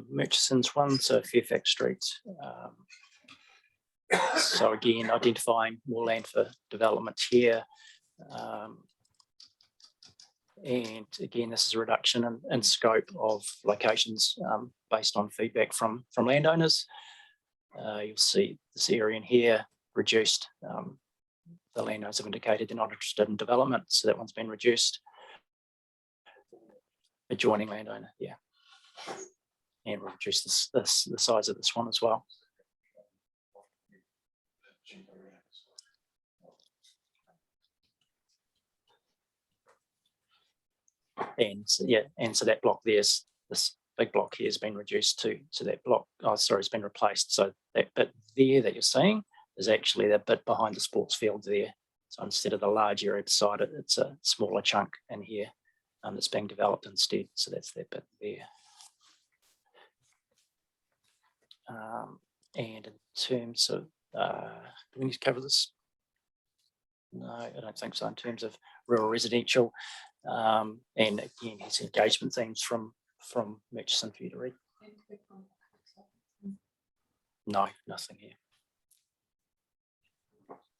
Murchison's one, so Fairfax Street. So again, identifying more land for development here. And again, this is a reduction in scope of locations based on feedback from landowners. You'll see this area in here reduced. The landowners have indicated they're not interested in development, so that one's been reduced. Adjoining landowner, yeah. And we'll reduce the size of this one as well. And yeah, and so that block there's this big block here has been reduced to that block. Oh, sorry, it's been replaced. So that bit there that you're seeing is actually that bit behind the sports field there. So instead of the large area beside it, it's a smaller chunk in here that's being developed instead. So that's that bit there. And in terms of, do we need to cover this? No, I don't think so. In terms of rural residential, and again, it's engagement themes from Murchison for you to read. No, nothing here.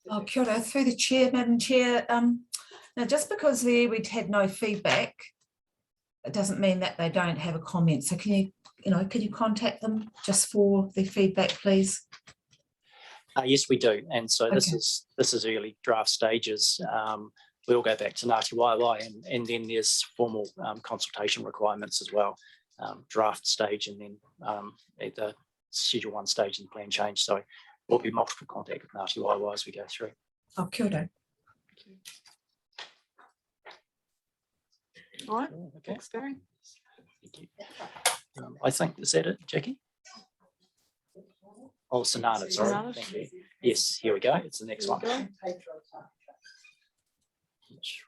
Oh, kia ora, through the chair, Madam Chair. Now, just because there we'd had no feedback, it doesn't mean that they don't have a comment. So can you contact them just for their feedback, please? Yes, we do, and so Okay. this is early draft stages. We'll go back to Ngāti Waewae, and then there's formal consultation requirements as well, draft stage, and then at the Schedule 1 stage in plan change. So there'll be multiple contact with Ngāti Waewae as we go through. Oh, kia ora. All right, Okay. thanks, Barry. Thank you. I think, is that it, Jackie? Oh, Sonata, sorry. Sonata. Thank you. Yes, here we go. It's the next one.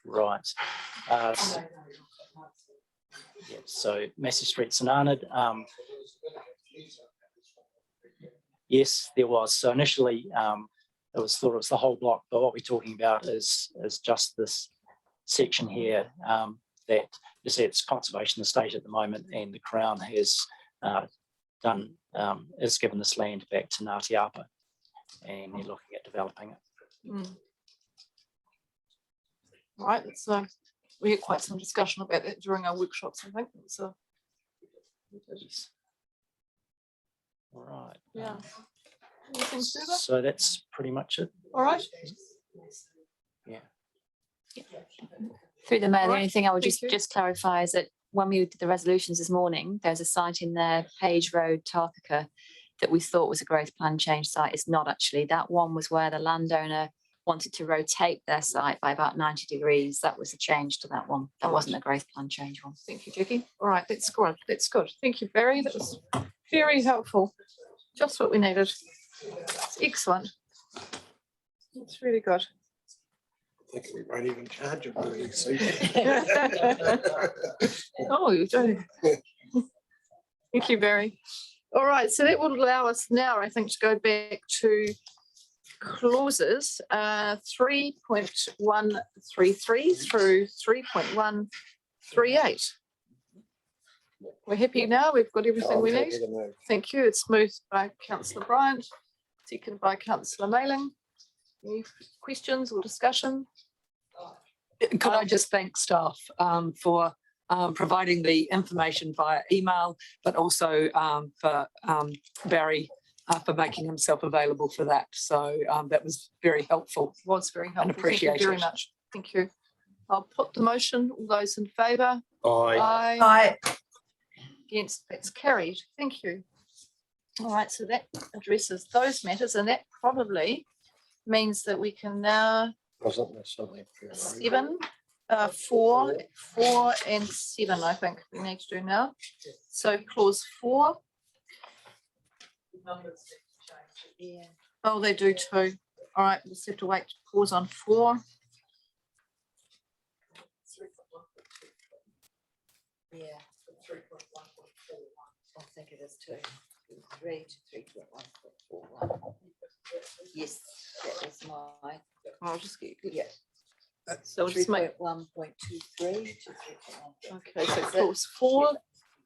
Right. Yeah, so Massey Street, Sonata. Yes, there was. So initially, it was thought it was the whole block, but what we're talking about is just this section here that you see it's conservation estate at the moment, and the Crown has has given this land back to Ngāti Apa, and they're looking at developing it. Mm. Right, so we had quite some discussion about that during our workshops, I think. So Yes. All right. yeah. Anything further? So that's pretty much it. All right. Yeah. Through the mail, All the right, only thing I would thank you. just clarify is that when we did the resolutions this morning, there's a site in there, Page Road, Tarpaka, that we thought was a growth plan change site. It's not actually. That one was where the landowner wanted to rotate their site by about 90 degrees. That was a change to that one. That wasn't a growth plan change one. Thank you, Jackie. All right, that's good. That's good. Thank you, Barry. That was very helpful. Just what we needed. It's excellent. It's really good. I think we won't even charge it really soon. Oh, you don't. Thank you, Barry. All right, so that will allow us now, I think, to go back to clauses 3.133 through 3.138. We're happy now. We've got everything we need. Thank you. It's moved by Councillor Bryant, seconded by Councillor Mailing. Any questions or discussion? Could I just thank staff for providing the information via email, but also for Barry for making himself available for that. So that was very helpful. Was very helpful. appreciate Thank you very it. much. Thank you. I'll put the motion. All those in favour? Aye. Aye. Against, that's carried. Thank you. All right, so that addresses those matters, and that probably means that we can now, Wasn't there something? 7, 4 and 7, I think we need to do now. So clause 4. Yeah. Oh, they do too. All right, we'll just have to wait to pause on 4. Yeah. I think it is 2, 3 to 3.1.41. Yes, that was my. I'll just get, Yeah. so we'll just make, 3.1.23 to 3.1. okay, so clause 4,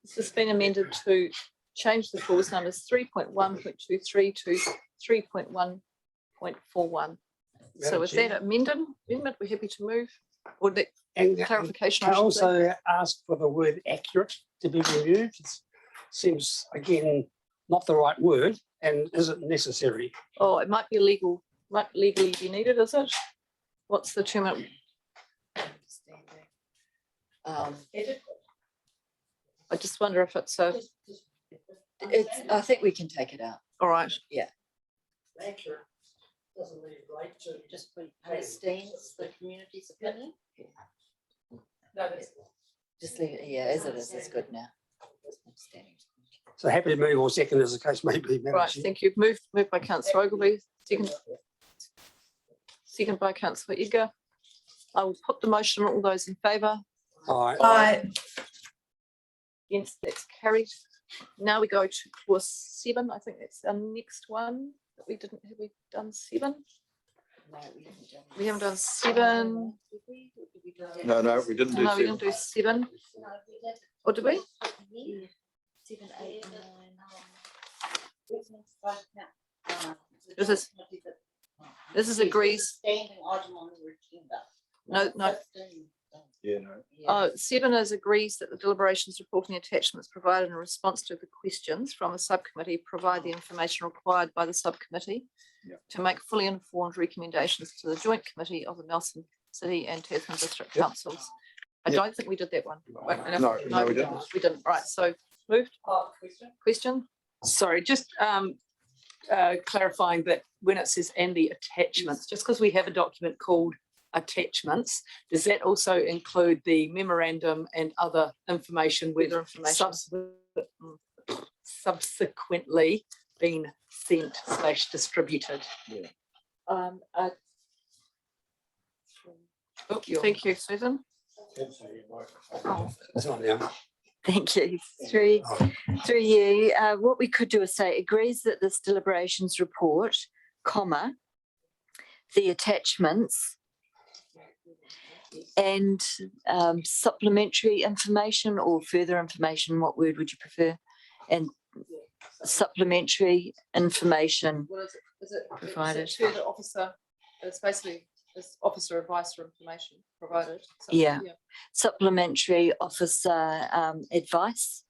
this has been amended to change the clause numbers 3.1.23 to 3.1.41. So with that amendment, we're happy to move, or that And clarification. can I I should say. also ask for the word accurate to be removed? It seems, again, not the right word, and is it necessary? Oh, it might be legal, might legally be needed, is it? What's the term? I just wonder if it's a, I think we can take it out. all right. Accurate doesn't leave right to. Just put understands the community's opinion. Just leave it, yeah, as it is, it's good now. Understanding. So happy to move or second as the case may be. Madam Right, Chair. thank you. Moved by councillor Ogilvie, second by councillor Edgar. I will put the motion. All those in favour? Aye. Yes, that's carried. Now we go to clause 7. I think that's our next one that we didn't, have we done 7? No, we haven't done. We haven't done 7. No, we didn't do No, we 7. didn't do 7. Or did we? 7, 8, 9. This is agrees. Standing item on the agenda. No. Yeah, no. Oh, 7 is agrees that the deliberations reporting attachments provided in response to the questions from the subcommittee provide the information required by the subcommittee to make fully informed recommendations to the joint committee of the Nelson City and Tasman District Councils. I don't think we did that one. No, we didn't. We didn't. Right, so moved. Question? Sorry, just clarifying that when it says and the attachments, just because we have a document called attachments, does that also include the memorandum and other information with subsequently been sent / distributed? Thank you, Susan. That's on now. Thank you. Through you, what we could do is say agrees that this deliberations report, comma, the attachments and supplementary information or further information, what word would you prefer? And supplementary information What is it? Is it provided. to the officer? It's basically this officer advice or information provided. So, Yeah. Supplementary officer advice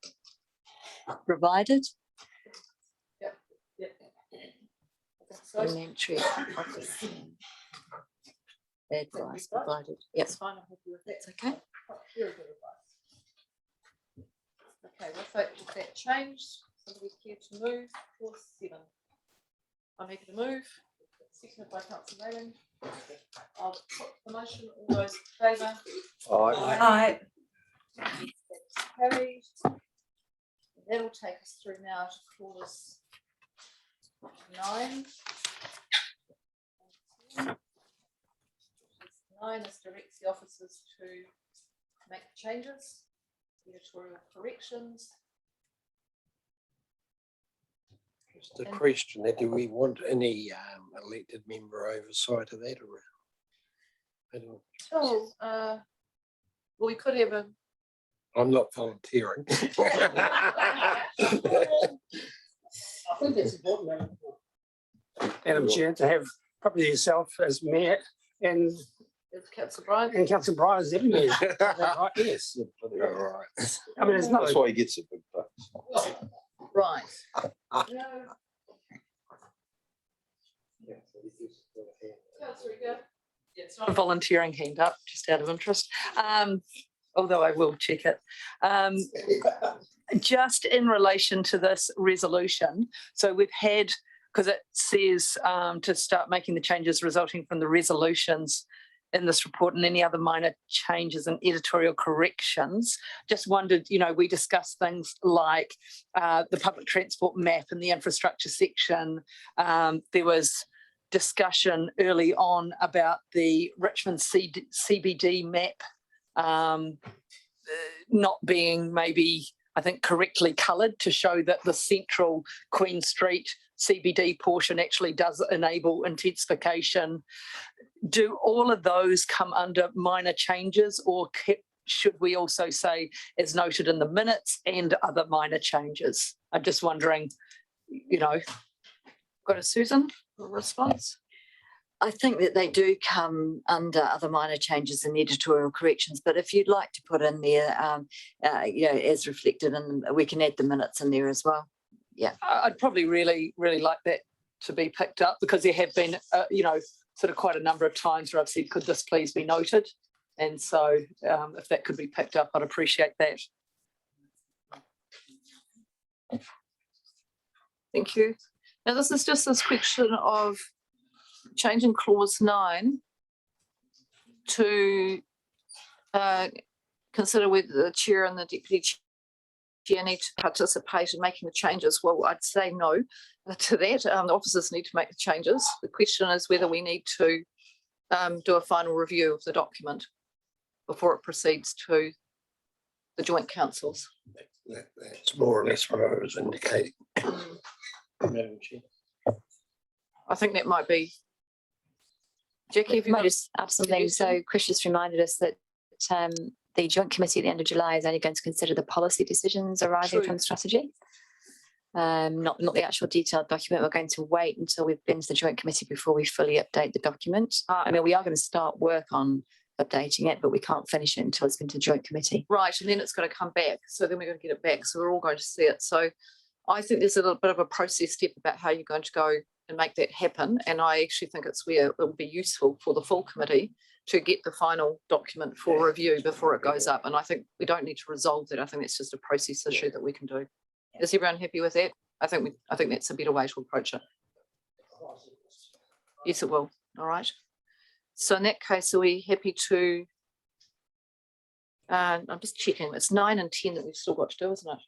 provided. Yep. So Supplementary officer advice provided. Yep. that's fine. I'm happy with that. That's okay. Very good advice. Okay, with that changed, somebody care to move clause 7. I'm happy to move. Seconded by councillor Mayling. I'll put the motion. All those in favour? Aye. Carried. That will take us through now to clause 9. 9 is directs the officers to make changes, editorial corrections. Just a question there, do we want any elected member oversight of that or? I don't, Well, we could have a. I'm not volunteering. I think that's important, Madam Chair, to have probably yourself as mayor and Councillor Bryan. and Councillor Bryan as deputy mayor. Right, yes. Right. I mean, it's not. That's why he gets a big bucks. Right. It's not a volunteering hand up, just out of interest. Although I will check it. Just in relation to this resolution, so we've had, because it says to start making the changes resulting from the resolutions in this report and any other minor changes and editorial corrections. Just wondered, we discussed things like the public transport map in the infrastructure section. There was discussion early on about the Richmond CBD map not being maybe, I think, correctly coloured to show that the central Queen Street CBD portion actually does enable intensification. Do all of those come under minor changes, or should we also say, as noted in the minutes, and other minor changes? I'm just wondering, got a Susan, a response? I think that they do come under other minor changes and editorial corrections, but if you'd like to put in there, as reflected in, we can add the minutes in there as well. Yeah. I'd probably really like that to be picked up, because there have been, sort of quite a number of times where I've said, could this please be noted? And so if that could be picked up, I'd appreciate that. Thank you. Now, this is just this question of changing clause 9 to consider whether the chair and the deputy chair need to participate in making the changes. Well, I'd say no to that. The officers need to make the changes. The question is whether we need to do a final review of the document before it proceeds to the joint councils. That's more or less what I was indicating. Madam Chair. I think that might be. Jackie, if you might just add something. So Chris just reminded us that the joint committee at the end of July is only going to consider the policy decisions arising from strategy. Not the actual detailed document. We're going to wait until we've been to the joint committee before we fully update the document. I mean, we are going to start work on updating it, but we can't finish it until it's been to the joint committee. Right, and then it's going to come back. So then we're going to get it back. So we're all going to see it. So I think there's a little bit of a process step about how you're going to go and make that happen. And I actually think it's where it will be useful for the full committee to get the final document for review before it goes up. And I think we don't need to resolve that. I think that's just a process issue that we can do. Is everyone happy with that? I think that's a better way to approach it. Yes, it will. All right. So in that case, are we happy to? I'm just checking. It's 9 and 10 that we've still got to do, isn't it?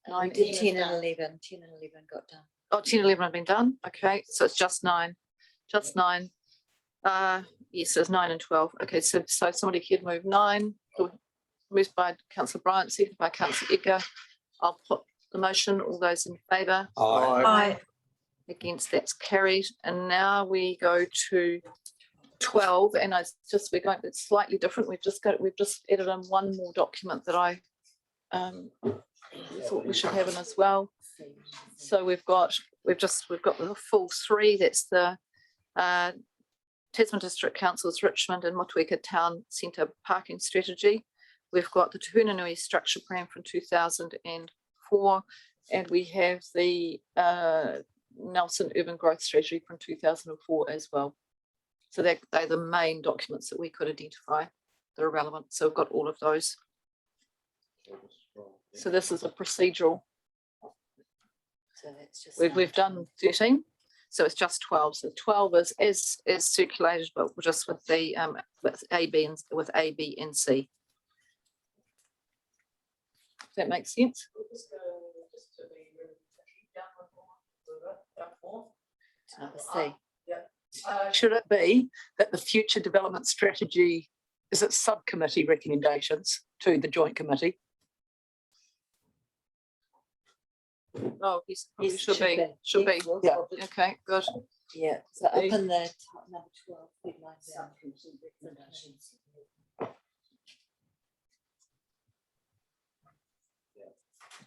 9, 10 and 11. 10 and 11 got done. Oh, 10 and 11 have been done. Okay, so it's just 9. Just 9. Yes, there's 9 and 12. Okay, so somebody could move 9. Moved by Councillor Bryant, seconded by Councillor Edgar. I'll put the motion. All those in favour? Aye. Against, that's carried. And now we go to 12, and we're going, it's slightly different. We've just added in one more document that I thought we should have in as well. So we've got the full 3. That's the Tasman District Council's Richmond and Motueka Town Centre parking strategy. We've got the Te Hunanui structure plan from 2004, and we have the Nelson urban growth strategy from 2004 as well. So they're the main documents that we could identify that are relevant. So we've got all of those. So this is a procedural. So that's just We've done 13, so it's just 12. So 12 is circulated, but just with the with A, B, and C. Does that make sense? number C. Should it be that the future development strategy is it subcommittee recommendations to the joint committee? Oh, yes, should be. Yeah. Okay, good. Yeah, so open the top number 12, big line down.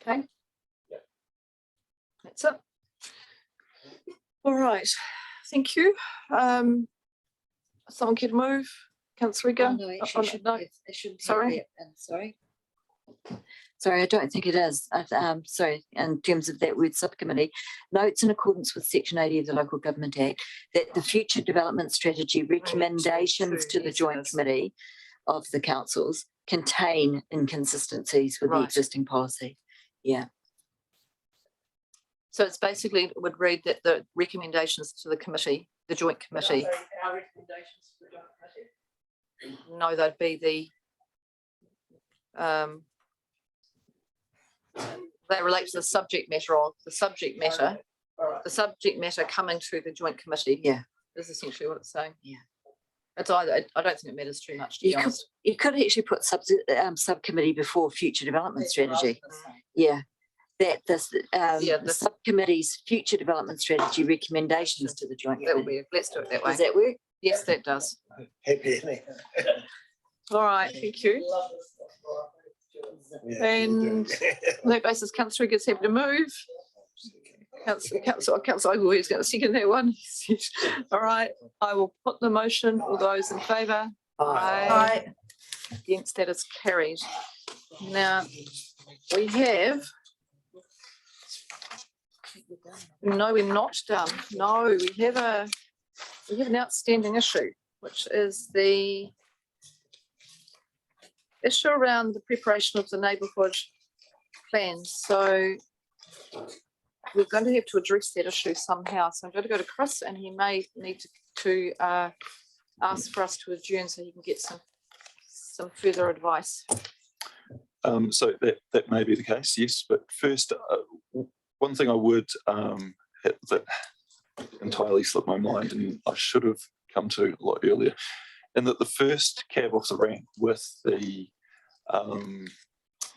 Okay. That's it. All right, thank you. Someone could move. Councillor Riga. No, actually, it shouldn't Sorry. be. Sorry, I don't think it is. Sorry, in terms of that word subcommittee, notes in accordance with Section 80 of the Local Government Act that the future development strategy recommendations to the joint committee of the councils contain inconsistencies with the existing policy. Yeah. So it's basically, it would read that the recommendations to the committee, the joint committee. Our recommendations to the joint committee. no, they'd be they relate to the subject matter coming to the joint committee. Yeah. Is essentially what it's saying. Yeah. It's either, I don't think it matters too much, to be honest. You could actually put subcommittee before future development strategy. Yeah. That the subcommittee's future development strategy recommendations to the joint That will committee. be, let's do it that way. Does that work? Yes, that does. Happy ending. All right, thank you. And on that basis, Councillor gets happy to move. Councillor Ogilvie is going to second that one. All right, I will put the motion. All those in favour? Aye. Against, that is carried. Now, we have, no, we're not done. No, we have an outstanding issue, which is the issue around the preparation of the neighbourhood plans. So we're going to have to address that issue somehow. So I'm going to go to Chris, and he may need to ask for us to adjourn so he can get some further advice. So that may be the case, yes. But first, one thing I would that entirely slipped my mind, and I should have come to a lot earlier, and that the first cab off the rank with the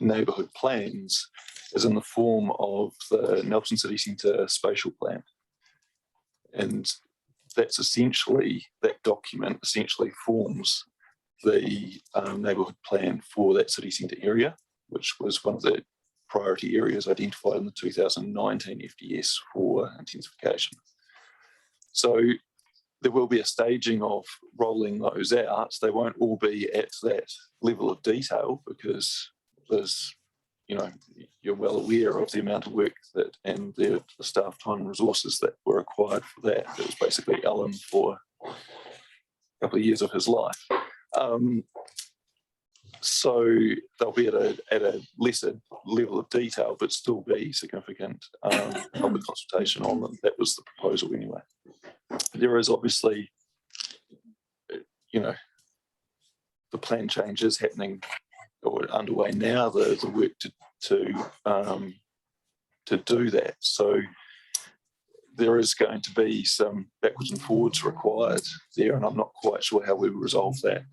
neighbourhood plans is in the form of the Nelson City Centre spatial plan. And that's essentially, that document essentially forms the neighbourhood plan for that city centre area, which was one of the priority areas identified in the 2019 FDS for intensification. So there will be a staging of rolling those out. They won't all be at that level of detail because there's, you know, you're well aware of the amount of work that and the staff time and resources that were required for that. It was basically Alan for a couple of years of his life. So they'll be at a lesser level of detail, but still be significant public consultation on them. That was the proposal anyway. There is obviously, you know, the plan changes happening or underway now. The work to do that. So there is going to be some backwards and forwards required there, and I'm not quite sure how we resolve that.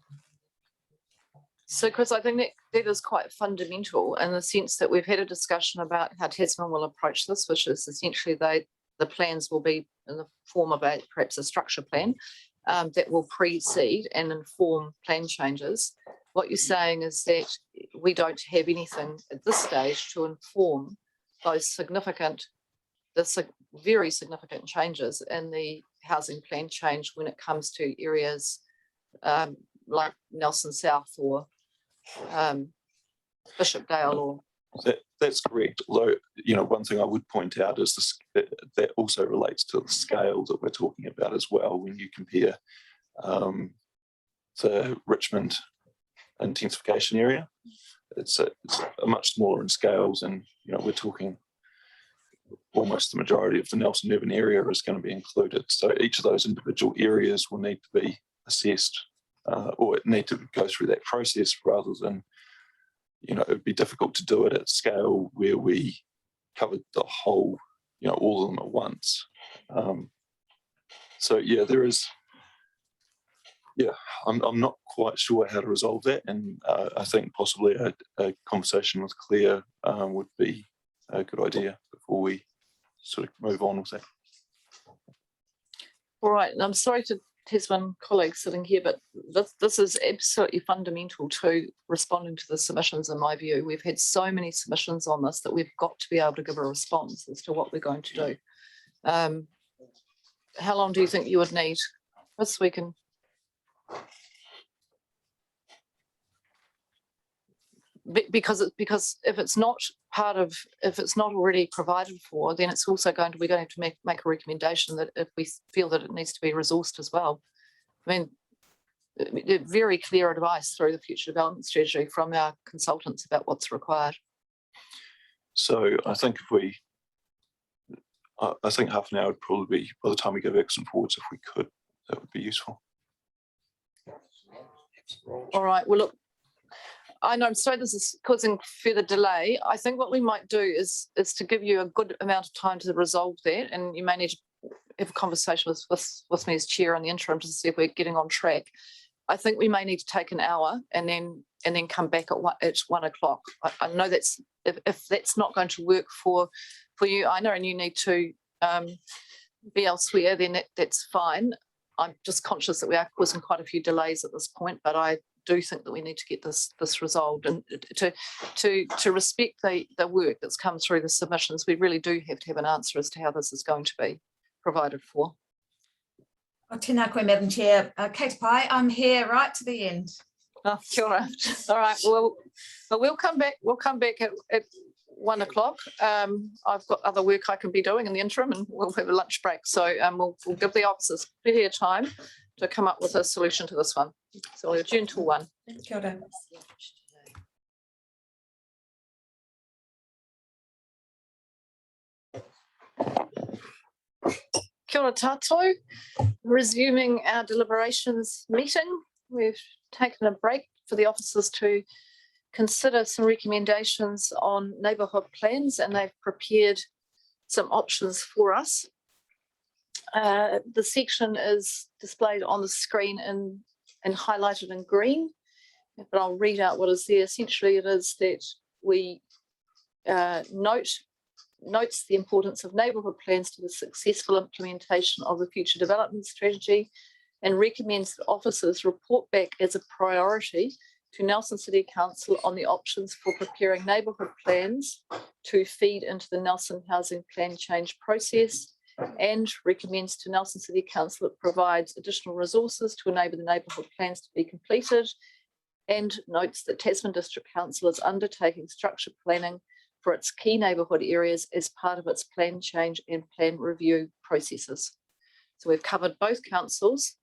So, Chris, I think that is quite fundamental in the sense that we've had a discussion about how Tasman will approach this, which is essentially the plans will be in the form of perhaps a structure plan that will precede and inform plan changes. What you're saying is that we don't have anything at this stage to inform those very significant changes in the housing plan change when it comes to areas like Nelson South or Bishopdale or. That's correct. Although, you know, one thing I would point out is that also relates to the scale that we're talking about as well. When you compare the Richmond intensification area, it's a much smaller in scales, and you know, we're talking almost the majority of the Nelson urban area is going to be included. So each of those individual areas will need to be assessed or need to go through that process rather than, you know, it would be difficult to do it at scale where we covered the whole, you know, all of them at once. So yeah, there is, yeah, I'm not quite sure how to resolve that, and I think possibly a conversation with Claire would be a good idea before we sort of move on with that. All right, and I'm sorry to Tasman colleagues sitting here, but this is absolutely fundamental to responding to the submissions in my view. We've had so many submissions on this that we've got to be able to give a response as to what we're going to do. How long do you think you would need? This we can. Because if it's not already provided for, then it's also we're going to have to make a recommendation that if we feel that it needs to be resourced as well. I mean, very clear advice through the future development strategy from our consultants about what's required. So I think I think half an hour would probably be, by the time we go backwards and forwards, if we could, that would be useful. All right, well, look, I know, I'm sorry this is causing further delay. I think what we might do is to give you a good amount of time to resolve that, and you may need to have a conversation with me as chair in the interim to see if we're getting on track. I think we may need to take an hour and then come back at 1 o'clock. I know that's if that's not going to work for you, Ina, and you need to be elsewhere, then that's fine. I'm just conscious that we are causing quite a few delays at this point, but I do think that we need to get this resolved, and to respect the work that's come through the submissions, we really do have to have an answer as to how this is going to be provided for. Oh, tēnā koe, Madam Chair. Kate Pye, I'm here right to the end. Oh, kia ora. All right, well, we'll come back. We'll come back at 1 o'clock. I've got other work I can be doing in the interim, and we'll have a lunch break. So we'll give the officers plenty of time to come up with a solution to this one. So we'll adjourn till 1. Kia ora. Kia ora tātou. Resuming our deliberations meeting. We've taken a break for the officers to consider some recommendations on neighbourhood plans, and they've prepared some options for us. The section is displayed on the screen and highlighted in green, but I'll read out what is there. Essentially, it is that we notes the importance of neighbourhood plans to the successful implementation of the future development strategy, and recommends that officers report back as a priority to Nelson City Council on the options for preparing neighbourhood plans to feed into the Nelson Housing Plan change process, and recommends to Nelson City Council it provides additional resources to enable the neighbourhood plans to be completed, and notes that Tasman District Council is undertaking structured planning for its key neighbourhood areas as part of its plan change and plan review processes. So we've covered both councils.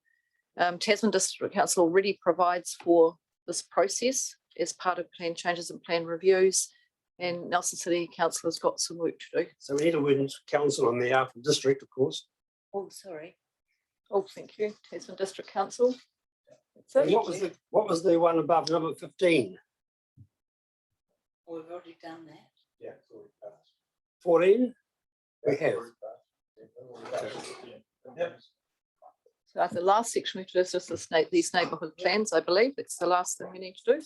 Tasman District Council already provides for this process as part of plan changes and plan reviews, and Nelson City Council has got some work to do. So we need a word in council on behalf of district, of course. Oh, sorry. Oh, thank you, Tasman District Council. And what was the one above number 15? We've already done that. Yeah, 14? We have. So the last section we have to do is just these neighbourhood plans, I believe. It's the last thing we need to do.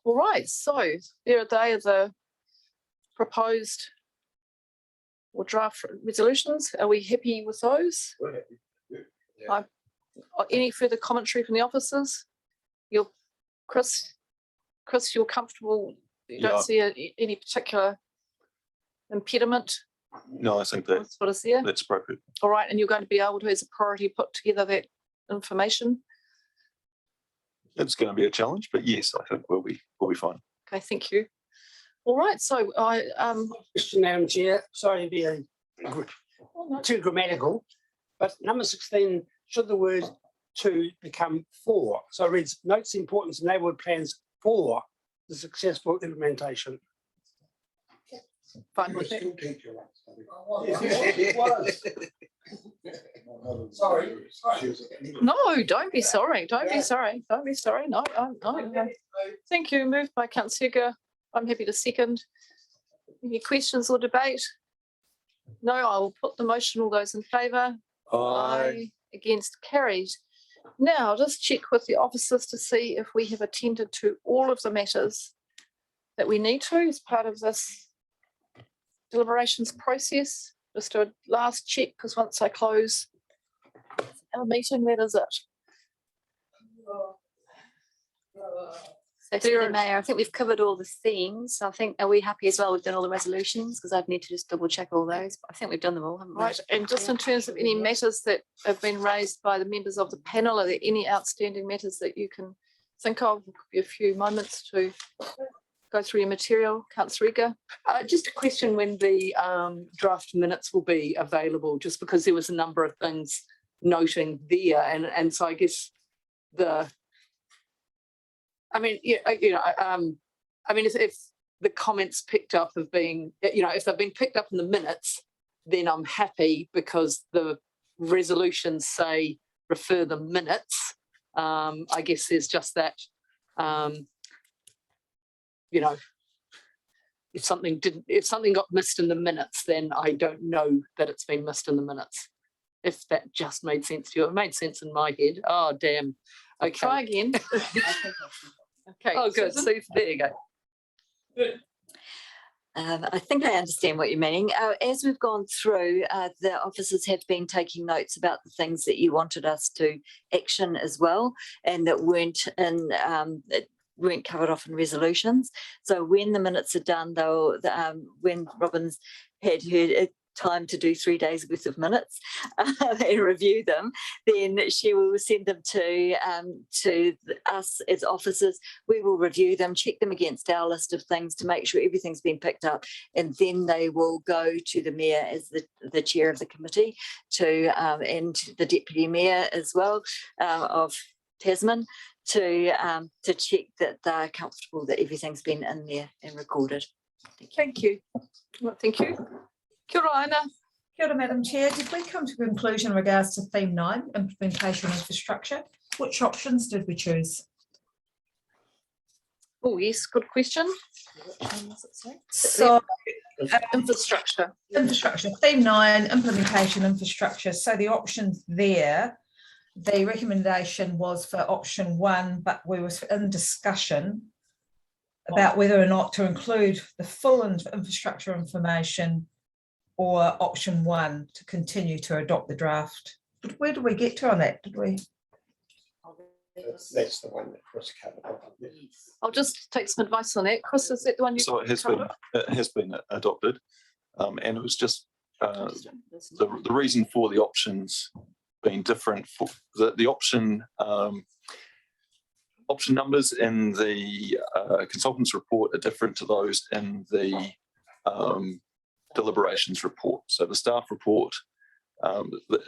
All right, so there are the proposed or draft resolutions. Are we happy with those? We're happy. Yeah. Any further commentary from the officers? Chris, you're comfortable? You don't see any particular impediment? No, I think That's what is there. that's appropriate. All right, and you're going to be able to, as a priority, put together that information? It's going to be a challenge, but yes, I think we'll be fine. Okay, thank you. All right, so Mr. Madam Chair, sorry to be too grammatical, but number 16, should the word to become for? So it reads, notes the importance of neighbourhood plans for the successful implementation. fine with that. Sorry. No, don't be sorry. Don't be sorry. Don't be sorry. No. Thank you. Moved by Councillor Seeger. I'm happy to second. Any questions or debate? No, I will put the motion. All those in favour? Aye. Against, carried. Now, just check with the officers to see if we have attended to all of the matters that we need to as part of this deliberations process. Just do a last check, because once I close our meeting, that is it. So through the Mayor, I think we've covered all the themes. I think, are we happy as well? We've done all the resolutions, because I'd need to just double check all those, but I think we've done them all, haven't we? Right, and just in terms of any matters that have been raised by the members of the panel, are there any outstanding matters that you can think of? It could be a few moments to go through your material. Councillor Seeger. Just a question when the draft minutes will be available, just because there was a number of things noting there, and so I guess if the comments picked up of being, if they've been picked up in the minutes, then I'm happy, because the resolutions say refer the minutes. I guess there's just that, you know, if something got missed in the minutes, then I don't know that it's been missed in the minutes. If that just made sense to you. It made sense in my head. Oh, damn. Okay. Try again. Okay. Oh, good. Susan? See, there you go. I think I understand what you're meaning. As we've gone through, the officers have been taking notes about the things that you wanted us to action as well, and that weren't covered off in resolutions. So when the minutes are done, though, when Robin's had her time to do 3 days worth of minutes and review them, then she will send them to us as officers. We will review them, check them against our list of things to make sure everything's been picked up, and then they will go to the mayor as the chair of the committee, and the deputy mayor as well of Tasman, to check that they're comfortable that everything's been in there and recorded. Thank you. Well, thank you. Kia ora, Anna. Kia ora, Madam Chair. Did we come to a conclusion in regards to theme 9, implementation infrastructure? Which options did we choose? Oh, yes, good question. So Infrastructure. infrastructure, theme 9, implementation infrastructure. So the options there, the recommendation was for option 1, but we were in discussion about whether or not to include the full infrastructure information, or option 1 to continue to adopt the draft. But where did we get to on that? Did we? That's the one that Chris covered. I'll just take some advice on that. Chris, is that the one you So it has been adopted, and it was just the reason for the options being different. For the option numbers in the consultants report are different to those in the deliberations report. So the staff report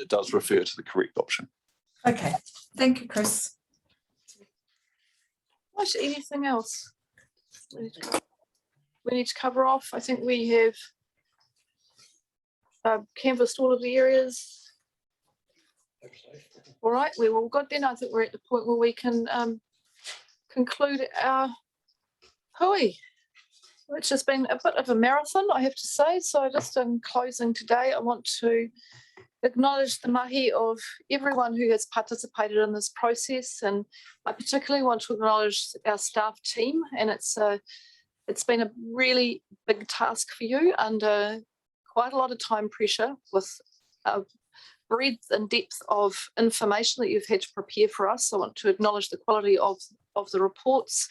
does refer to the correct option. Okay, thank you, Chris. What, anything else we need to cover off? I think we have canvassed all of the areas. All right, we're all good then. I think we're at the point where we can conclude our hui. It's just been a bit of a marathon, I have to say. So just in closing today, I want to acknowledge the mahi of everyone who has participated in this process, and I particularly want to acknowledge our staff team. And it's been a really big task for you under quite a lot of time pressure, with a breadth and depth of information that you've had to prepare for us. I want to acknowledge the quality of the reports,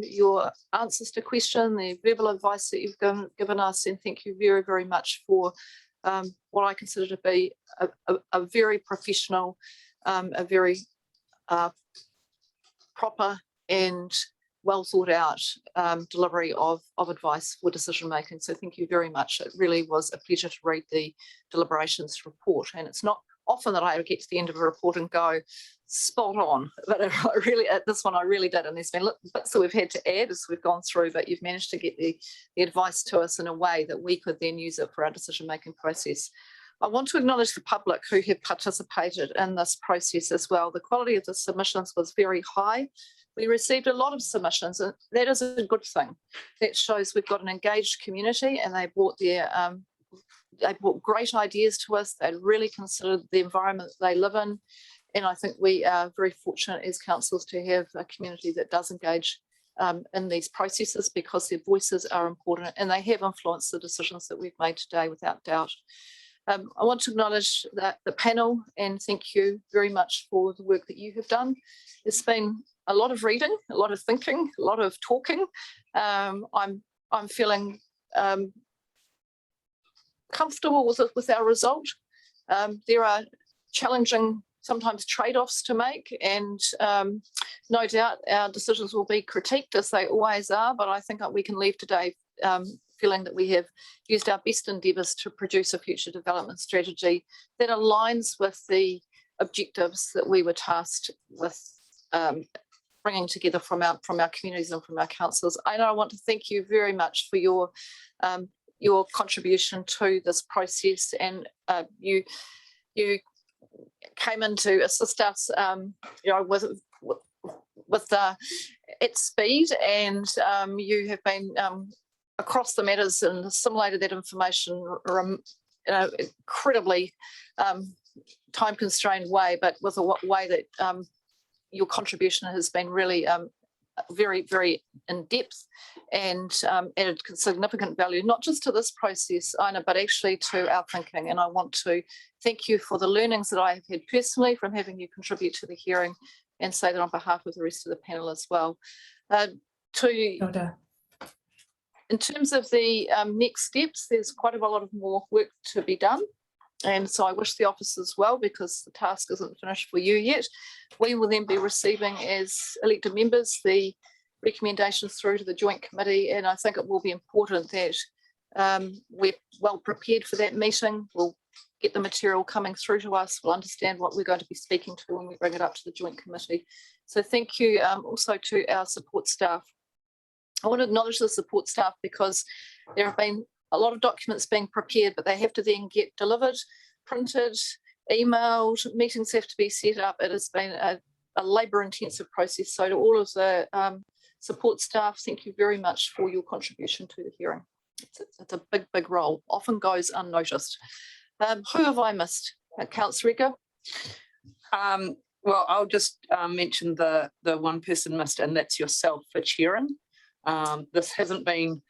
your answers to question, the verbal advice that you've given us, and thank you very, very much for what I consider to be a very professional, a very proper and well thought out delivery of advice for decision making. So thank you very much. It really was a pleasure to read the deliberations report, and it's not often that I get to the end of a report and go spot on, but I really, at this one I really did, and there's been bits that we've had to add as we've gone through, but you've managed to get the advice to us in a way that we could then use it for our decision making process. I want to acknowledge the public who have participated in this process as well. The quality of the submissions was very high. We received a lot of submissions, and that is a good thing. That shows we've got an engaged community, and they brought great ideas to us. They really considered the environment that they live in. And I think we are very fortunate as councils to have a community that does engage in these processes, because their voices are important and they have influenced the decisions that we've made today, without doubt. I want to acknowledge the panel and thank you very much for the work that you have done. It's been a lot of reading, a lot of thinking, a lot of talking. I'm feeling comfortable with our result. There are challenging sometimes trade-offs to make, and no doubt our decisions will be critiqued, as they always are, but I think we can leave today feeling that we have used our best endeavours to produce a future development strategy that aligns with the objectives that we were tasked with bringing together from our communities and from our councils. I want to thank you very much for your contribution to this process, and you came in to assist us, with at speed, and you have been across the matters and assimilated that information in an incredibly time-constrained way, but with a way that your contribution has been really very, very in-depth and added significant value, not just to this process, Ina, but actually to our thinking. And I want to thank you for the learnings that I have had personally from having you contribute to the hearing, and say that on behalf of the rest of the panel as well. In terms of the next steps, there's quite a lot of more work to be done. And so I wish the officers well, because the task isn't finished for you yet. We will then be receiving, as elected members, the recommendations through to the Joint Committee. And I think it will be important that we're well prepared for that meeting. We'll get the material coming through to us. We'll understand what we're going to be speaking to when we bring it up to the Joint Committee. So thank you also to our support staff. I want to acknowledge the support staff, because there have been a lot of documents being prepared, but they have to then get delivered, printed, emailed, meetings have to be set up. It has been a labour-intensive process. So to all of the support staff, thank you very much for your contribution to the hearing. It's a big, big role, often goes unnoticed. Who have I missed? Councillor Rika? Well, I'll just mention the one person missed, and that's yourself for chairing. This hasn't been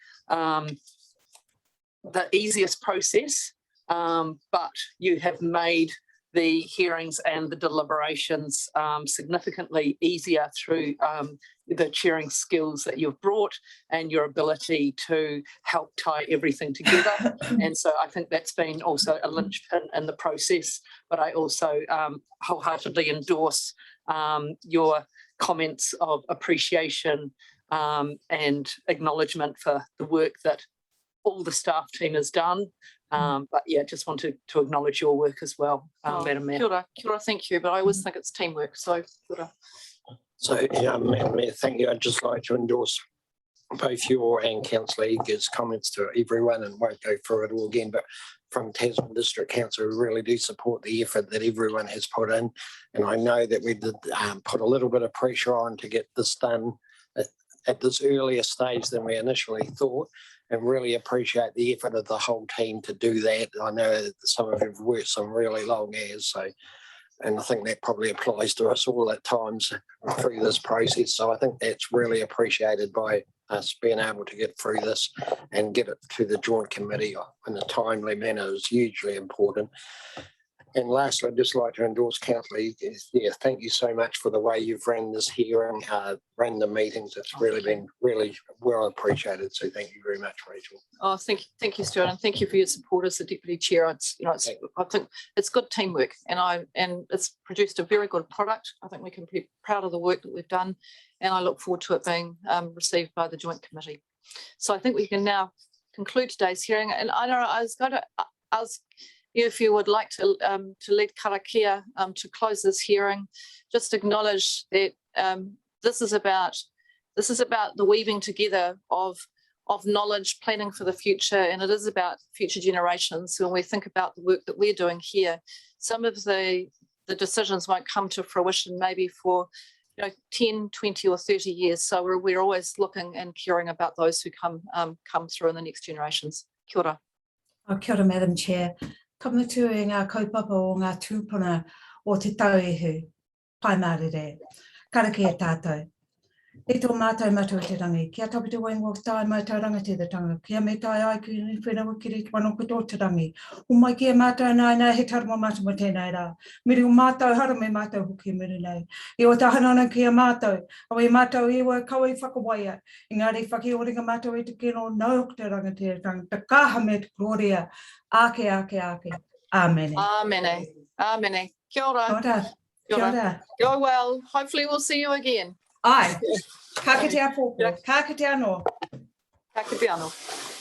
the easiest process, but you have made the hearings and the deliberations significantly easier through the chairing skills that you've brought and your ability to help tie everything together. And so I think that's been also a linchpin in the process, but I also wholeheartedly endorse your comments of appreciation and acknowledgement for the work that all the staff team has done. But yeah, just want to acknowledge your work as well, Madam Mayor. Kia ora, thank you, but I always think it's teamwork, so kia ora. So, Madam Mayor, thank you. I'd just like to endorse both your and Councillor Eager's comments to everyone, and won't go through it all again, but from Tasman District Council, we really do support the effort that everyone has put in. And I know that we did put a little bit of pressure on to get this done at this earlier stage than we initially thought, and really appreciate the effort of the whole team to do that. I know that some of you have worked some really long hours, so, and I think that probably applies to us all at times through this process. So I think that's really appreciated by us being able to get through this and get it to the Joint Committee in a timely manner is hugely important. And lastly, I'd just like to endorse Councillor Eagers. Yeah, thank you so much for the way you've ran this hearing, ran the meetings. It's really been really well appreciated. So thank you very much, Rachel. Oh, thank you, Stuart, and thank you for your support as the Deputy Chair. It's, I think it's good teamwork, and it's produced a very good product. I think we can be proud of the work that we've done, and I look forward to it being received by the Joint Committee. So I think we can now conclude today's hearing. And I was going to ask you if you would like to lead karakia to close this hearing. Just acknowledge that this is about the weaving together of knowledge, planning for the future, and it is about future generations. When we think about the work that we're doing here, some of the decisions won't come to fruition maybe for 10, 20 or 30 years. So we're always looking and caring about those who come through in the next generations. Kia ora. Kia ora, Madam Chair. Kamutu e ngā kaupapa o ngā tūpuna o te tauehu, pai mārere, karakia tātou. E tō mātou mātou te rangi, kia tapitu waingo tāi mātou rangatira, kia me tāi ai ki ni whenua kiri wano koto te rangi. O mai kia mātou nai he tarama mātou mo tēnei rā. Miri o mātou hara me mātou hoki miri nei. I o tahanana kia mātou, au e mātou iwa kaua I whakawaia. Engari whakihoringa mātou e te kino nau te rangatira, te kaha me te gloria. Ake. Amen. Amen. Amen. Kia ora. Kia ora. Go well. Hopefully we'll see you again. Ai. Ka kite a pōpō. Ka kite anō. Ka kite anō.